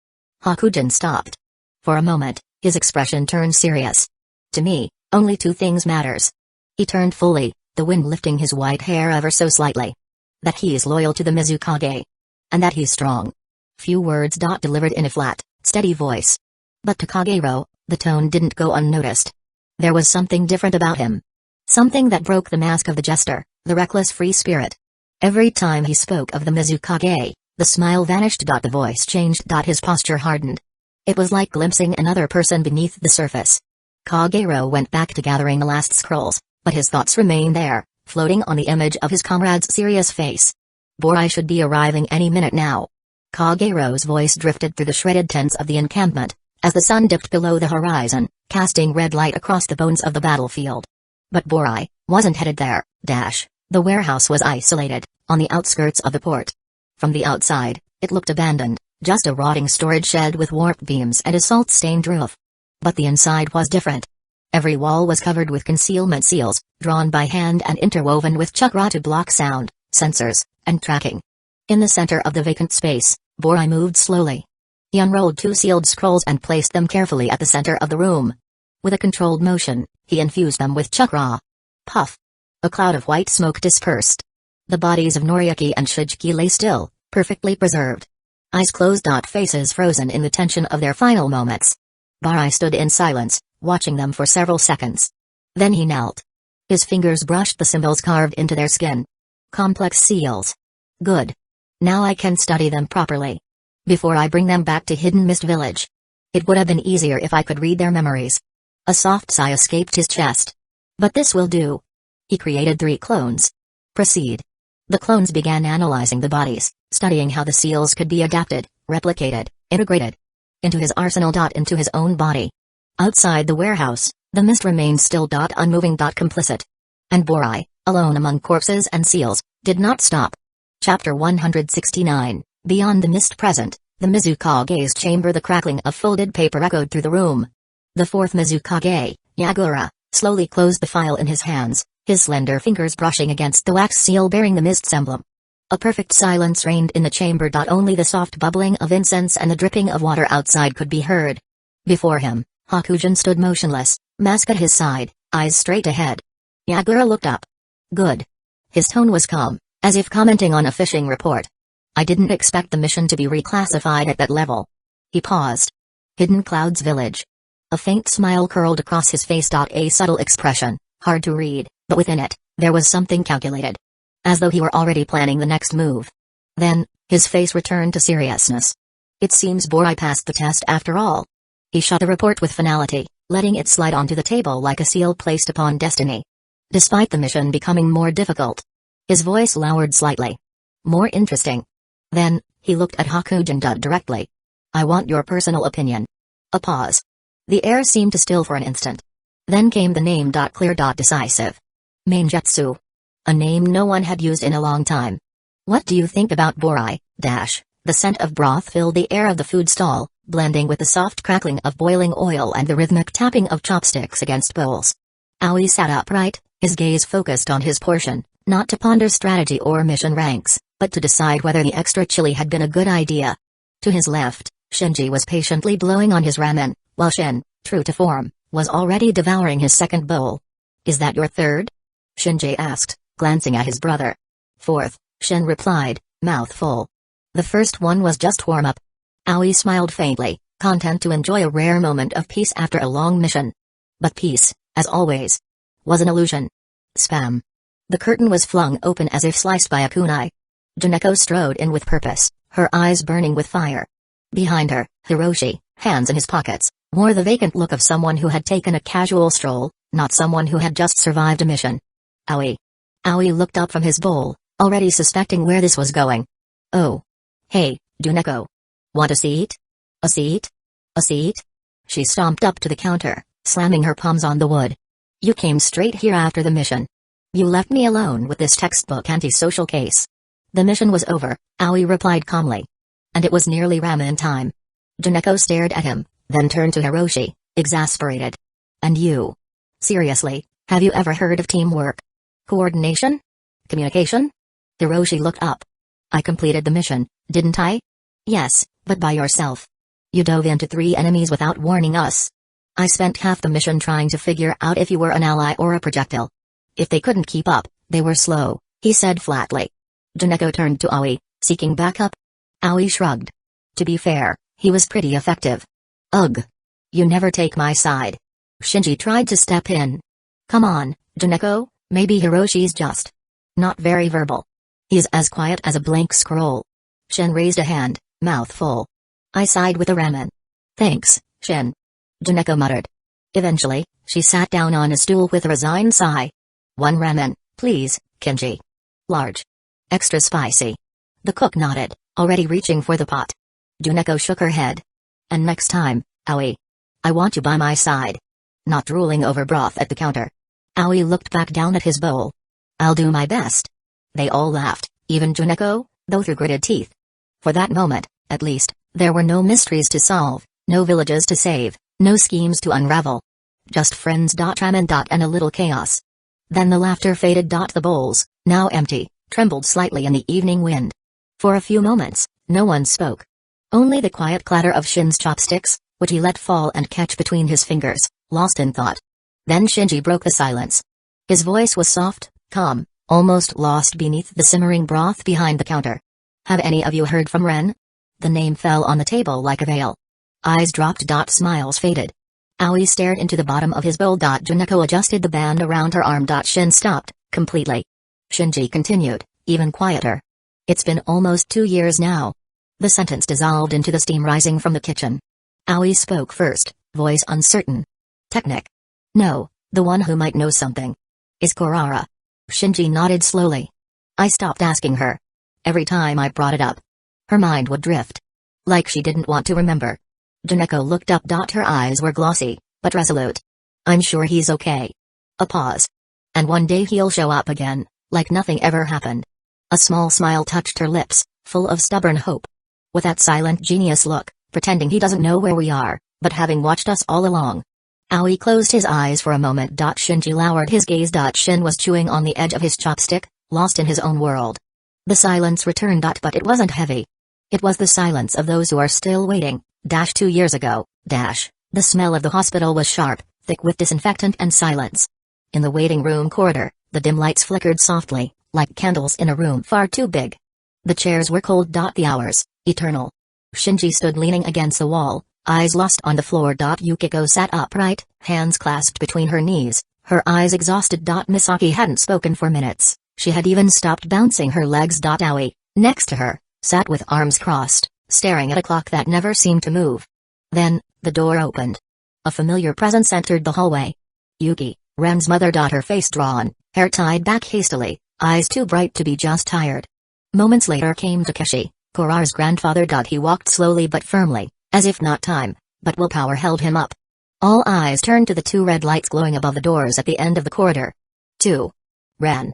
Hakujin stopped. For a moment, his expression turned serious. To me, only 2 things matters. He turned fully, the wind lifting his white hair ever so slightly. That he is loyal to the Mizukage. And that he's strong. Few words. Delivered in a flat, steady voice. But to Kagero, the tone didn't go unnoticed. There was something different about him. Something that broke the mask of the jester, the reckless free spirit. Every time he spoke of the Mizukage, The smile vanished. The voice changed. His posture hardened. It was like glimpsing another person beneath the surface. Kagero went back to gathering the last scrolls, but his thoughts remained there, floating on the image of his comrade's serious face. Borai should be arriving any minute now. Kagero's voice drifted through the shredded tents of the encampment, as the sun dipped below the horizon, casting red light across the bones of the battlefield. But Borai wasn't headed there. The warehouse was isolated, on the outskirts of the port. From the outside, it looked abandoned, just a rotting storage shed with warped beams and a salt-stained roof. But the inside was different. Every wall was covered with concealment seals, drawn by hand and interwoven with chakra to block sound, sensors, and tracking. In the center of the vacant space, Borai moved slowly. He unrolled 2 sealed scrolls and placed them carefully at the center of the room. With a controlled motion, he infused them with chakra. Puff! A cloud of white smoke dispersed. The bodies of Noriaki and Shijiki lay still, perfectly preserved. Eyes closed. Faces frozen in the tension of their final moments. Borai stood in silence, watching them for several seconds. Then he knelt. His fingers brushed the symbols carved into their skin. Complex seals. Good. Now I can study them properly. Before I bring them back to Hidden Mist Village. It would have been easier if I could read their memories. A soft sigh escaped his chest. But this will do. He created 3 clones. Proceed. The clones began analyzing the bodies, studying how the seals could be adapted, replicated, integrated into his arsenal. Into his own body. Outside the warehouse, the mist remained still. Unmoving. Complicit. And Borai, alone among corpses and seals, did not stop. Chapter 169, Beyond the Mist. Present, the Mizukage's chamber. The crackling of folded paper echoed through the room. The 4th Mizukage, Yagura, slowly closed the file in his hands, his slender fingers brushing against the wax seal bearing the mist's emblem. A perfect silence reigned in the chamber. Only the soft bubbling of incense and the dripping of water outside could be heard. Before him, Hakujin stood motionless, mask at his side, eyes straight ahead. Yagura looked up. Good. His tone was calm, as if commenting on a fishing report. I didn't expect the mission to be reclassified at that level. He paused. Hidden Clouds Village. A faint smile curled across his face. A subtle expression, hard to read, but within it, there was something calculated. As though he were already planning the next move. Then, his face returned to seriousness. It seems Borai passed the test after all. He shut the report with finality, letting it slide onto the table like a seal placed upon destiny. Despite the mission becoming more difficult. His voice lowered slightly. More interesting. Then, he looked at Hakujin directly. I want your personal opinion. A pause. The air seemed to still for an instant. Then came the name. Clear. Decisive. Mainjutsu. A name no one had used in a long time. What do you think about Borai? The scent of broth filled the air of the food stall, blending with the soft crackling of boiling oil and the rhythmic tapping of chopsticks against bowls. Aoi sat upright, his gaze focused on his portion, not to ponder strategy or mission ranks, but to decide whether the extra chili had been a good idea. To his left, Shinji was patiently blowing on his ramen, while Shin, true to form, was already devouring his second bowl. Is that your third? Shinji asked, glancing at his brother. 4th, Shin replied, mouth full. The first one was just warm-up. Aoi smiled faintly, content to enjoy a rare moment of peace after a long mission. But peace, as always, was an illusion. Spam. The curtain was flung open as if sliced by a kunai. Juneko strode in with purpose, her eyes burning with fire. Behind her, Hiroshi, hands in his pockets, wore the vacant look of someone who had taken a casual stroll, not someone who had just survived a mission. Aoi. Aoi looked up from his bowl, already suspecting where this was going. Oh. Hey, Juneko. Want a seat? A seat? A seat? She stomped up to the counter, slamming her palms on the wood. You came straight here after the mission. You left me alone with this textbook antisocial case. The mission was over, Aoi replied calmly. And it was nearly ramen time. Juneko stared at him, then turned to Hiroshi, exasperated. And you? Seriously, have you ever heard of teamwork? Coordination? Communication? Hiroshi looked up. I completed the mission, didn't I? Yes, but by yourself. You dove into 3 enemies without warning us. I spent half the mission trying to figure out if you were an ally or a projectile. If they couldn't keep up, they were slow, he said flatly. Juneko turned to Aoi, seeking backup. Aoi shrugged. To be fair, he was pretty effective. Ugh. You never take my side. Shinji tried to step in. Come on, Juneko, maybe Hiroshi's just not very verbal. He's as quiet as a blank scroll. Shin raised a hand, mouth full. I sighed with the ramen. Thanks, Shin. Juneko muttered. Eventually, she sat down on a stool with a resigned sigh. One ramen, please, Kenji. Large. Extra spicy. The cook nodded, already reaching for the pot. Juneko shook her head. And next time, Aoi. I want you by my side. Not drooling over broth at the counter. Aoi looked back down at his bowl. I'll do my best. They all laughed, even Juneko, though through gritted teeth. For that moment, at least, there were no mysteries to solve, no villages to save, no schemes to unravel. Just friends. Ramen. And a little chaos. Then the laughter faded. The bowls, now empty, trembled slightly in the evening wind. For a few moments, no one spoke. Only the quiet clatter of Shin's chopsticks, which he let fall and catch between his fingers, lost in thought. Then Shinji broke the silence. His voice was soft, calm, almost lost beneath the simmering broth behind the counter. Have any of you heard from Ren? The name fell on the table like a veil. Eyes dropped. Smiles faded. Aoi stared into the bottom of his bowl. Juneko adjusted the band around her arm. Shin stopped, completely. Shinji continued, even quieter. It's been almost 2 years now. The sentence dissolved into the steam rising from the kitchen. Aoi spoke first, voice uncertain. Technic. No, the one who might know something. Is Korara. Shinji nodded slowly. I stopped asking her. Every time I brought it up, her mind would drift. Like she didn't want to remember. Juneko looked up. Her eyes were glossy, but resolute. I'm sure he's okay. A pause. And one day he'll show up again, like nothing ever happened. A small smile touched her lips, full of stubborn hope. With that silent genius look, pretending he doesn't know where we are, but having watched us all along. Aoi closed his eyes for a moment. Shinji lowered his gaze. Shin was chewing on the edge of his chopstick, lost in his own world. The silence returned. But it wasn't heavy. It was the silence of those who are still waiting. 2 years ago. The smell of the hospital was sharp, thick with disinfectant and silence. In the waiting room corridor, the dim lights flickered softly, like candles in a room far too big. The chairs were cold. The hours, eternal. Shinji stood leaning against the wall, eyes lost on the floor. Yukiko sat upright, hands clasped between her knees, her eyes exhausted. Misaki hadn't spoken for minutes, she had even stopped bouncing her legs. Aoi, next to her, sat with arms crossed, staring at a clock that never seemed to move. Then, the door opened. A familiar presence entered the hallway. Yuki, Ren's mother. Her face drawn, hair tied back hastily, eyes too bright to be just tired. Moments later came Takeshi, Korara's grandfather. He walked slowly but firmly, as if not time, but willpower held him up. All eyes turned to the 2 red lights glowing above the doors at the end of the corridor. 2. Ren.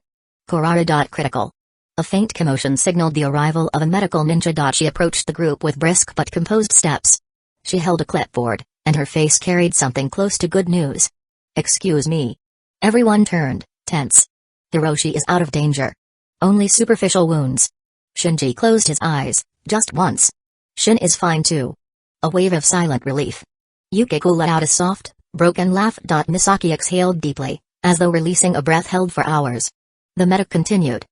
Korara. Critical. A faint commotion signaled the arrival of a medical ninja. She approached the group with brisk but composed steps. She held a clipboard, and her face carried something close to good news. Excuse me. Everyone turned, tense. Hiroshi is out of danger. Only superficial wounds. Shinji closed his eyes, just once. Shin is fine too. A wave of silent relief. Yukiko let out a soft, broken laugh. Misaki exhaled deeply, as though releasing a breath held for hours. The medic continued.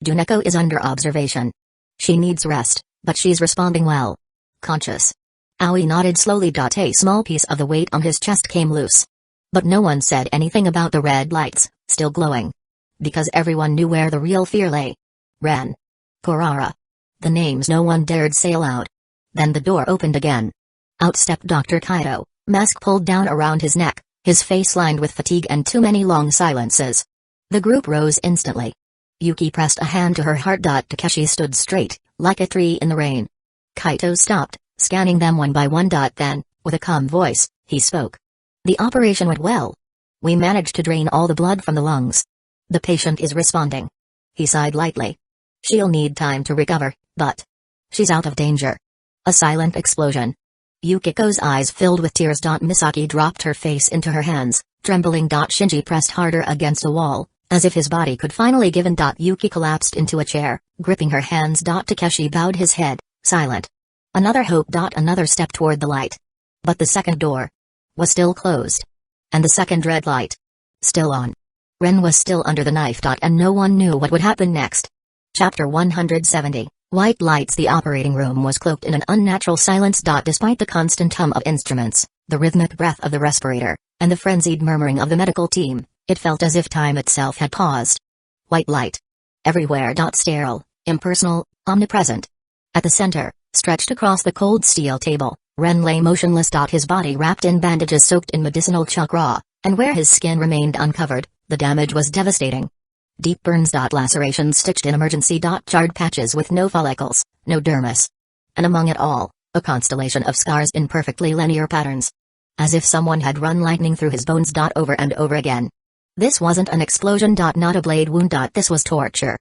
Juneko is under observation. She needs rest, but she's responding well. Conscious. Aoi nodded slowly. A small piece of the weight on his chest came loose. But no one said anything about the red lights, still glowing. Because everyone knew where the real fear lay. Ren. Korara. The names no one dared say aloud. Then the door opened again. Out stepped Dr. Kaito, mask pulled down around his neck, his face lined with fatigue and too many long silences. The group rose instantly. Yuki pressed a hand to her heart. Takeshi stood straight, like a tree in the rain. Kaito stopped, scanning them one by one. Then, with a calm voice, he spoke. The operation went well. We managed to drain all the blood from the lungs. The patient is responding. He sighed lightly. She'll need time to recover, but she's out of danger. A silent explosion. Yukiko's eyes filled with tears. Misaki dropped her face into her hands, trembling. Shinji pressed harder against a wall, as if his body could finally give in. Yuki collapsed into a chair, gripping her hands. Takeshi bowed his head, silent. Another hope. Another step toward the light. But the second door was still closed. And the second red light still on. Ren was still under the knife. And no one knew what would happen next. Chapter 170. White lights. The operating room was cloaked in an unnatural silence. Despite the constant hum of instruments, the rhythmic breath of the respirator, and the frenzied murmuring of the medical team, it felt as if time itself had paused. White light. Everywhere. Sterile, impersonal, omnipresent. At the center, stretched across the cold steel table, Ren lay motionless. His body wrapped in bandages soaked in medicinal chakra, and where his skin remained uncovered, the damage was devastating. Deep burns. Lacerations stitched in emergency. Charred patches with no follicles, no dermis. And among it all, a constellation of scars in perfectly linear patterns. As if someone had run lightning through his bones. Over and over again. This wasn't an explosion. Not a blade wound. This was torture.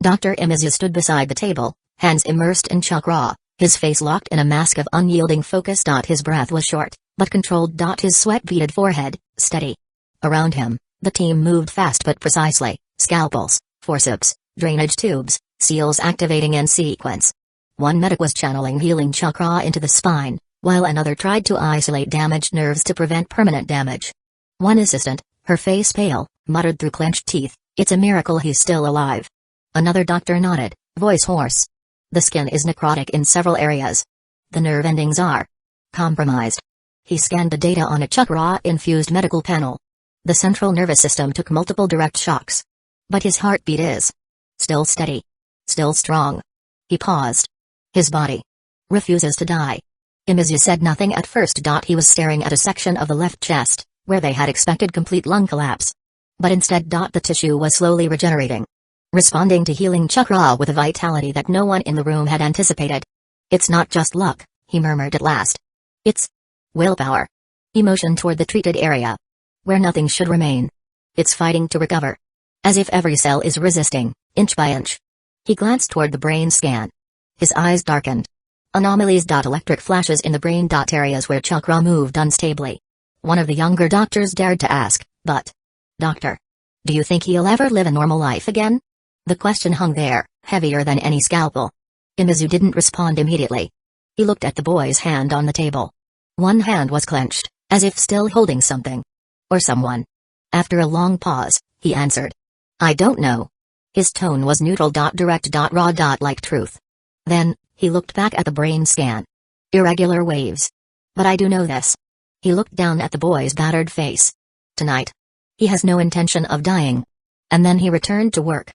Dr. Imizu stood beside the table, hands immersed in chakra, his face locked in a mask of unyielding focus. His breath was short, but controlled. His sweat-beaded forehead, steady. Around him, the team moved fast but precisely, scalpels, forceps, drainage tubes, seals activating in sequence. One medic was channeling healing chakra into the spine, while another tried to isolate damaged nerves to prevent permanent damage. One assistant, her face pale, muttered through clenched teeth, "It's a miracle he's still alive." Another doctor nodded, voice hoarse. "The skin is necrotic in several areas. The nerve endings are compromised." He scanned the data on a chakra-infused medical panel. The central nervous system took multiple direct shocks. But his heartbeat is still steady. Still strong. He paused. His body refuses to die. Imizu said nothing at first. He was staring at a section of the left chest, where they had expected complete lung collapse. But instead, the tissue was slowly regenerating. Responding to healing chakra with a vitality that no one in the room had anticipated. "It's not just luck," he murmured at last. "It's willpower." He motioned toward the treated area, where nothing should remain. "It's fighting to recover. As if every cell is resisting, inch by inch." He glanced toward the brain scan. His eyes darkened. Anomalies. Electric flashes in the brain. Areas where chakra moved unstably. One of the younger doctors dared to ask, "But, doctor, do you think he'll ever live a normal life again?" The question hung there, heavier than any scalpel. Imizu didn't respond immediately. He looked at the boy's hand on the table. One hand was clenched, as if still holding something. Or someone. After a long pause, he answered, "I don't know." His tone was neutral. Direct. Raw. Like truth. Then, he looked back at the brain scan. Irregular waves. "But I do know this." He looked down at the boy's battered face. "Tonight. He has no intention of dying." And then he returned to work.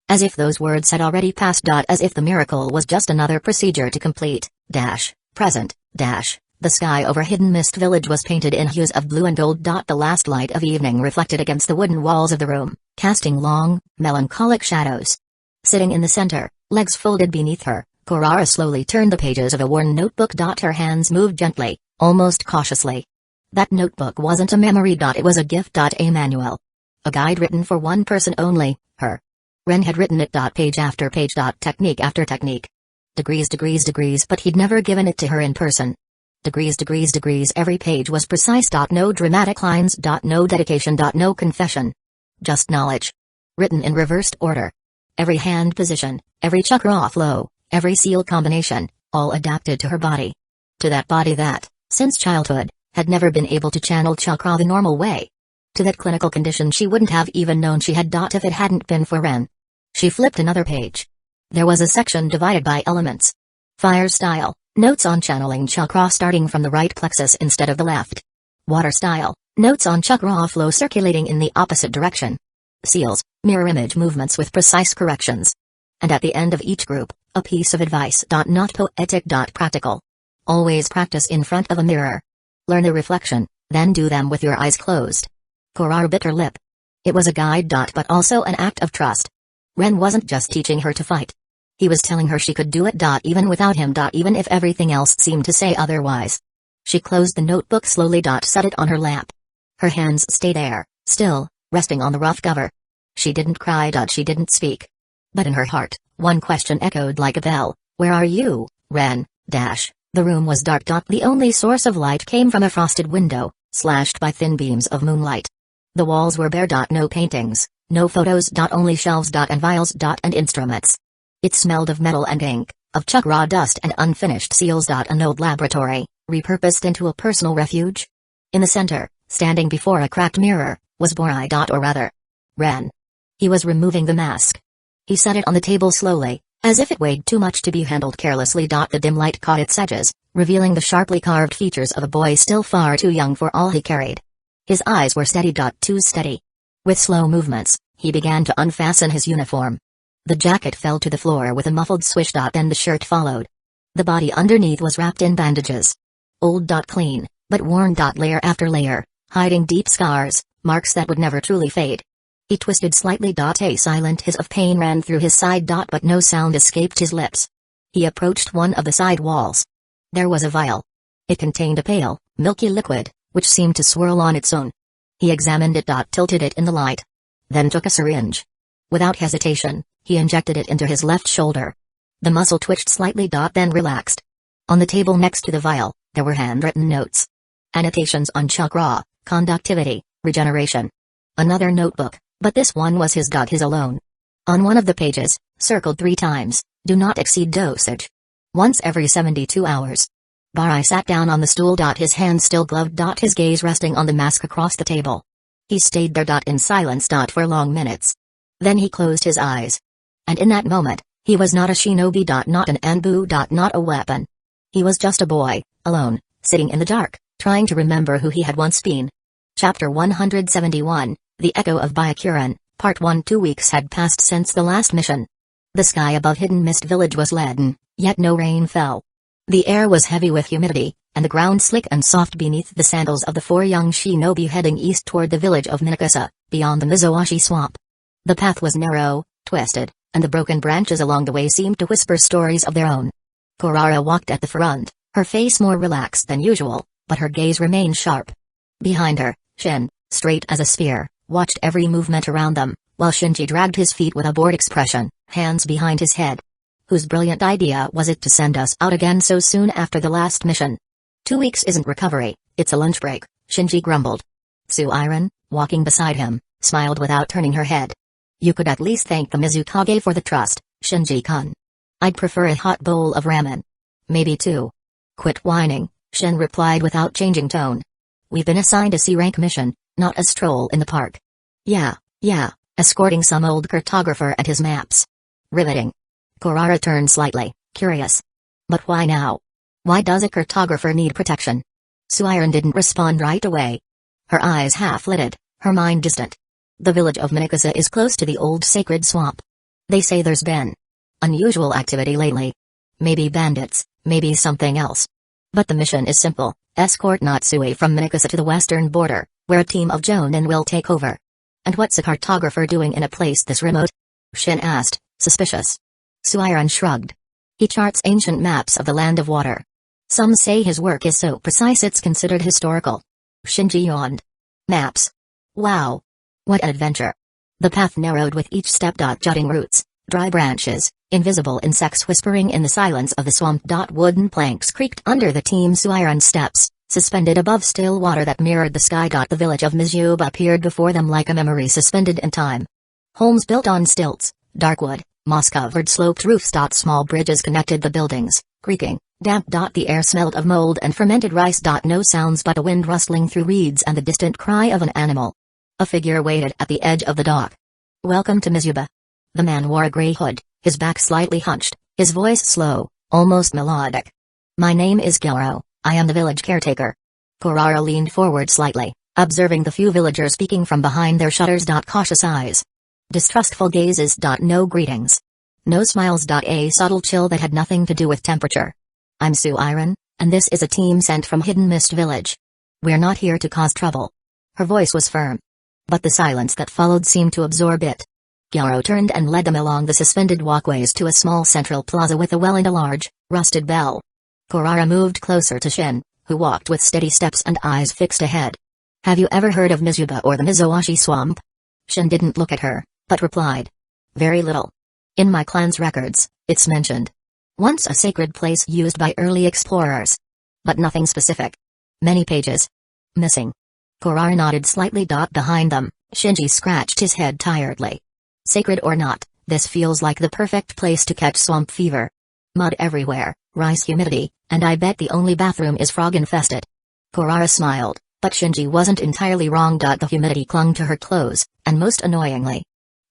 As if those words had already passed. As if the miracle was just another procedure to complete. Present. The sky over Hidden Mist Village was painted in hues of blue and gold. The last light of evening reflected against the wooden walls of the room, casting long, melancholic shadows. Sitting in the center, legs folded beneath her, Korara slowly turned the pages of a worn notebook. Her hands moved gently, almost cautiously. That notebook wasn't a memory. It was a gift. A manual. A guide written for one person only, her. Ren had written it. Page after page. Technique after technique. Degrees, but he'd never given it to her in person. Degrees. Every page was precise. No dramatic lines. No dedication. No confession. Just knowledge. Written in reversed order. Every hand position, every chakra flow, every seal combination, all adapted to her body. To that body that, since childhood, had never been able to channel chakra the normal way. To that clinical condition she wouldn't have even known she had. If it hadn't been for Ren. She flipped another page. There was a section divided by elements. Fire style, notes on channeling chakra starting from the right plexus instead of the left. Water style, notes on chakra flow circulating in the opposite direction. Seals, mirror image movements with precise corrections. And at the end of each group, a piece of advice. Not poetic. Practical. Always practice in front of a mirror. Learn the reflection, then do them with your eyes closed. Korara bit her lip. It was a guide. But also an act of trust. Ren wasn't just teaching her to fight. He was telling her she could do it. Even without him. Even if everything else seemed to say otherwise. She closed the notebook slowly. Set it on her lap. Her hands stayed there, still, resting on the rough cover. She didn't cry. She didn't speak. But in her heart, one question echoed like a bell. Where are you, Ren? The room was dark. The only source of light came from a frosted window, slashed by thin beams of moonlight. The walls were bare. No paintings, no photos. Only shelves. And vials. And instruments. It smelled of metal and ink, of chakra dust and unfinished seals. An old laboratory, repurposed into a personal refuge. In the center, standing before a cracked mirror, was Borai. Or rather, Ren. He was removing the mask. He set it on the table slowly, as if it weighed too much to be handled carelessly. The dim light caught its edges, revealing the sharply carved features of a boy still far too young for all he carried. His eyes were steady. Too steady. With slow movements, he began to unfasten his uniform. The jacket fell to the floor with a muffled swish. Then the shirt followed. The body underneath was wrapped in bandages. Old, clean, but worn, layer after layer, hiding deep scars, marks that would never truly fade. He twisted slightly. A silent hiss of pain ran through his side. But no sound escaped his lips. He approached one of the side walls. There was a vial. It contained a pale, milky liquid, which seemed to swirl on its own. He examined it. Tilted it in the light. Then took a syringe. Without hesitation, he injected it into his left shoulder. The muscle twitched slightly. Then relaxed. On the table next to the vial, there were handwritten notes. Annotations on chakra, conductivity, regeneration. Another notebook, but this one was his alone. On one of the pages, circled 3 times, do not exceed dosage. Once every 72 hours. Barai sat down on the stool. His hands still gloved. His gaze resting on the mask across the table. He stayed there. In silence. For long minutes. Then he closed his eyes. And in that moment, he was not a shinobi. Not an anbu. Not a weapon. He was just a boy, alone, sitting in the dark, trying to remember who he had once been. Chapter 171, The Echo of Byakuren, Part 1. 2 weeks had passed since the last mission. The sky above Hidden Mist Village was leaden, yet no rain fell. The air was heavy with humidity, and the ground slick and soft beneath the sandals of the 4 young shinobi heading east toward the village of Minakasa, beyond the Mizoashi swamp. The path was narrow, twisted, and the broken branches along the way seemed to whisper stories of their own. Kurara walked at the front, her face more relaxed than usual, but her gaze remained sharp. Behind her, Shin, straight as a spear, watched every movement around them, while Shinji dragged his feet with a bored expression, hands behind his head. Whose brilliant idea was it to send us out again so soon after the last mission? 2 weeks isn't recovery, it's a lunch break, Shinji grumbled. Suiren, walking beside him, smiled without turning her head. You could at least thank the Mizukage for the trust, Shinji-kun. I'd prefer a hot bowl of ramen. Maybe 2. Quit whining, Shin replied without changing tone. We've been assigned a C-rank mission, not a stroll in the park. Yeah, escorting some old cartographer and his maps. Riveting. Kurara turned slightly, curious. But why now? Why does a cartographer need protection? Suiren didn't respond right away. Her eyes half-lidded, her mind distant. The village of Minakasa is close to the old sacred swamp. They say there's been unusual activity lately. Maybe bandits, maybe something else. But the mission is simple, escort Natsui from Minakasa to the western border, where a team of Jonin will take over. And what's a cartographer doing in a place this remote? Shin asked, suspicious. Suiren shrugged. He charts ancient maps of the land of water. Some say his work is so precise it's considered historical. Shinji yawned. Maps. Wow. What an adventure. The path narrowed with each step. Jutting roots, dry branches, invisible insects whispering in the silence of the swamp. Wooden planks creaked under the team Suiren's steps, suspended above still water that mirrored the sky. The village of Mizuba appeared before them like a memory suspended in time. Homes built on stilts, dark wood, moss-covered sloped roofs. Small bridges connected the buildings, creaking, damp. The air smelled of mold and fermented rice. No sounds but the wind rustling through reeds and the distant cry of an animal. A figure waited at the edge of the dock. Welcome to Mizuba. The man wore a gray hood, his back slightly hunched, his voice slow, almost melodic. My name is Gilro, I am the village caretaker. Kurara leaned forward slightly, observing the few villagers peeking from behind their shutters. Cautious eyes. Distrustful gazes. No greetings. No smiles. A subtle chill that had nothing to do with temperature. I'm Suiren, and this is a team sent from Hidden Mist Village. We're not here to cause trouble. Her voice was firm. But the silence that followed seemed to absorb it. Gilro turned and led them along the suspended walkways to a small central plaza with a well and a large, rusted bell. Kurara moved closer to Shin, who walked with steady steps and eyes fixed ahead. Have you ever heard of Mizuba or the Mizoashi swamp? Shin didn't look at her, but replied. Very little. In my clan's records, it's mentioned. Once a sacred place used by early explorers. But nothing specific. Many pages. Missing. Kurara nodded slightly. Behind them, Shinji scratched his head tiredly. Sacred or not, this feels like the perfect place to catch swamp fever. Mud everywhere, rice humidity, and I bet the only bathroom is frog-infested. Kurara smiled, but Shinji wasn't entirely wrong. The humidity clung to her clothes, and most annoyingly,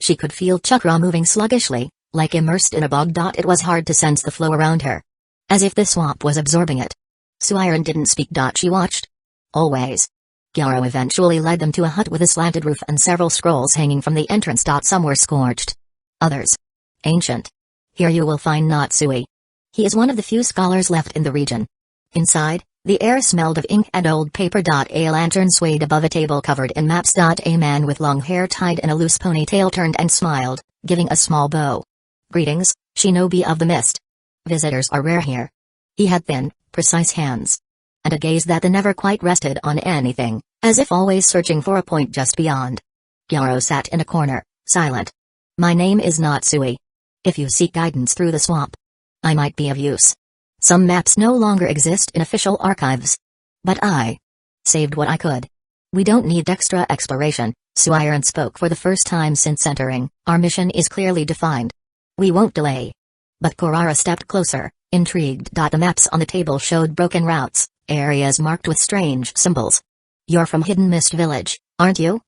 she could feel chakra moving sluggishly, like immersed in a bog. It was hard to sense the flow around her. As if the swamp was absorbing it. Suiren didn't speak. She watched. Always. Gilro eventually led them to a hut with a slanted roof and several scrolls hanging from the entrance. Some were scorched. Others. Ancient. Here you will find Natsui. He is one of the few scholars left in the region. Inside, the air smelled of ink and old paper. A lantern swayed above a table covered in maps. A man with long hair tied in a loose ponytail turned and smiled, giving a small bow. Greetings, shinobi of the mist. Visitors are rare here. He had thin, precise hands. And a gaze that never quite rested on anything, as if always searching for a point just beyond. Gyaro sat in a corner, silent. My name is Natsui. If you seek guidance through the swamp, I might be of use. Some maps no longer exist in official archives. But I saved what I could. We don't need extra exploration, Suiron spoke for the first time since entering. Our mission is clearly defined. We won't delay. But Kurara stepped closer, intrigued. The maps on the table showed broken routes, areas marked with strange symbols. You're from Hidden Mist Village, aren't you?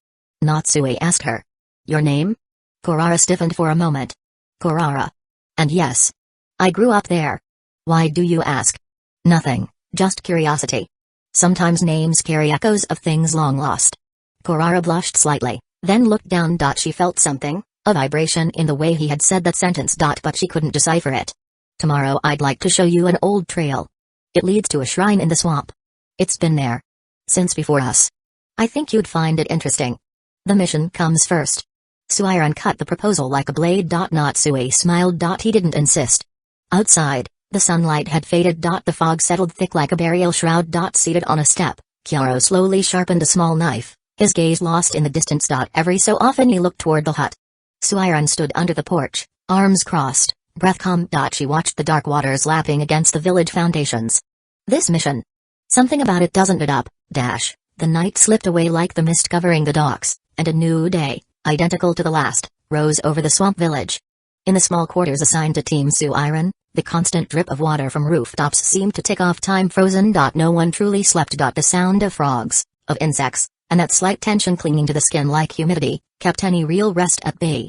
Natsui asked her. Your name? Kurara stiffened for a moment. Kurara. And yes. I grew up there. Why do you ask? Nothing, just curiosity. Sometimes names carry echoes of things long lost. Kurara blushed slightly, then looked down. She felt something, a vibration in the way he had said that sentence. But she couldn't decipher it. Tomorrow I'd like to show you an old trail. It leads to a shrine in the swamp. It's been there since before us. I think you'd find it interesting. The mission comes first. Suiron cut the proposal like a blade. Natsui smiled. He didn't insist. Outside, the sunlight had faded. The fog settled thick like a burial shroud. Seated on a step, Gyaro slowly sharpened a small knife, his gaze lost in the distance. Every so often he looked toward the hut. Suiron stood under the porch, arms crossed, breath calm. She watched the dark waters lapping against the village foundations. This mission. Something about it doesn't add up. The night slipped away like the mist covering the docks, and a new day, identical to the last, rose over the swamp village. In the small quarters assigned to Team Suiron, the constant drip of water from rooftops seemed to tick off time. Frozen. No one truly slept. The sound of frogs, of insects, and that slight tension clinging to the skin like humidity, kept any real rest at bay.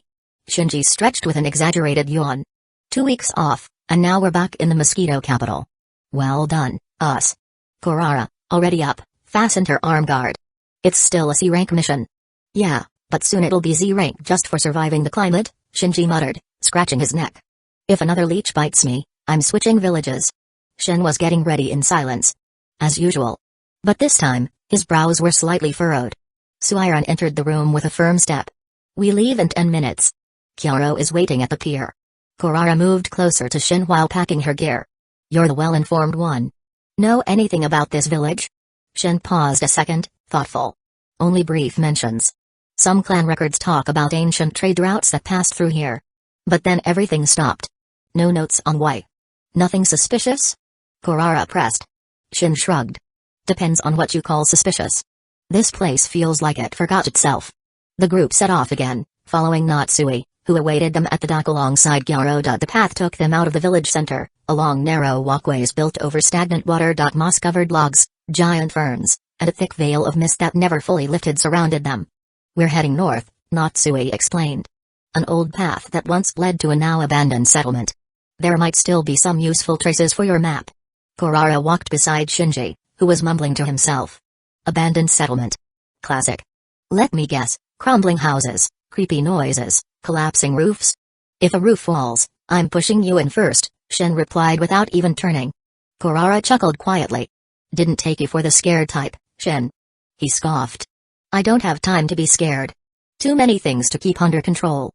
Shinji stretched with an exaggerated yawn. 2 weeks off, and now we're back in the mosquito capital. Well done, us. Kurara, already up, fastened her arm guard. It's still a C-rank mission. Yeah, but soon it'll be Z-rank just for surviving the climate, Shinji muttered, scratching his neck. If another leech bites me, I'm switching villages. Shin was getting ready in silence. As usual. But this time, his brows were slightly furrowed. Suiron entered the room with a firm step. We leave in 10 minutes. Gyaro is waiting at the pier. Kurara moved closer to Shin while packing her gear. You're the well-informed one. Know anything about this village? Shin paused a second, thoughtful. Only brief mentions. Some clan records talk about ancient trade routes that passed through here. But then everything stopped. No notes on why. Nothing suspicious? Kurara pressed. Shin shrugged. Depends on what you call suspicious. This place feels like it forgot itself. The group set off again, following Natsui, who awaited them at the dock alongside Gyaro. The path took them out of the village center, along narrow walkways built over stagnant water. Moss-covered logs, giant ferns, and a thick veil of mist that never fully lifted surrounded them. We're heading north, Natsui explained. An old path that once led to a now abandoned settlement. There might still be some useful traces for your map. Kurara walked beside Shinji, who was mumbling to himself. Abandoned settlement. Classic. Let me guess, crumbling houses, creepy noises, collapsing roofs. If a roof falls, I'm pushing you in first, Shin replied without even turning. Kurara chuckled quietly. Didn't take you for the scared type, Shin. He scoffed. I don't have time to be scared. Too many things to keep under control.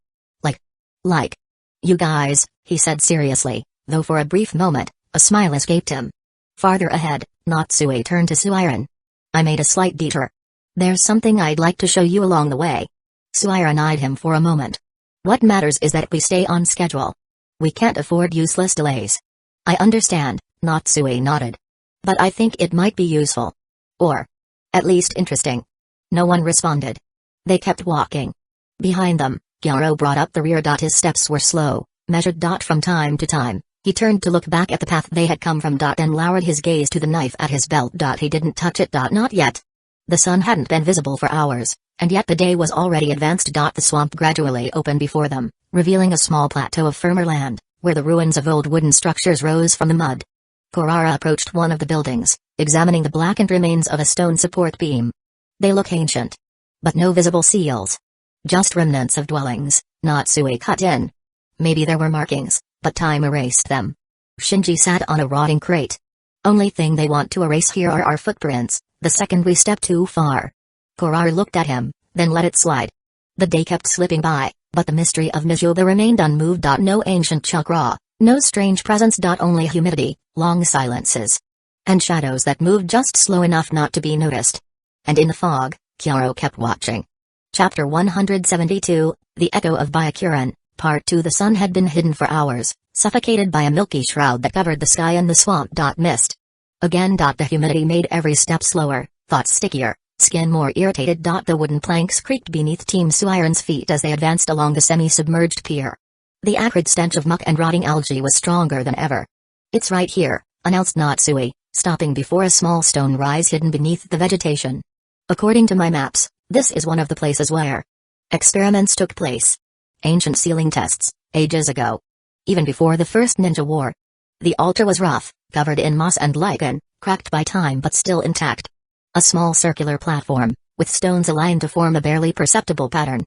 Like. You guys, he said seriously, though for a brief moment, a smile escaped him. Farther ahead, Natsui turned to Suiron. I made a slight detour. There's something I'd like to show you along the way. Suiron eyed him for a moment. What matters is that we stay on schedule. We can't afford useless delays. I understand, Natsui nodded. But I think it might be useful. Or, at least interesting. No one responded. They kept walking. Behind them, Gyaro brought up the rear. His steps were slow, measured. From time to time, he turned to look back at the path they had come from. And lowered his gaze to the knife at his belt. He didn't touch it. Not yet. The sun hadn't been visible for hours, and yet the day was already advanced. The swamp gradually opened before them, revealing a small plateau of firmer land, where the ruins of old wooden structures rose from the mud. Kurara approached one of the buildings, examining the blackened remains of a stone support beam. They look ancient. But no visible seals. Just remnants of dwellings, Natsui cut in. Maybe there were markings, but time erased them. Shinji sat on a rotting crate. Only thing they want to erase here are our footprints, the second we step too far. Kurara looked at him, then let it slide. The day kept slipping by, but the mystery of Mizuba remained unmoved. No ancient chakra, no strange presence. Only humidity, long silences. And shadows that moved just slow enough not to be noticed. And in the fog, Kyoto kept watching. Chapter 172, The Echo of Byakuren, Part 2. The sun had been hidden for hours, suffocated by a milky shroud that covered the sky and the swamp. Mist. Again. The humidity made every step slower, thoughts stickier, skin more irritated. The wooden planks creaked beneath Team Suiron's feet as they advanced along the semi-submerged pier. The acrid stench of muck and rotting algae was stronger than ever. It's right here, announced Natsui, stopping before a small stone rise hidden beneath the vegetation. According to my maps, this is one of the places where experiments took place. Ancient sealing tests, ages ago. Even before the first ninja war. The altar was rough, covered in moss and lichen, cracked by time but still intact. A small circular platform, with stones aligned to form a barely perceptible pattern.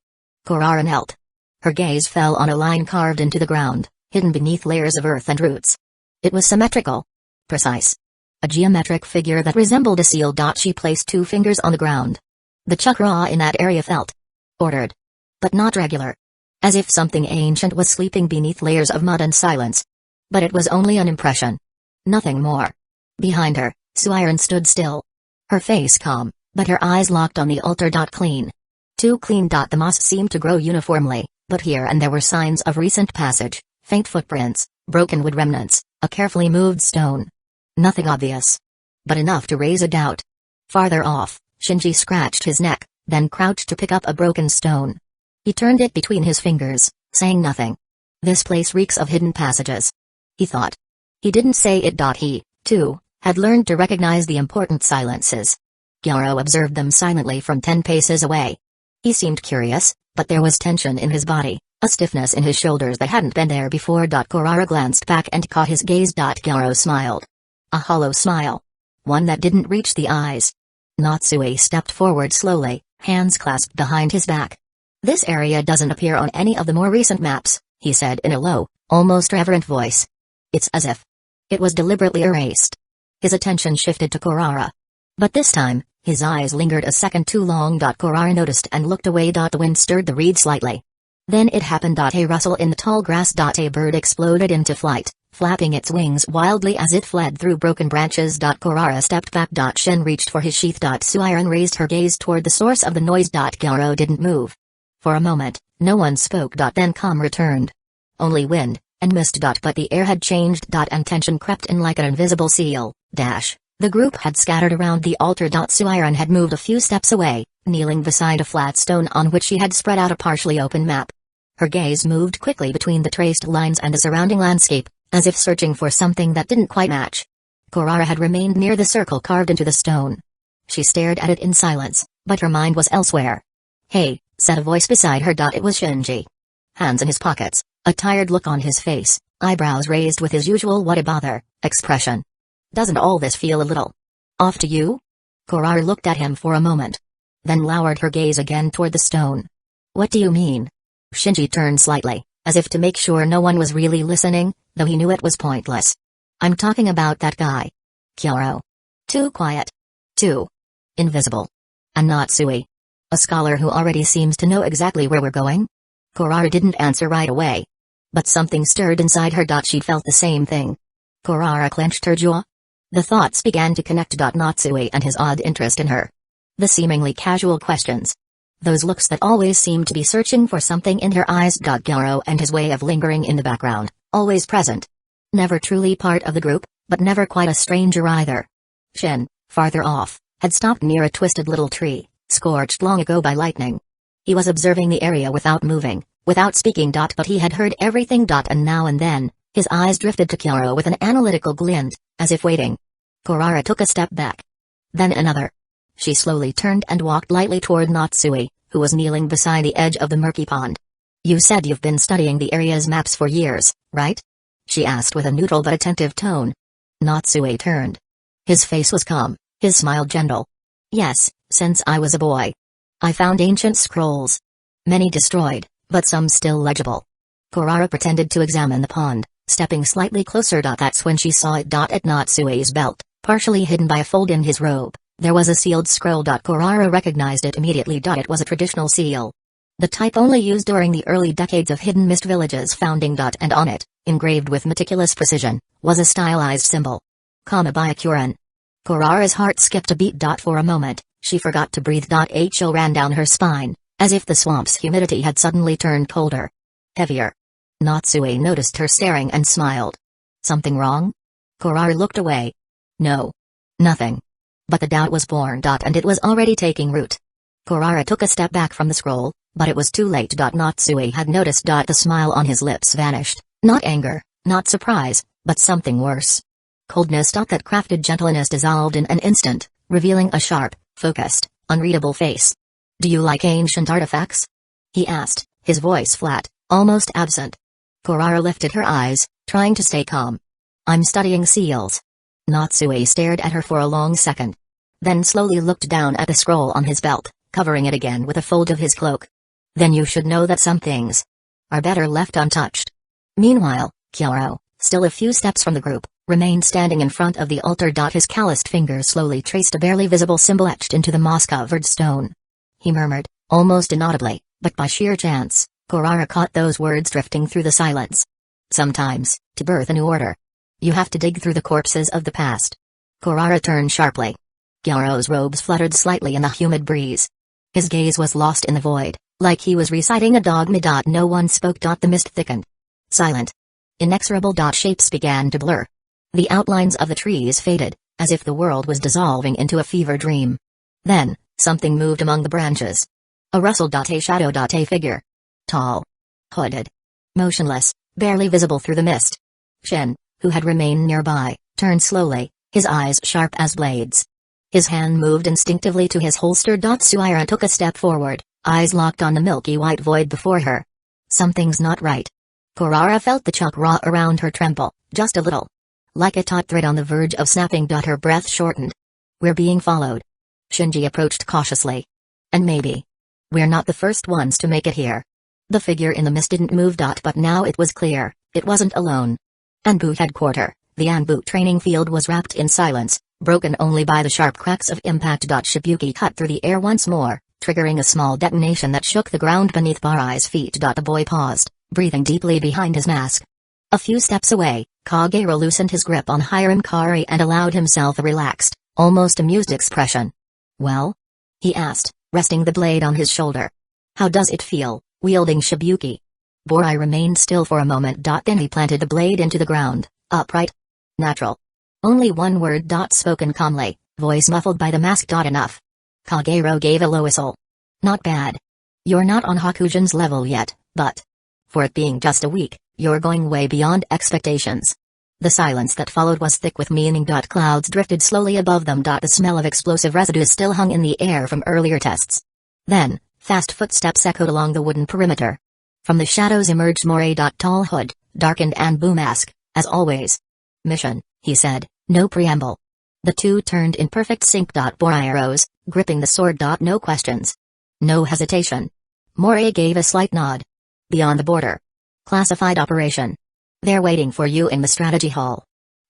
Kurara knelt. Her gaze fell on a line carved into the ground, hidden beneath layers of earth and roots. It was symmetrical. Precise. A geometric figure that resembled a seal. She placed 2 fingers on the ground. The chakra in that area felt ordered, but not regular. As if something ancient was sleeping beneath layers of mud and silence. But it was only an impression. Nothing more. Behind her, Suiron stood still. Her face calm, but her eyes locked on the altar. Clean. Too clean. The moss seemed to grow uniformly, but here and there were signs of recent passage, faint footprints, broken wood remnants, a carefully moved stone. Nothing obvious. But enough to raise a doubt. Farther off, Shinji scratched his neck, then crouched to pick up a broken stone. He turned it between his fingers, saying nothing. This place reeks of hidden passages. He thought. He didn't say it. He, too, had learned to recognize the important silences. Gyaro observed them silently from 10 paces away. He seemed curious, but there was tension in his body, a stiffness in his shoulders that hadn't been there before. Kurara glanced back and caught his gaze. Gyaro smiled. A hollow smile. One that didn't reach the eyes. Natsui stepped forward slowly, hands clasped behind his back. This area doesn't appear on any of the more recent maps, he said in a low, almost reverent voice. It's as if it was deliberately erased. His attention shifted to Kurara. But this time, his eyes lingered a second too long. Kurara noticed and looked away. The wind stirred the reed slightly. Then it happened. A rustle in the tall grass. A bird exploded into flight, flapping its wings wildly as it fled through broken branches. Kurara stepped back. Shen reached for his sheath. Suiron raised her gaze toward the source of the noise. Gyaro didn't move. For a moment, no one spoke. Then calm returned. Only wind and mist. But the air had changed. And tension crept in like an invisible seal. The group had scattered around the altar. Suiron had moved a few steps away, kneeling beside a flat stone on which she had spread out a partially open map. Her gaze moved quickly between the traced lines and the surrounding landscape, as if searching for something that didn't quite match. Kurara had remained near the circle carved into the stone. She stared at it in silence, but her mind was elsewhere. "Hey," said a voice beside her. It was Shinji. Hands in his pockets, a tired look on his face, eyebrows raised with his usual "what a bother" expression. "Doesn't all this feel a little off to you?" Kurara looked at him for a moment. Then lowered her gaze again toward the stone. "What do you mean?" Shinji turned slightly, as if to make sure no one was really listening, though he knew it was pointless. "I'm talking about that guy. Kyoro. Too quiet. Too invisible. And Natsui. A scholar who already seems to know exactly where we're going?" Kurara didn't answer right away. But something stirred inside her. She felt the same thing. Kurara clenched her jaw. The thoughts began to connect. Natsui and his odd interest in her. The seemingly casual questions. Those looks that always seemed to be searching for something in her eyes. Gyaro and his way of lingering in the background, always present. Never truly part of the group, but never quite a stranger either. Shin, farther off, had stopped near a twisted little tree, scorched long ago by lightning. He was observing the area without moving, without speaking. But he had heard everything. And now and then, his eyes drifted to Kyoro with an analytical glint, as if waiting. Kurara took a step back. Then another. She slowly turned and walked lightly toward Natsui, who was kneeling beside the edge of the murky pond. "You said you've been studying the area's maps for years, right?" she asked with a neutral but attentive tone. Natsui turned. His face was calm, his smile gentle. "Yes, since I was a boy. I found ancient scrolls. Many destroyed, but some still legible." Kurara pretended to examine the pond, Stepping slightly closer. That's when she saw it. At Natsue's belt, partially hidden by a fold in his robe, there was a sealed scroll. Kurara recognized it immediately. It was a traditional seal. The type only used during the early decades of Hidden Mist Village's founding. And on it, engraved with meticulous precision, was a stylized symbol. Kamabayakuran. Kurara's heart skipped a beat. For a moment, she forgot to breathe. A chill ran down her spine, as if the swamp's humidity had suddenly turned colder. Heavier. Natsue noticed her staring and smiled. Something wrong? Kurara looked away. No. Nothing. But the doubt was born. And it was already taking root. Kurara took a step back from the scroll, but it was too late. Natsue had noticed. The smile on his lips vanished, not anger, not surprise, but something worse. Coldness. That crafted gentleness dissolved in an instant, revealing a sharp, focused, unreadable face. Do you like ancient artifacts? He asked, his voice flat, almost absent. Kurara lifted her eyes, trying to stay calm. I'm studying seals. Natsue stared at her for a long second. Then slowly looked down at the scroll on his belt, covering it again with a fold of his cloak. Then you should know that some things are better left untouched. Meanwhile, Kyoto, still a few steps from the group, remained standing in front of the altar. His calloused fingers slowly traced a barely visible symbol etched into the moss-covered stone. He murmured, almost inaudibly, but by sheer chance, Kurara caught those words drifting through the silence. Sometimes, to birth a new order, you have to dig through the corpses of the past. Kurara turned sharply. Kyoto's robes fluttered slightly in the humid breeze. His gaze was lost in the void, like he was reciting a dogma. No one spoke. The mist thickened. Silent. Inexorable. Shapes began to blur. The outlines of the trees faded, as if the world was dissolving into a fever dream. Then, something moved among the branches. A rustle. A shadow. A figure. Tall. Hooded. Motionless, barely visible through the mist. Shin, who had remained nearby, turned slowly, his eyes sharp as blades. His hand moved instinctively to his holster. Suira took a step forward, eyes locked on the milky white void before her. Something's not right. Kurara felt the chakra around her tremble, just a little. Like a taut thread on the verge of snapping. Her breath shortened. We're being followed. Shinji approached cautiously. And maybe we're not the first ones to make it here. The figure in the mist didn't move. But now it was clear, it wasn't alone. Anbu headquarter, the Anbu training field was wrapped in silence, broken only by the sharp cracks of impact. Shibuki cut through the air once more, triggering a small detonation that shook the ground beneath Barai's feet. The boy paused, breathing deeply behind his mask. A few steps away, Kagero loosened his grip on Hiram Kari and allowed himself a relaxed, almost amused expression. Well? He asked, resting the blade on his shoulder. How does it feel, wielding Shibuki? Borai remained still for a moment. Then he planted the blade into the ground, upright. Natural. Only one word. Spoken calmly, voice muffled by the mask. Enough. Kagero gave a low whistle. Not bad. You're not on Hakujin's level yet, but for it being just a week, you're going way beyond expectations. The silence that followed was thick with meaning. Clouds drifted slowly above them. The smell of explosive residues still hung in the air from earlier tests. Then, fast footsteps echoed along the wooden perimeter. From the shadows emerged Moray. Tall hood, darkened Anbu mask, as always. Mission, he said, no preamble. The two turned in perfect sync. Borai arose, gripping the sword. No questions. No hesitation. Moray gave a slight nod. Beyond the border. Classified operation. They're waiting for you in the strategy hall.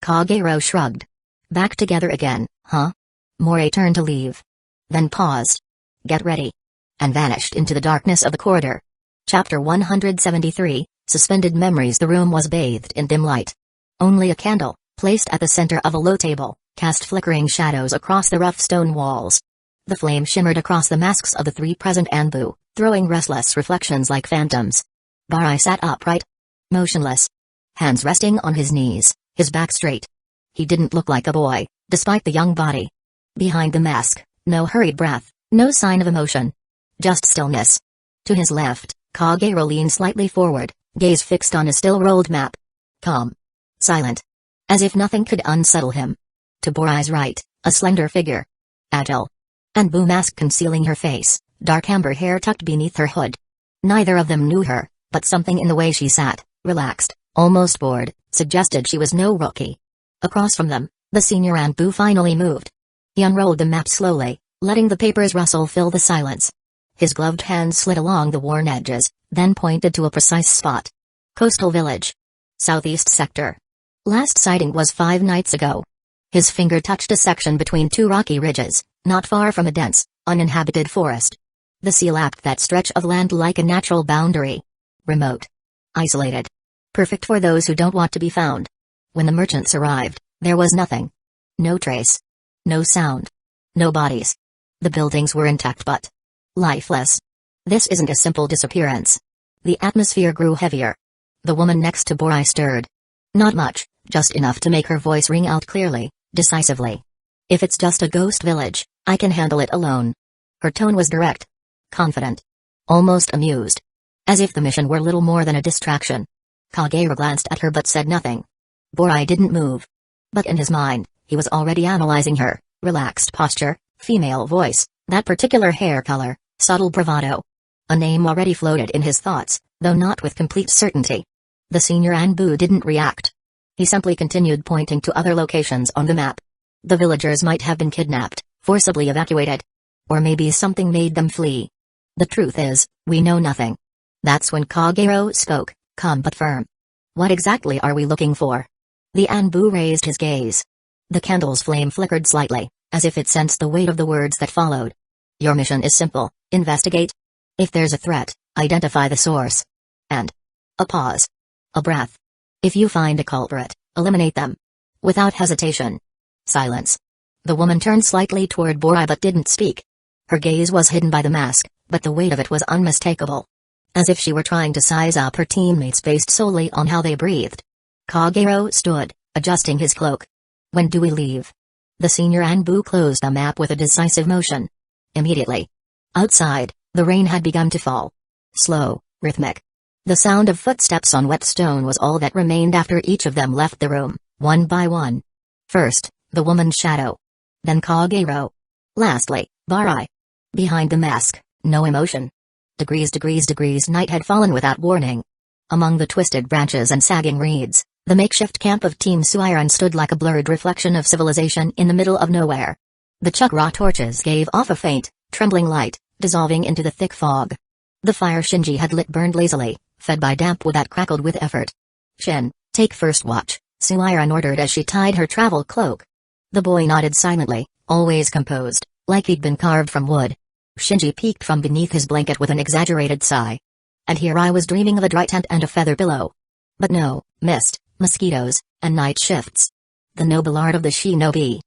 Kagero shrugged. Back together again, huh? Moray turned to leave. Then paused. Get ready. And vanished into the darkness of the corridor. Chapter 173, Suspended Memories. The room was bathed in dim light. Only a candle, placed at the center of a low table, cast flickering shadows across the rough stone walls. The flame shimmered across the masks of the three present Anbu, throwing restless reflections like phantoms. Barai sat upright. Motionless. Hands resting on his knees, his back straight. He didn't look like a boy, despite the young body. Behind the mask, no hurried breath, no sign of emotion. Just stillness. To his left, Kagero leaned slightly forward, gaze fixed on a still-rolled map. Calm. Silent. As if nothing could unsettle him. To Borai's right, a slender figure. Agile. Anbu mask concealing her face, dark amber hair tucked beneath her hood. Neither of them knew her, but something in the way she sat, relaxed, almost bored, suggested she was no rookie. Across from them, the senior Anbu finally moved. He unrolled the map slowly, letting the paper's rustle fill the silence. His gloved hand slid along the worn edges, then pointed to a precise spot. Coastal village. Southeast sector. Last sighting was 5 nights ago. His finger touched a section between 2 rocky ridges, not far from a dense, uninhabited forest. The sea lapped that stretch of land like a natural boundary. Remote. Isolated. Perfect for those who don't want to be found. When the merchants arrived, there was nothing. No trace. No sound. No bodies. The buildings were intact but lifeless. This isn't a simple disappearance. The atmosphere grew heavier. The woman next to Borai stirred. Not much, just enough to make her voice ring out clearly, decisively. If it's just a ghost village, I can handle it alone. Her tone was direct. Confident. Almost amused. As if the mission were little more than a distraction. Kagero glanced at her but said nothing. Borai didn't move. But in his mind, he was already analyzing her, relaxed posture, female voice, that particular hair color, subtle bravado. A name already floated in his thoughts, though not with complete certainty. The senior Anbu didn't react. He simply continued pointing to other locations on the map. The villagers might have been kidnapped, forcibly evacuated. Or maybe something made them flee. The truth is, we know nothing. That's when Kagero spoke, calm but firm. What exactly are we looking for? The Anbu raised his gaze. The candle's flame flickered slightly, as if it sensed the weight of the words that followed. Your mission is simple, investigate. If there's a threat, identify the source. And a pause. A breath. If you find a culprit, eliminate them. Without hesitation. Silence. The woman turned slightly toward Borai but didn't speak. Her gaze was hidden by the mask, but the weight of it was unmistakable. As if she were trying to size up her teammates based solely on how they breathed. Kagero stood, adjusting his cloak. When do we leave? The senior Anbu closed the map with a decisive motion. Immediately. Outside, the rain had begun to fall. Slow, rhythmic. The sound of footsteps on wet stone was all that remained after each of them left the room, one by one. First, the woman's shadow. Then Kagero. Lastly, Borai. Behind the mask, no emotion. Degrees night had fallen without warning. Among the twisted branches and sagging reeds, the makeshift camp of Team Suiran stood like a blurred reflection of civilization in the middle of nowhere. The chakra torches gave off a faint, trembling light, dissolving into the thick fog. The fire Shinji had lit burned lazily, fed by damp wood that crackled with effort. Shin, take first watch, Suiran ordered as she tied her travel cloak. The boy nodded silently, always composed, like he'd been carved from wood. Shinji peeked from beneath his blanket with an exaggerated sigh. And here I was dreaming of a dry tent and a feather pillow. But no, mist, mosquitoes, and night shifts. The noble art of the shinobi.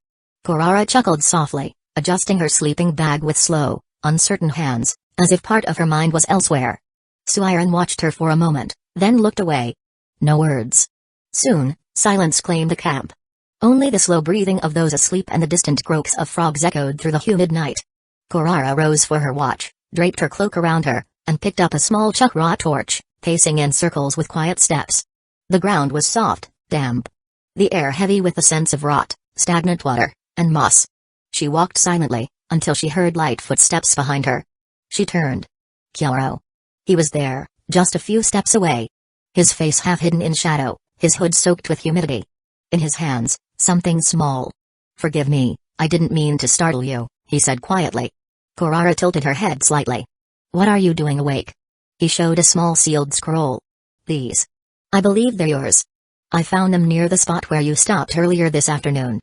Kurara chuckled softly, adjusting her sleeping bag with slow, uncertain hands, as if part of her mind was elsewhere. Suiran watched her for a moment, then looked away. No words. Soon, silence claimed the camp. Only the slow breathing of those asleep and the distant croaks of frogs echoed through the humid night. Kurara rose for her watch, draped her cloak around her, and picked up a small chakra torch, pacing in circles with quiet steps. The ground was soft, damp. The air heavy with the sense of rot, stagnant water, and moss. She walked silently, until she heard light footsteps behind her. She turned. Kyoro. He was there, just a few steps away. His face half hidden in shadow, his hood soaked with humidity. In his hands, something small. Forgive me, I didn't mean to startle you, he said quietly. Kurara tilted her head slightly. What are you doing awake? He showed a small sealed scroll. These. I believe they're yours. I found them near the spot where you stopped earlier this afternoon.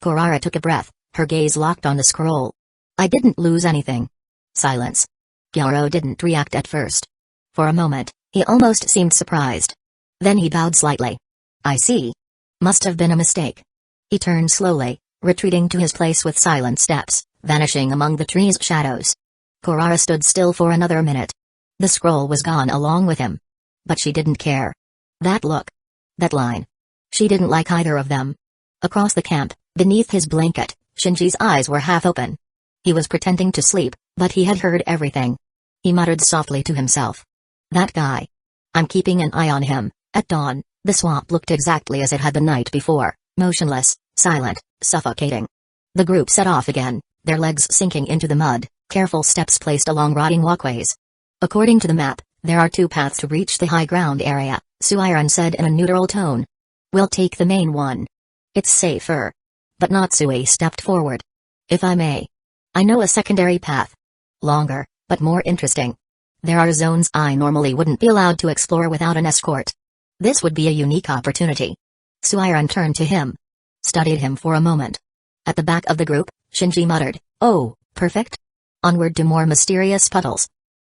Kurara took a breath, her gaze locked on the scroll. I didn't lose anything. Silence. Gyaro didn't react at first. For a moment, he almost seemed surprised. Then he bowed slightly. I see. Must have been a mistake. He turned slowly, retreating to his place with silent steps, vanishing among the trees' shadows. Kurara stood still for another minute. The scroll was gone along with him. But she didn't care. That look. That line. She didn't like either of them. Across the camp, beneath his blanket, Shinji's eyes were half open. He was pretending to sleep, but he had heard everything. He muttered softly to himself. That guy. I'm keeping an eye on him. At dawn, the swamp looked exactly as it had the night before, motionless, silent, suffocating. The group set off again, their legs sinking into the mud, careful steps placed along rotting walkways. According to the map, there are 2 paths to reach the high ground area, Suiran said in a neutral tone. We'll take the main one. It's safer. But Natsue stepped forward. If I may. I know a secondary path. Longer, but more interesting. There are zones I normally wouldn't be allowed to explore without an escort. This would be a unique opportunity. Suiran turned to him. Studied him for a moment. At the back of the group, Shinji muttered, "Oh, perfect." Onward to more mysterious puddles.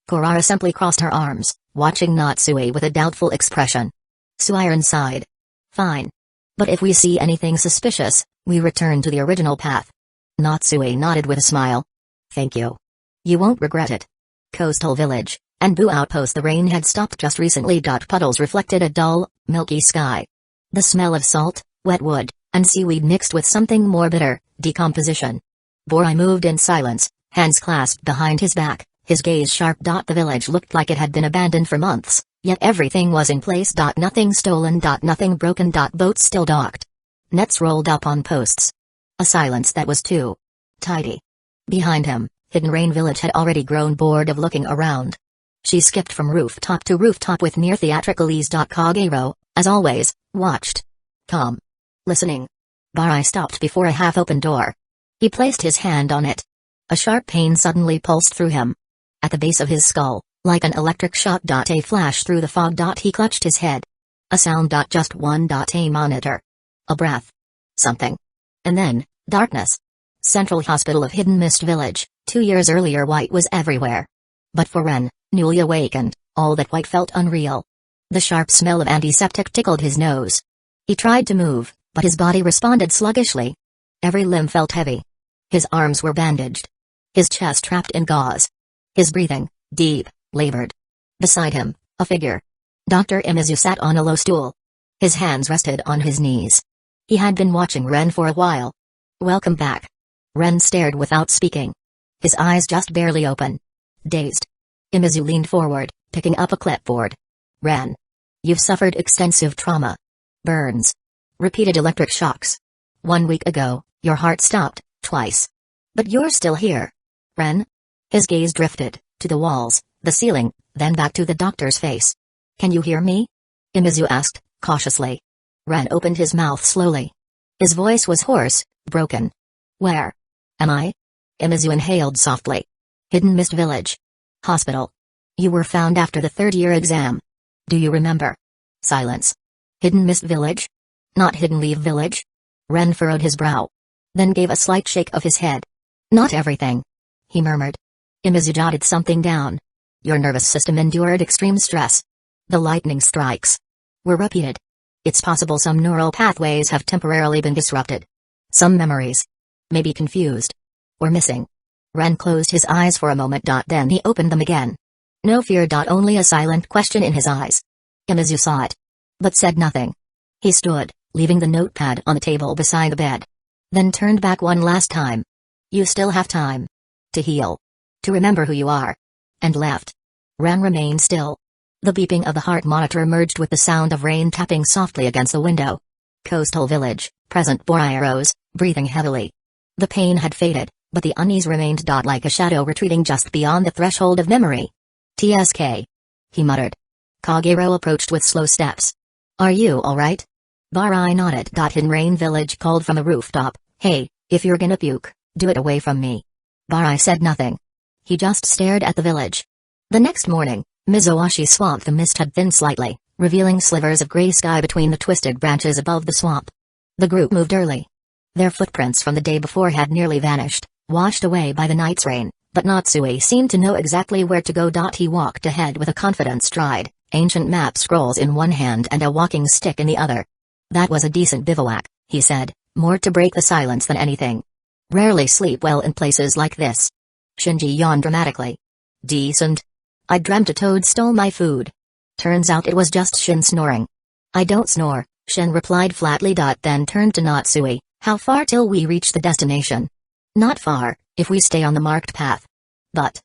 Kurara simply crossed her arms, watching Natsue with a doubtful expression. Suiran sighed. "Fine. But if we see anything suspicious, we return to the original path." Natsue nodded with a smile. "Thank you. You won't regret it." Coastal village, and Boo outpost. The rain had stopped just recently. Puddles reflected a dull, milky sky. The smell of salt, wet wood, and seaweed mixed with something more bitter, decomposition. Borai moved in silence, hands clasped behind his back, his gaze sharp. The village looked like it had been abandoned for months, yet everything was in place. Nothing stolen. Nothing broken. Boats still docked. Nets rolled up on posts. A silence that was too tidy. Behind him, Hidden Rain Village had already grown bored of looking around. She skipped from rooftop to rooftop with near theatrical ease. Kagero, as always, watched. Calm. Listening. Barai stopped before a half-open door. He placed his hand on it. A sharp pain suddenly pulsed through him. At the base of his skull, like an electric shock. A flash through the fog. He clutched his head. A sound. Just one. A monitor. A breath. Something. And then, darkness. Central Hospital of Hidden Mist Village. 2 years earlier white was everywhere. But for Ren, newly awakened, all that white felt unreal. The sharp smell of antiseptic tickled his nose. He tried to move, but his body responded sluggishly. Every limb felt heavy. His arms were bandaged. His chest trapped in gauze. His breathing, deep, labored. Beside him, a figure. Dr. Imizu sat on a low stool. His hands rested on his knees. He had been watching Ren for a while. "Welcome back." Ren stared without speaking. His eyes just barely open. Dazed. Imizu leaned forward, picking up a clipboard. "Ren. You've suffered extensive trauma. Burns. Repeated electric shocks. 1 week ago, your heart stopped, twice. But you're still here. Ren?" His gaze drifted, to the walls, the ceiling, then back to the doctor's face. "Can you hear me?" Imizu asked, cautiously. Ren opened his mouth slowly. His voice was hoarse, broken. "Where am I?" Imizu inhaled softly. "Hidden Mist Village. Hospital. You were found after the third-year exam. Do you remember?" Silence. "Hidden Mist Village? Not Hidden Leaf Village?" Ren furrowed his brow. Then gave a slight shake of his head. "Not everything," he murmured. Imizu jotted something down. "Your nervous system endured extreme stress. The lightning strikes were repeated. It's possible some neural pathways have temporarily been disrupted. Some memories may be confused or missing." Ren closed his eyes for a moment. Then he opened them again. No fear. Only a silent question in his eyes. Imizu saw it, but said nothing. He stood, leaving the notepad on the table beside the bed. Then turned back one last time. "You still have time to heal, to remember who you are." And left. Ren remained still. The beeping of the heart monitor merged with the sound of rain tapping softly against the window. Coastal village, present. Borai rose, breathing heavily. The pain had faded, but the unease remained. Like a shadow retreating just beyond the threshold of memory. "TSK," he muttered. Kagero approached with slow steps. "Are you alright?" Barai nodded. Hidden Rain Village called from a rooftop, "Hey, if you're gonna puke, do it away from me." Barai said nothing. He just stared at the village. The next morning, Mizoashi Swamp. The mist had thinned slightly, revealing slivers of gray sky between the twisted branches above the swamp. The group moved early. Their footprints from the day before had nearly vanished, washed away by the night's rain, but Natsue seemed to know exactly where to go. He walked ahead with a confident stride, ancient map scrolls in one hand and a walking stick in the other. "That was a decent bivouac," he said, more to break the silence than anything. "Rarely sleep well in places like this." Shinji yawned dramatically. "Decent? I dreamt a toad stole my food. Turns out it was just Shin snoring." "I don't snore," Shin replied flatly. Then turned to Natsue. "How far till we reach the destination?" "Not far, if we stay on the marked path." "But..."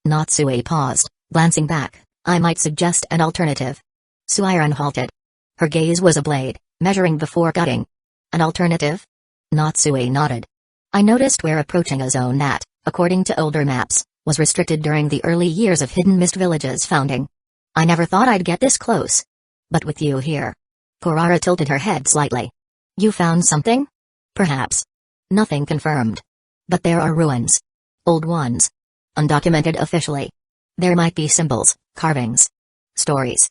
Natsue paused, glancing back. "I might suggest an alternative." Suiran halted. Her gaze was a blade, measuring before cutting. "An alternative?" Natsue nodded. "I noticed we're approaching a zone that, according to older maps, was restricted during the early years of Hidden Mist Village's founding. I never thought I'd get this close. But with you here." Kurara tilted her head slightly. "You found something?" "Perhaps. Nothing confirmed. But there are ruins. Old ones. Undocumented officially. There might be symbols, carvings. Stories.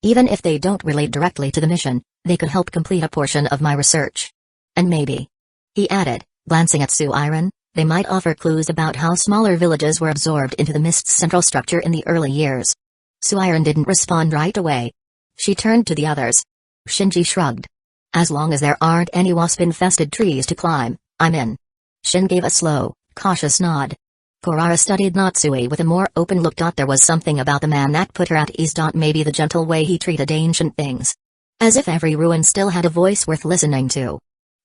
Even if they don't relate directly to the mission, they could help complete a portion of my research. And maybe," he added, glancing at Suiren, "they might offer clues about how smaller villages were absorbed into the Mist's central structure in the early years." Suiren didn't respond right away. She turned to the others. Shinji shrugged. "As long as there aren't any wasp-infested trees to climb, I'm in." Shin gave a slow, cautious nod. Kurara studied Natsui with a more open look. There was something about the man that put her at ease. Maybe the gentle way he treated ancient things. As if every ruin still had a voice worth listening to.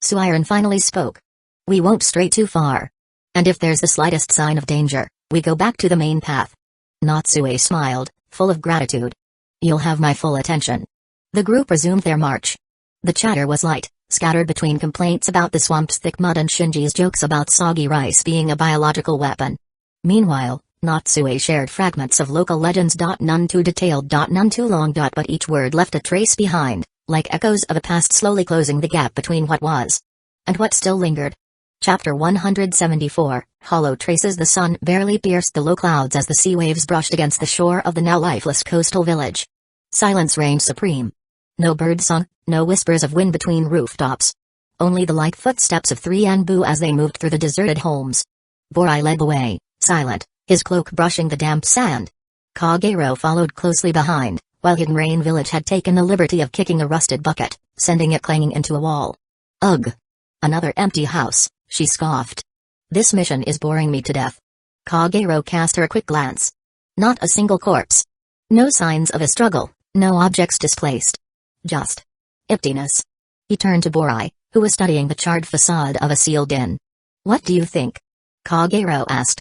Suiren finally spoke. "We won't stray too far. And if there's the slightest sign of danger, we go back to the main path." Natsui smiled, full of gratitude. "You'll have my full attention." The group resumed their march. The chatter was light, scattered between complaints about the swamp's thick mud and Shinji's jokes about soggy rice being a biological weapon. Meanwhile, Natsui shared fragments of local legends. None too detailed, none too long. But each word left a trace behind, like echoes of a past slowly closing the gap between what was and what still lingered. Chapter 174, Hollow traces. The sun barely pierced the low clouds as the sea waves brushed against the shore of the now lifeless coastal village. Silence reigned supreme. No birdsong, no whispers of wind between rooftops. Only the light footsteps of three Anbu as they moved through the deserted homes. Borai led the way, silent, his cloak brushing the damp sand. Kagero followed closely behind, while Hidden Rain Village had taken the liberty of kicking a rusted bucket, sending it clanging into a wall. "Ugh! Another empty house," she scoffed. "This mission is boring me to death." Kagero cast her a quick glance. Not a single corpse. No signs of a struggle, no objects displaced. Just emptiness. He turned to Borai, who was studying the charred facade of a sealed inn. "What do you think?" Kagero asked.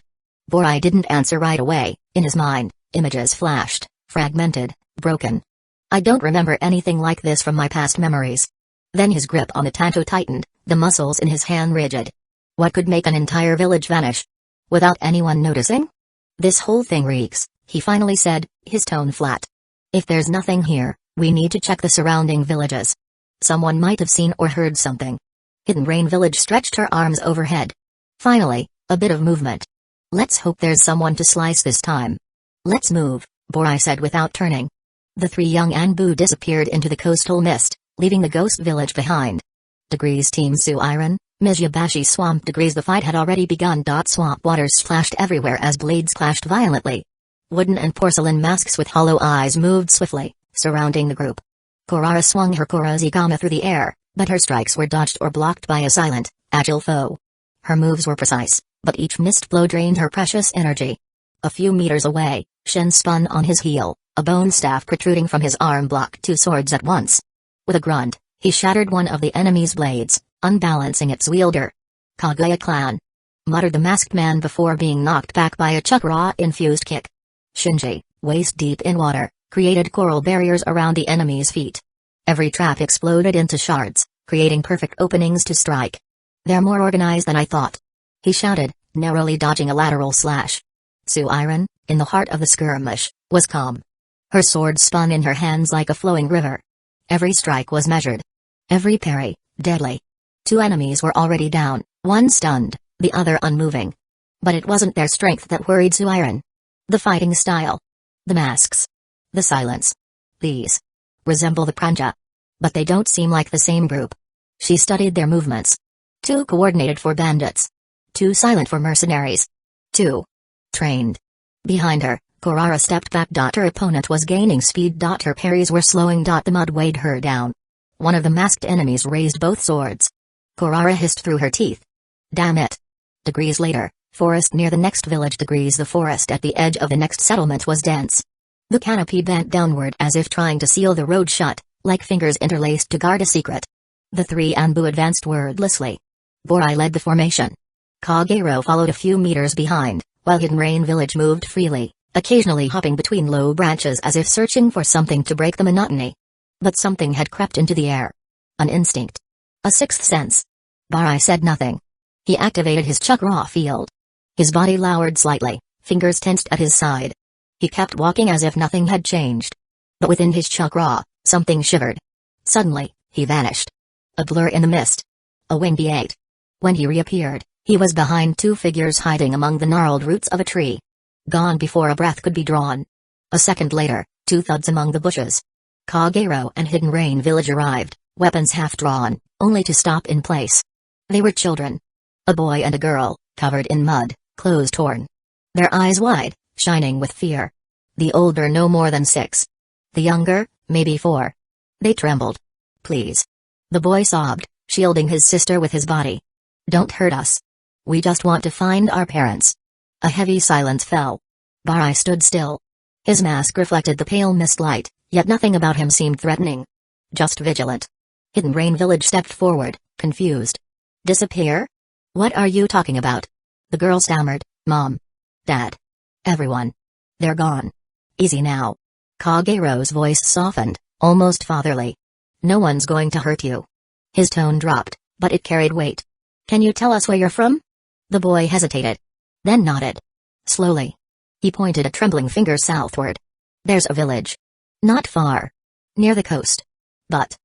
Borai didn't answer right away. In his mind, images flashed, fragmented, broken. "I don't remember anything like this from my past memories." Then his grip on the tanto tightened, the muscles in his hand rigid. What could make an entire village vanish? Without anyone noticing? "This whole thing reeks," he finally said, his tone flat. "If there's nothing here, we need to check the surrounding villages. Someone might have seen or heard something." Hidden Rain Village stretched her arms overhead. Finally, a bit of movement. "Let's hope there's someone to slice this time." "Let's move," Borai said without turning. The three young Anbu disappeared into the coastal mist, leaving the ghost village behind. Degrees Team Suiren, Mizubashi Swamp Degrees. The fight had already begun. Swamp waters splashed everywhere as blades clashed violently. Wooden and porcelain masks with hollow eyes moved swiftly, surrounding the group. Kurara swung her Kurozigama through the air, but her strikes were dodged or blocked by a silent, agile foe. Her moves were precise, but each mist blow drained her precious energy. A few meters away, Shin spun on his heel, a bone staff protruding from his arm blocked two swords at once. With a grunt, he shattered one of the enemy's blades, unbalancing its wielder. "Kaguya clan," muttered the masked man before being knocked back by a chakra-infused kick. Shinji, waist deep in water, created coral barriers around the enemy's feet. Every trap exploded into shards, creating perfect openings to strike. "They're more organized than I thought," he shouted, narrowly dodging a lateral slash. Suiren, in the heart of the skirmish, was calm. Her sword spun in her hands like a flowing river. Every strike was measured. Every parry, deadly. Two enemies were already down, one stunned, the other unmoving. But it wasn't their strength that worried Suiren. The fighting style. The masks. The silence. These resemble the Pranja. But they don't seem like the same group. She studied their movements. Too coordinated for bandits. Too silent for mercenaries. Too trained. Behind her, Kurara stepped back. Her opponent was gaining speed. Her parries were slowing. The mud weighed her down. One of the masked enemies raised both swords. Kurara hissed through her teeth. "Damn it." Degrees later, forest near the next village. Degrees the forest at the edge of the next settlement was dense. The canopy bent downward as if trying to seal the road shut, like fingers interlaced to guard a secret. The three Anbu advanced wordlessly. Borai led the formation. Kagero followed a few meters behind, while Hidden Rain Village moved freely, occasionally hopping between low branches as if searching for something to break the monotony. But something had crept into the air. An instinct. A sixth sense. Borai said nothing. He activated his chakra field. His body lowered slightly, fingers tensed at his side. He kept walking as if nothing had changed. But within his chakra, something shivered. Suddenly, he vanished. A blur in the mist. A windy eight. When he reappeared, he was behind two figures hiding among the gnarled roots of a tree. Gone before a breath could be drawn. A second later, two thuds among the bushes. Kagero and Hidden Rain Village arrived, weapons half drawn, only to stop in place. They were children. A boy and a girl, covered in mud, clothes torn. Their eyes wide, shining with fear. The older no more than 6. The younger, maybe 4. They trembled. Please. The boy sobbed, shielding his sister with his body. Don't hurt us. We just want to find our parents. A heavy silence fell. Barai stood still. His mask reflected the pale mist light, yet nothing about him seemed threatening. Just vigilant. Hidden Rain Village stepped forward, confused. Disappear? What are you talking about? The girl stammered, Mom. Dad. Everyone. They're gone. Easy now. Kagero's voice softened, almost fatherly. No one's going to hurt you. His tone dropped, but it carried weight. Can you tell us where you're from? The boy hesitated. Then nodded. Slowly. He pointed a trembling finger southward. There's a village. Not far. Near the coast. But?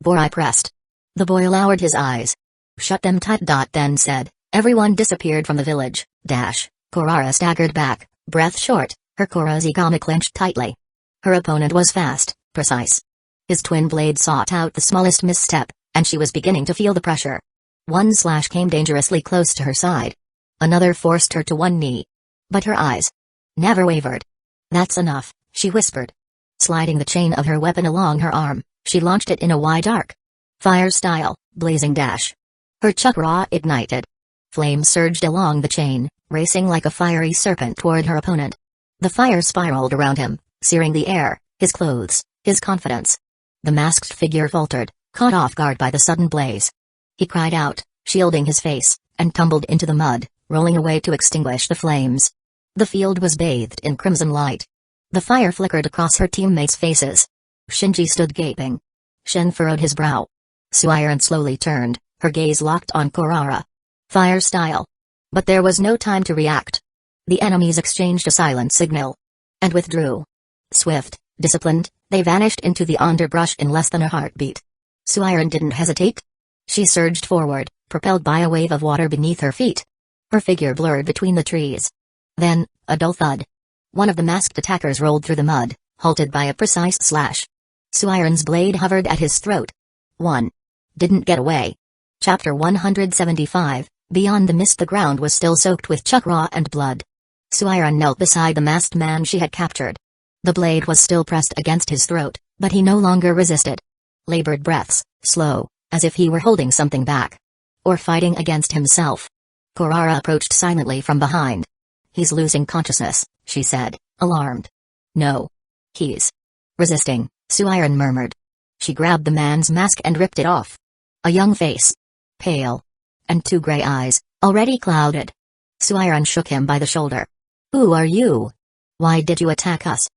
Borai pressed. The boy lowered his eyes. Shut them tight. Then said, everyone disappeared from the village. Korara staggered back, breath short, her Korazigama clenched tightly. Her opponent was fast, precise. His twin blade sought out the smallest misstep, and she was beginning to feel the pressure. One slash came dangerously close to her side. Another forced her to one knee. But her eyes never wavered. That's enough, she whispered. Sliding the chain of her weapon along her arm, she launched it in a wide arc. Fire style, blazing dash. Her chakra ignited. Flame surged along the chain, racing like a fiery serpent toward her opponent. The fire spiraled around him, searing the air, his clothes, his confidence. The masked figure faltered, caught off guard by the sudden blaze. He cried out, shielding his face, and tumbled into the mud, rolling away to extinguish the flames. The field was bathed in crimson light. The fire flickered across her teammates' faces. Shinji stood gaping. Shen furrowed his brow. Suiron slowly turned, her gaze locked on Korara. Fire style. But there was no time to react. The enemies exchanged a silent signal. And withdrew. Swift, disciplined, they vanished into the underbrush in less than a heartbeat. Suiron didn't hesitate. She surged forward, propelled by a wave of water beneath her feet. Her figure blurred between the trees. Then, a dull thud. One of the masked attackers rolled through the mud, halted by a precise slash. Suiron's blade hovered at his throat. 1. Didn't get away. Chapter 175, Beyond the mist. The ground was still soaked with chakra and blood. Suiron knelt beside the masked man she had captured. The blade was still pressed against his throat, but he no longer resisted. Labored breaths, slow, as if he were holding something back. Or fighting against himself. Korara approached silently from behind. He's losing consciousness, she said, alarmed. No. He's resisting, Suiron murmured. She grabbed the man's mask and ripped it off. A young face. Pale. And 2 gray eyes, already clouded. Suiron shook him by the shoulder. Who are you? Why did you attack us?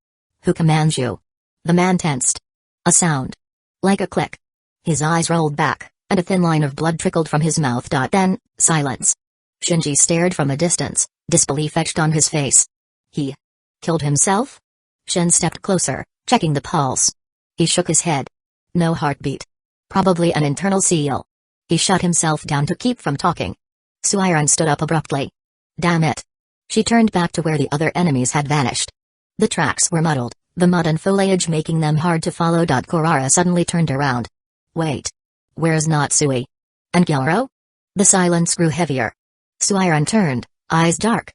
Who commands you? The man tensed. A sound. Like a click. His eyes rolled back, and a thin line of blood trickled from his mouth. Then, silence. Shinji stared from a distance, disbelief etched on his face. He killed himself? Shen stepped closer, checking the pulse. He shook his head. No heartbeat. Probably an internal seal. He shut himself down to keep from talking. Suiron stood up abruptly. Damn it. She turned back to where the other enemies had vanished. The tracks were muddled, the mud and foliage making them hard to follow. Korara suddenly turned around. Wait. Where's Natsui? And Gyaro? The silence grew heavier. Suiron turned, eyes dark.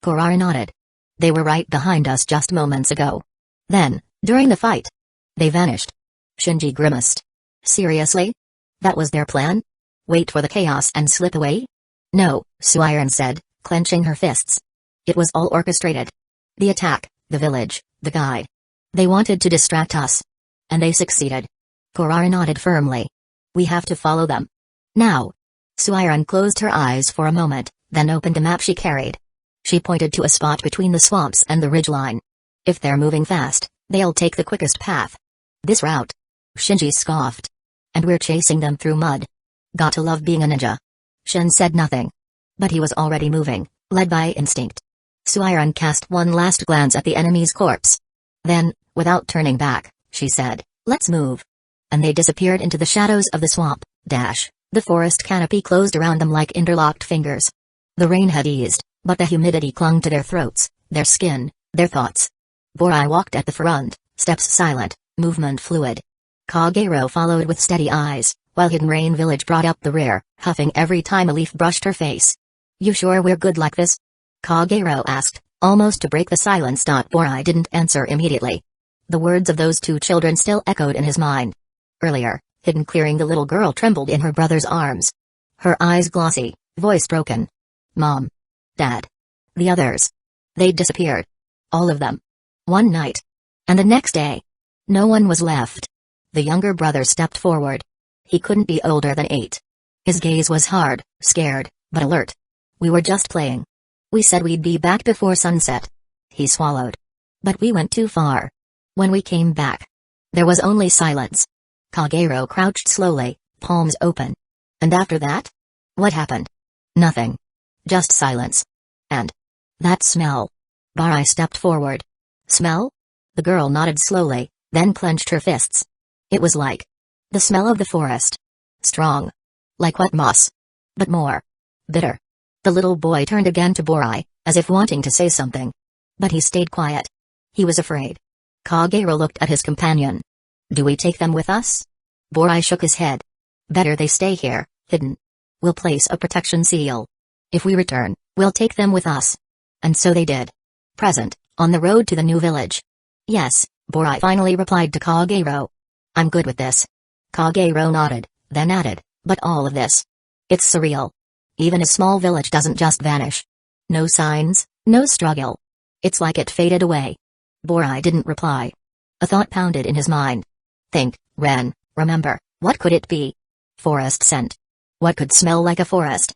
Korara nodded. They were right behind us just moments ago. Then, during the fight, they vanished. Shinji grimaced. Seriously? That was their plan? Wait for the chaos and slip away? No, Suiron said, clenching her fists. It was all orchestrated. The attack, the village, the guide. They wanted to distract us. And they succeeded. Korara nodded firmly. We have to follow them. Now. Suiron closed her eyes for a moment, then opened a map she carried. She pointed to a spot between the swamps and the ridgeline. If they're moving fast, they'll take the quickest path. This route. Shinji scoffed. And we're chasing them through mud. Gotta love being a ninja. Shen said nothing. But he was already moving, led by instinct. Suiron cast one last glance at the enemy's corpse. Then, without turning back, she said, let's move. And they disappeared into the shadows of the swamp. The forest canopy closed around them like interlocked fingers. The rain had eased, but the humidity clung to their throats, their skin, their thoughts. Borai walked at the front, steps silent, movement fluid. Kagero followed with steady eyes, while Hidden Rain Village brought up the rear, huffing every time a leaf brushed her face. "You sure we're good like this?" Kagero asked, almost to break the silence. Borai didn't answer immediately. The words of those two children still echoed in his mind. Earlier, hidden clearing, the little girl trembled in her brother's arms. Her eyes glossy, voice broken. "Mom. Dad. The others. They'd disappeared. All of them. One night. And the next day. No one was left." The younger brother stepped forward. He couldn't be older than 8. His gaze was hard, scared, but alert. "We were just playing. We said we'd be back before sunset." He swallowed. "But we went too far. When we came back, there was only silence." Kagero crouched slowly, palms open. "And after that? What happened?" "Nothing. Just silence. And that smell." Barai stepped forward. "Smell?" The girl nodded slowly, then clenched her fists. "It was like the smell of the forest. Strong. Like wet moss. But more bitter." The little boy turned again to Borai, as if wanting to say something. But he stayed quiet. He was afraid. Kagero looked at his companion. "Do we take them with us?" Borai shook his head. "Better they stay here, hidden. We'll place a protection seal. If we return, we'll take them with us." And so they did. Present, on the road to the new village. "Yes," Borai finally replied to Kagero. "I'm good with this." Kagero nodded, then added, "But all of this. It's surreal. Even a small village doesn't just vanish. No signs, no struggle. It's like it faded away." Borai didn't reply. A thought pounded in his mind. "Think, Ren, remember, what could it be? Forest scent. What could smell like a forest,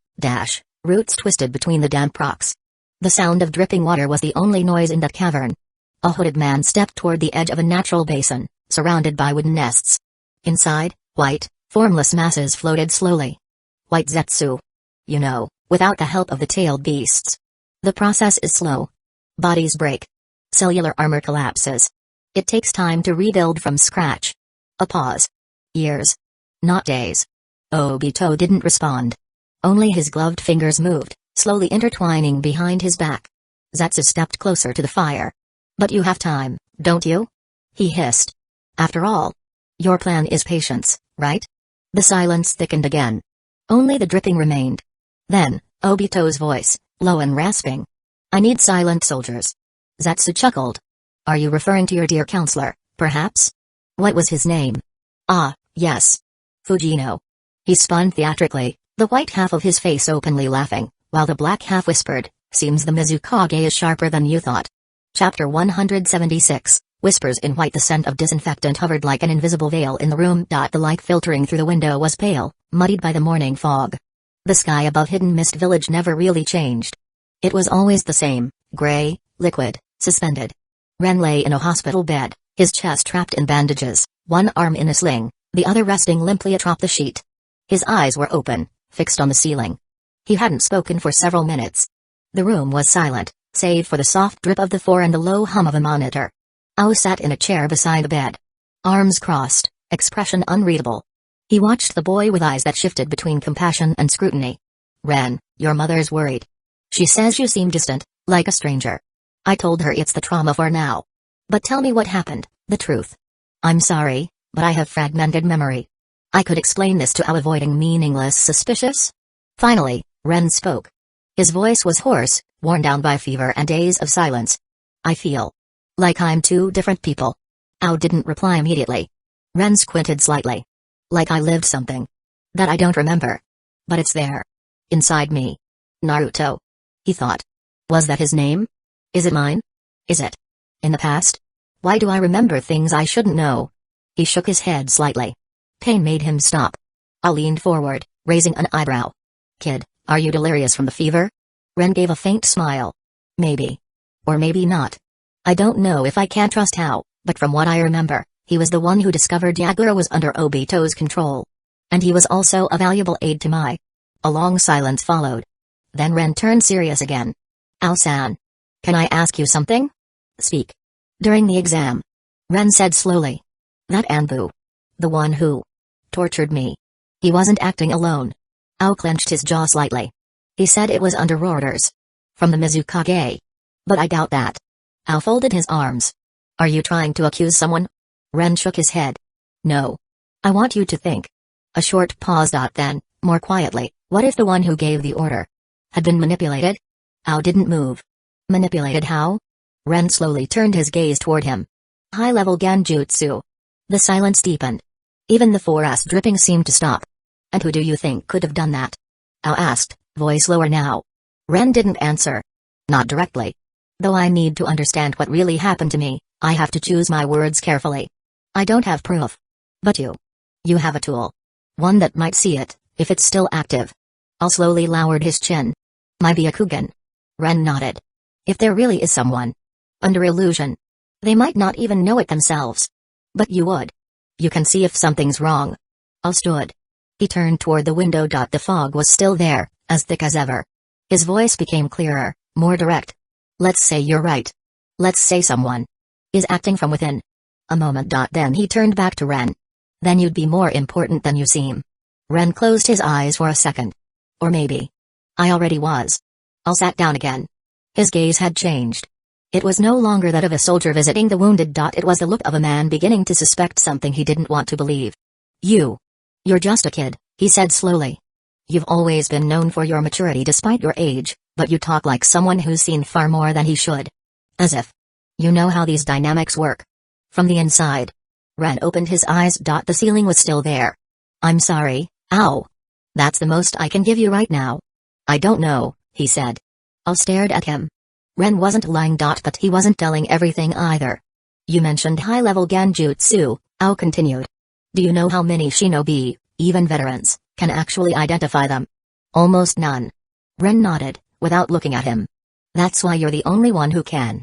roots twisted between the damp rocks?" The sound of dripping water was the only noise in that cavern. A hooded man stepped toward the edge of a natural basin, surrounded by wooden nests. Inside, white, formless masses floated slowly. White Zetsu. You know, without the help of the tailed beasts. The process is slow. Bodies break. Cellular armor collapses. It takes time to rebuild from scratch. A pause. Years. Not days. Obito didn't respond. Only his gloved fingers moved, slowly intertwining behind his back. Zetsu stepped closer to the fire. "But you have time, don't you?" he hissed. "After all, your plan is patience, right?" The silence thickened again. Only the dripping remained. Then, Obito's voice, low and rasping. "I need silent soldiers." Zetsu chuckled. "Are you referring to your dear counselor, perhaps?" "What was his name?" "Ah, yes. Fujino." He spun theatrically, the white half of his face openly laughing, while the black half whispered, "Seems the Mizukage is sharper than you thought." Chapter 176, Whispers in White. The scent of disinfectant hovered like an invisible veil in the room. The light filtering through the window was pale, muddied by the morning fog. The sky above Hidden Mist Village never really changed. It was always the same, gray, liquid, suspended. Ren lay in a hospital bed, his chest wrapped in bandages, one arm in a sling, the other resting limply atop the sheet. His eyes were open, fixed on the ceiling. He hadn't spoken for several minutes. The room was silent, save for the soft drip of the floor and the low hum of a monitor. Ao sat in a chair beside the bed. Arms crossed, expression unreadable. He watched the boy with eyes that shifted between compassion and scrutiny. "Ren, your mother's worried. She says you seem distant, like a stranger." I told her it's the trauma for now. "But tell me what happened, the truth." "I'm sorry, but I have fragmented memory. I could explain this to Ao, avoiding meaningless suspicious." Finally, Ren spoke. His voice was hoarse, worn down by fever and days of silence. "I feel like I'm two different people." Ao didn't reply immediately. Ren squinted slightly. "Like I lived something that I don't remember. But it's there. Inside me." "Naruto," he thought. Was that his name? Is it mine? Is it in the past? Why do I remember things I shouldn't know? He shook his head slightly. Pain made him stop. I leaned forward, raising an eyebrow. "Kid, are you delirious from the fever?" Ren gave a faint smile. "Maybe. Or maybe not. I don't know if I can trust Ao, but from what I remember, he was the one who discovered Yagura was under Obito's control. And he was also a valuable aid to Mai." A long silence followed. Then Ren turned serious again. "Ao-san. Can I ask you something?" "Speak." "During the exam," Ren said slowly, "that Anbu, the one who tortured me, he wasn't acting alone." Ao clenched his jaw slightly. "He said it was under orders from the Mizukage. But I doubt that." Ao folded his arms. "Are you trying to accuse someone?" Ren shook his head. No. I want you to think. A short pause. Then, more quietly, what if the one who gave the order had been manipulated? Ao didn't move. Manipulated how? Ren slowly turned his gaze toward him. High-level Genjutsu. The silence deepened. Even the forest dripping seemed to stop. And who do you think could have done that? Ao asked, voice lower now. Ren didn't answer. Not directly. Though I need to understand what really happened to me, I have to choose my words carefully. I don't have proof. But you. You have a tool. One that might see it, if it's still active. Ao slowly lowered his chin. My Byakugan. Ren nodded. If there really is someone under illusion, they might not even know it themselves. But you would. You can see if something's wrong. Ao stood. He turned toward the window. The fog was still there, as thick as ever. His voice became clearer, more direct. Let's say you're right. Let's say someone is acting from within. A moment. Then he turned back to Ren. Then you'd be more important than you seem. Ren closed his eyes for a second. Or maybe I already was. Ao sat down again. His gaze had changed. It was no longer that of a soldier visiting the wounded. It was the look of a man beginning to suspect something he didn't want to believe. You're just a kid, he said slowly. You've always been known for your maturity despite your age, but you talk like someone who's seen far more than he should. As if you know how these dynamics work. From the inside. Ren opened his eyes. The ceiling was still there. I'm sorry, Ao. That's the most I can give you right now. I don't know, he said. Ao stared at him. Ren wasn't lying. But he wasn't telling everything either. You mentioned high-level Genjutsu, Ao continued. Do you know how many shinobi, even veterans, can actually identify them? Almost none. Ren nodded, without looking at him. That's why you're the only one who can.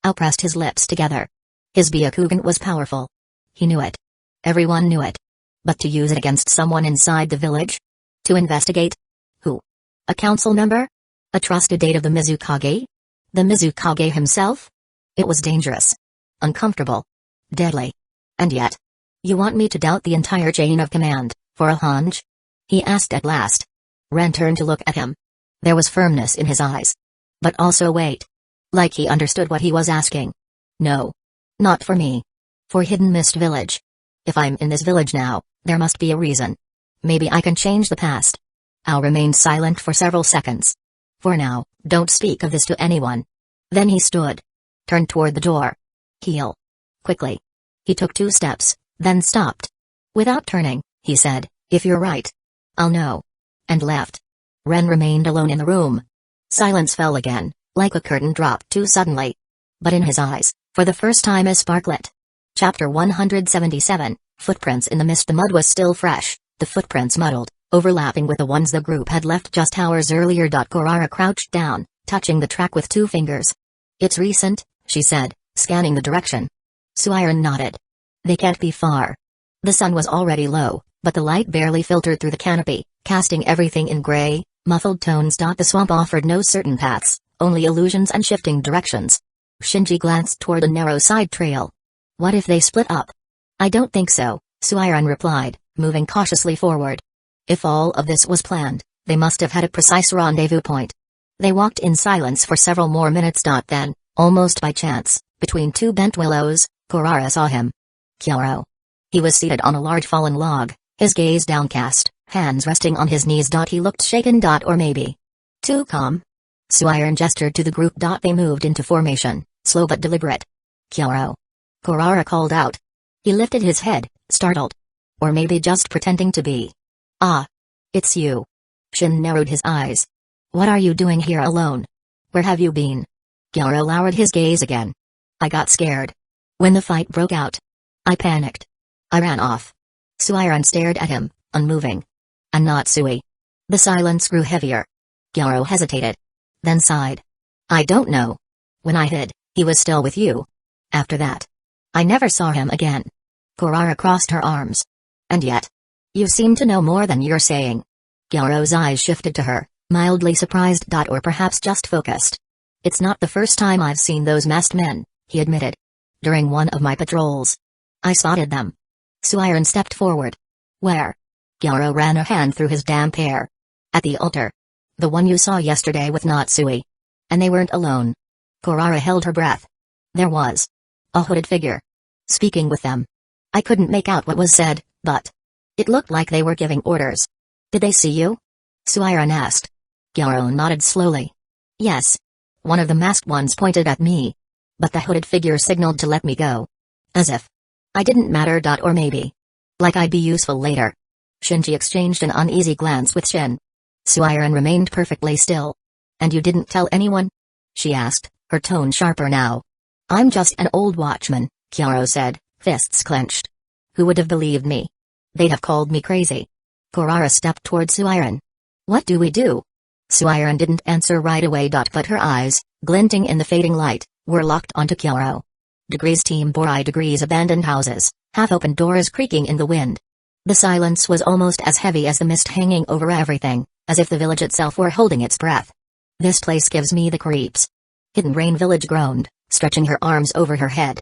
Ao pressed his lips together. His Byakugan was powerful. He knew it. Everyone knew it. But to use it against someone inside the village? To investigate? Who? A council member? A trusted aide of the Mizukage? The Mizukage himself? It was dangerous. Uncomfortable. Deadly. And yet. You want me to doubt the entire chain of command, for a hunch? He asked at last. Ren turned to look at him. There was firmness in his eyes. But also weight. Like he understood what he was asking. No. Not for me. For Hidden Mist Village. If I'm in this village now, there must be a reason. Maybe I can change the past. Ao remained silent for several seconds. For now, don't speak of this to anyone. Then he stood. Turned toward the door. Heel. Quickly. He took 2 steps, then stopped. Without turning, he said, if you're right, I'll know. And left. Ren remained alone in the room. Silence fell again, like a curtain dropped too suddenly. But in his eyes, for the first time, a spark lit. Chapter 177, Footprints in the Mist. The mud was still fresh, the footprints muddled, overlapping with the ones the group had left just hours earlier. Korara crouched down, touching the track with 2 fingers. It's recent, she said, scanning the direction. Suiren nodded. They can't be far. The sun was already low, but the light barely filtered through the canopy, casting everything in gray, muffled tones. The swamp offered no certain paths, only illusions and shifting directions. Shinji glanced toward a narrow side trail. What if they split up? I don't think so, Suiren replied, moving cautiously forward. If all of this was planned, they must have had a precise rendezvous point. They walked in silence for several more minutes. Then, almost by chance, between 2 bent willows, Korara saw him. Kyouro. He was seated on a large fallen log, his gaze downcast, hands resting on his knees. He looked shaken. Or maybe too calm. Suiren gestured to the group. They moved into formation, slow but deliberate. Kyouro. Korara called out. He lifted his head, startled. Or maybe just pretending to be. Ah. It's you. Shin narrowed his eyes. What are you doing here alone? Where have you been? Kyouro lowered his gaze again. I got scared. When the fight broke out, I panicked. I ran off. Suiren stared at him, unmoving. And not Sui. The silence grew heavier. Kyouro hesitated. Then sighed. I don't know. When I hid, he was still with you. After that, I never saw him again. Korara crossed her arms. And yet, you seem to know more than you're saying. Kyourou's eyes shifted to her, mildly surprised. Or perhaps just focused. It's not the first time I've seen those masked men, he admitted. During one of my patrols, I spotted them. Suiren stepped forward. Where? Kyouro ran a hand through his damp hair. At the altar. The one you saw yesterday with Natsui. And they weren't alone. Korara held her breath. There was a hooded figure. Speaking with them. I couldn't make out what was said, but it looked like they were giving orders. Did they see you? Suiren asked. Gyaro nodded slowly. Yes. One of the masked ones pointed at me. But the hooded figure signaled to let me go. As if I didn't matter. Or maybe like I'd be useful later. Shinji exchanged an uneasy glance with Shin. Suiren remained perfectly still. And you didn't tell anyone? She asked, her tone sharper now. I'm just an old watchman, Gyaro said, fists clenched. Who would have believed me? They'd have called me crazy. Kurara stepped toward Suiren. What do we do? Suiren didn't answer right away. But her eyes, glinting in the fading light, were locked onto Gyaro. Degrees Team Borai Degrees abandoned houses, half-open doors creaking in the wind. The silence was almost as heavy as the mist hanging over everything, as if the village itself were holding its breath. This place gives me the creeps. Hidden Rain Village groaned, stretching her arms over her head.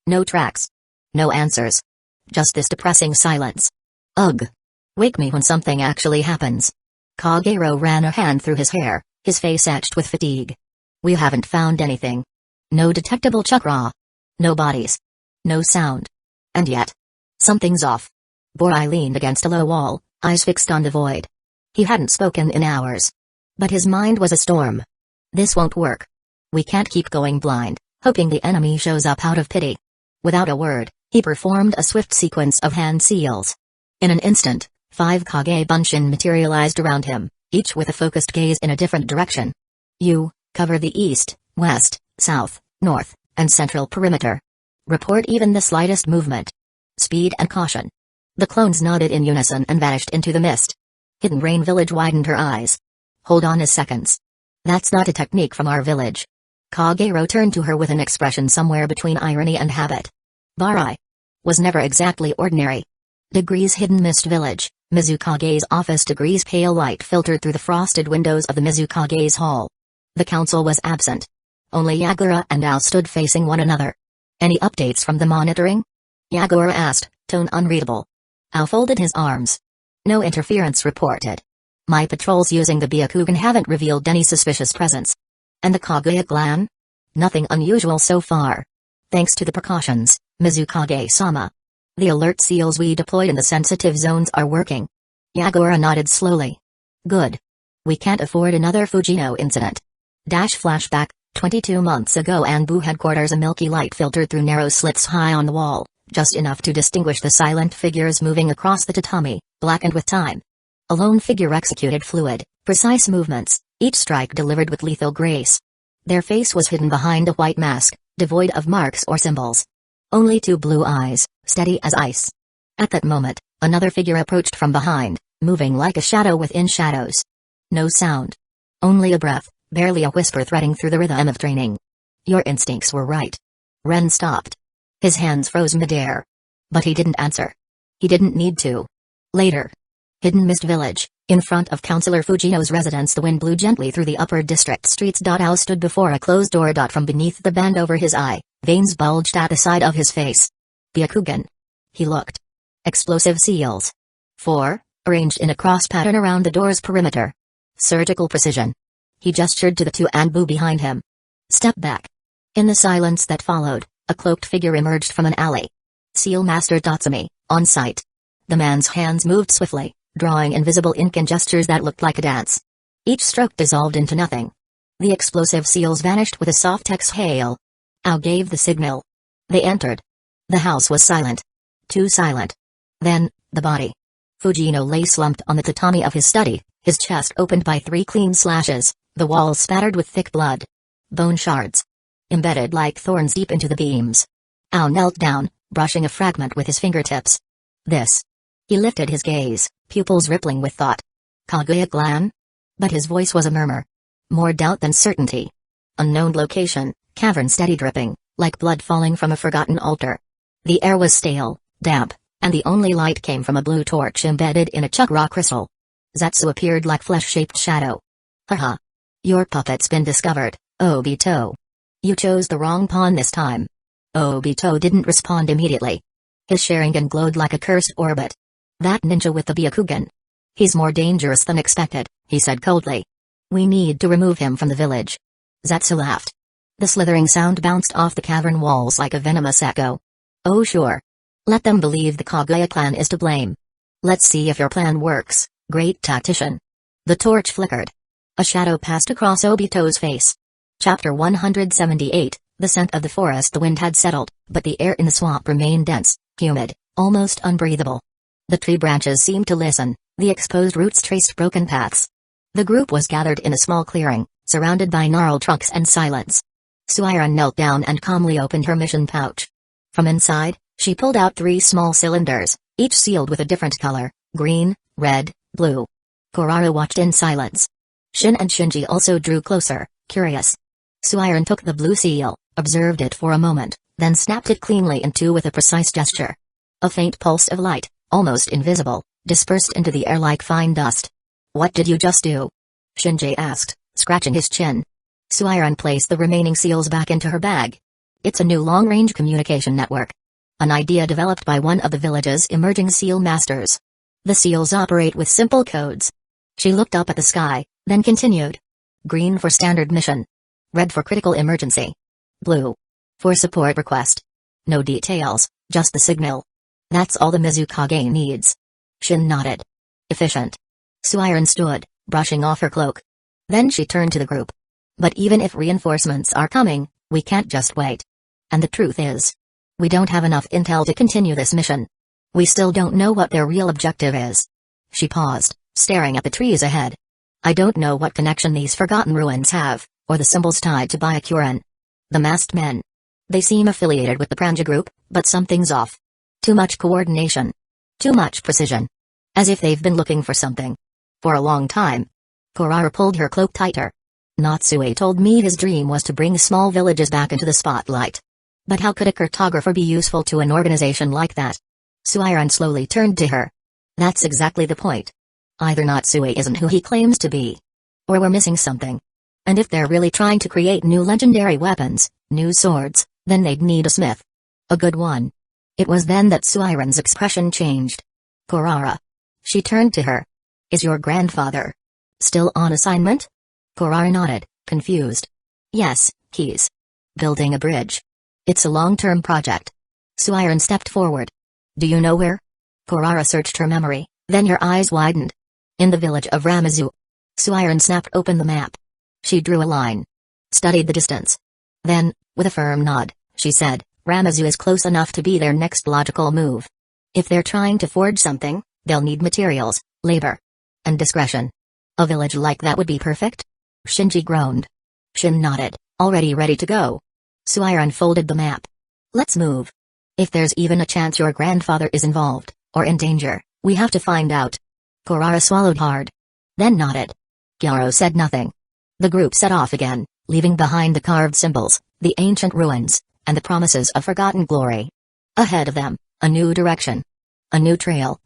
No tracks. No answers. Just this depressing silence. Ugh. Wake me when something actually happens. Kagero ran a hand through his hair, his face etched with fatigue. We haven't found anything. No detectable chakra. No bodies. No sound. And yet, something's off. Borai leaned against a low wall, eyes fixed on the void. He hadn't spoken in hours. But his mind was a storm. This won't work. We can't keep going blind, hoping the enemy shows up out of pity. Without a word, he performed a swift sequence of hand seals. In an instant, 5 Kage Bunshin materialized around him, each with a focused gaze in a different direction. You, cover the east, west, south, north, and central perimeter. Report even the slightest movement. Speed and caution. The clones nodded in unison and vanished into the mist. Hidden Rain Village widened her eyes. Hold on a second. That's not a technique from our village. Kagero turned to her with an expression somewhere between irony and habit. Barai was never exactly ordinary. Degrees Hidden Mist Village, Mizukage's office. Degrees pale light filtered through the frosted windows of the Mizukage's hall. The council was absent. Only Yagura and Ao stood facing one another. Any updates from the monitoring? Yagura asked, tone unreadable. Ao folded his arms. No interference reported. My patrols using the Byakugan haven't revealed any suspicious presence. And the Kaguya clan? Nothing unusual so far. Thanks to the precautions, Mizukage-sama. The alert seals we deployed in the sensitive zones are working. Yagura nodded slowly. Good. We can't afford another Fujino incident. Flashback, 22 months ago Anbu headquarters. A milky light filtered through narrow slits high on the wall, just enough to distinguish the silent figures moving across the tatami, blackened with time. A lone figure executed fluid, precise movements, each strike delivered with lethal grace. Their face was hidden behind a white mask, devoid of marks or symbols. Only 2 blue eyes, steady as ice. At that moment, another figure approached from behind, moving like a shadow within shadows. No sound. Only a breath, barely a whisper threading through the rhythm of training. Your instincts were right. Ren stopped. His hands froze midair. But he didn't answer. He didn't need to. Later. Hidden Mist Village, in front of Councillor Fujino's residence. The wind blew gently through the upper district streets. Ao stood before a closed door. From beneath the band over his eye, veins bulged at the side of his face. Byakugan. He looked. Explosive seals. 4, arranged in a cross pattern around the door's perimeter. Surgical precision. He gestured to the 2 Anbu behind him. Step back. In the silence that followed, a cloaked figure emerged from an alley. Seal Master Tatsumi, on sight. The man's hands moved swiftly, drawing invisible ink in gestures that looked like a dance. Each stroke dissolved into nothing. The explosive seals vanished with a soft exhale. Ao gave the signal. They entered. The house was silent. Too silent. Then, the body. Fujino lay slumped on the tatami of his study, his chest opened by 3 clean slashes, the walls spattered with thick blood. Bone shards. Embedded like thorns deep into the beams. Ao knelt down, brushing a fragment with his fingertips. This. He lifted his gaze, pupils rippling with thought. Kaguya clan? But his voice was a murmur. More doubt than certainty. Unknown location, cavern steady dripping, like blood falling from a forgotten altar. The air was stale, damp, and the only light came from a blue torch embedded in a chakra crystal. Zetsu appeared like flesh-shaped shadow. Haha. Your puppet's been discovered, Obito. You chose the wrong pawn this time. Obito didn't respond immediately. His Sharingan glowed like a cursed orbit. That ninja with the Byakugan. He's more dangerous than expected, he said coldly. We need to remove him from the village. Zetsu laughed. The slithering sound bounced off the cavern walls like a venomous echo. Oh sure. Let them believe the Kaguya clan is to blame. Let's see if your plan works, great tactician. The torch flickered. A shadow passed across Obito's face. Chapter 178, The scent of the forest. The wind had settled, but the air in the swamp remained dense, humid, almost unbreathable. The tree branches seemed to listen, the exposed roots traced broken paths. The group was gathered in a small clearing, surrounded by gnarled trunks and silence. Suiron knelt down and calmly opened her mission pouch. From inside, she pulled out 3 small cylinders, each sealed with a different color: green, red, blue. Kurara watched in silence. Shin and Shinji also drew closer, curious. Suiron took the blue seal, observed it for a moment, then snapped it cleanly in two with a precise gesture. A faint pulse of light, almost invisible, dispersed into the air like fine dust. "What did you just do?" Shinji asked, scratching his chin. Suiron placed the remaining seals back into her bag. "It's a new long-range communication network. An idea developed by one of the village's emerging seal masters. The seals operate with simple codes." She looked up at the sky, then continued. "Green for standard mission. Red for critical emergency. Blue for support request. No details, just the signal. That's all the Mizukage needs." Shin nodded. "Efficient." Suiron stood, brushing off her cloak. Then she turned to the group. "But even if reinforcements are coming, we can't just wait. And the truth is, we don't have enough intel to continue this mission. We still don't know what their real objective is." She paused, staring at the trees ahead. "I don't know what connection these forgotten ruins have, or the symbols tied to Byakuren. The masked men. They seem affiliated with the Pranja group, but something's off. Too much coordination. Too much precision. As if they've been looking for something. For a long time." Kurara pulled her cloak tighter. "Natsue told me his dream was to bring small villages back into the spotlight. But how could a cartographer be useful to an organization like that?" Suiron slowly turned to her. "That's exactly the point. Either Natsue isn't who he claims to be, or we're missing something. And if they're really trying to create new legendary weapons, new swords, then they'd need a smith. A good one." It was then that Suiron's expression changed. "Kurara." She turned to her. "Is your grandfather still on assignment?" Kurara nodded, confused. "Yes, he's building a bridge. It's a long-term project." Suiron stepped forward. "Do you know where?" Kurara searched her memory, then her eyes widened. "In the village of Ramazu." Suiron snapped open the map. She drew a line. Studied the distance. Then, with a firm nod, she said, "Ramazu is close enough to be their next logical move. If they're trying to forge something, they'll need materials, labor, and discretion. A village like that would be perfect?" Shinji groaned. Shin nodded, already ready to go. Suiron folded the map. "Let's move. If there's even a chance your grandfather is involved, or in danger, we have to find out." Kurara swallowed hard. Then nodded. Gyaro said nothing. The group set off again, leaving behind the carved symbols, the ancient ruins, and the promises of forgotten glory. Ahead of them, a new direction. A new trail,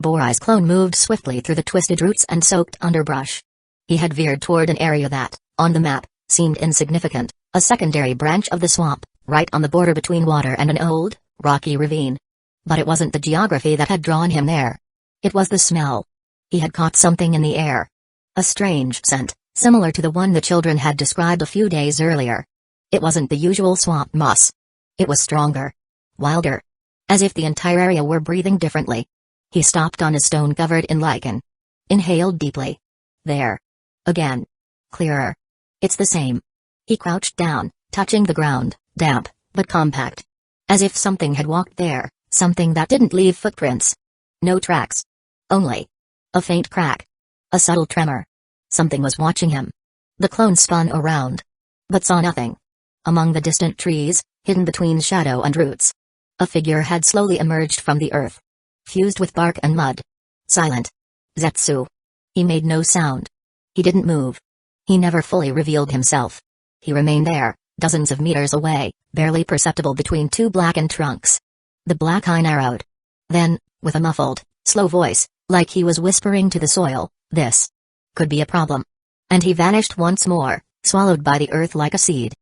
Borai's clone moved swiftly through the twisted roots and soaked underbrush. He had veered toward an area that, on the map, seemed insignificant, a secondary branch of the swamp, right on the border between water and an old, rocky ravine. But it wasn't the geography that had drawn him there. It was the smell. He had caught something in the air. A strange scent, similar to the one the children had described a few days earlier. It wasn't the usual swamp moss. It was stronger. Wilder. As if the entire area were breathing differently. He stopped on a stone covered in lichen. Inhaled deeply. There. Again. Clearer. It's the same. He crouched down, touching the ground, damp, but compact. As if something had walked there, something that didn't leave footprints. No tracks. Only a faint crack. A subtle tremor. Something was watching him. The clone spun around. But saw nothing. Among the distant trees, hidden between shadow and roots, a figure had slowly emerged from the earth. Fused with bark and mud. Silent. Zetsu. He made no sound. He didn't move. He never fully revealed himself. He remained there, dozens of meters away, barely perceptible between two blackened trunks. The black eye narrowed. Then, with a muffled, slow voice, like he was whispering to the soil, "This could be a problem." And he vanished once more, swallowed by the earth like a seed.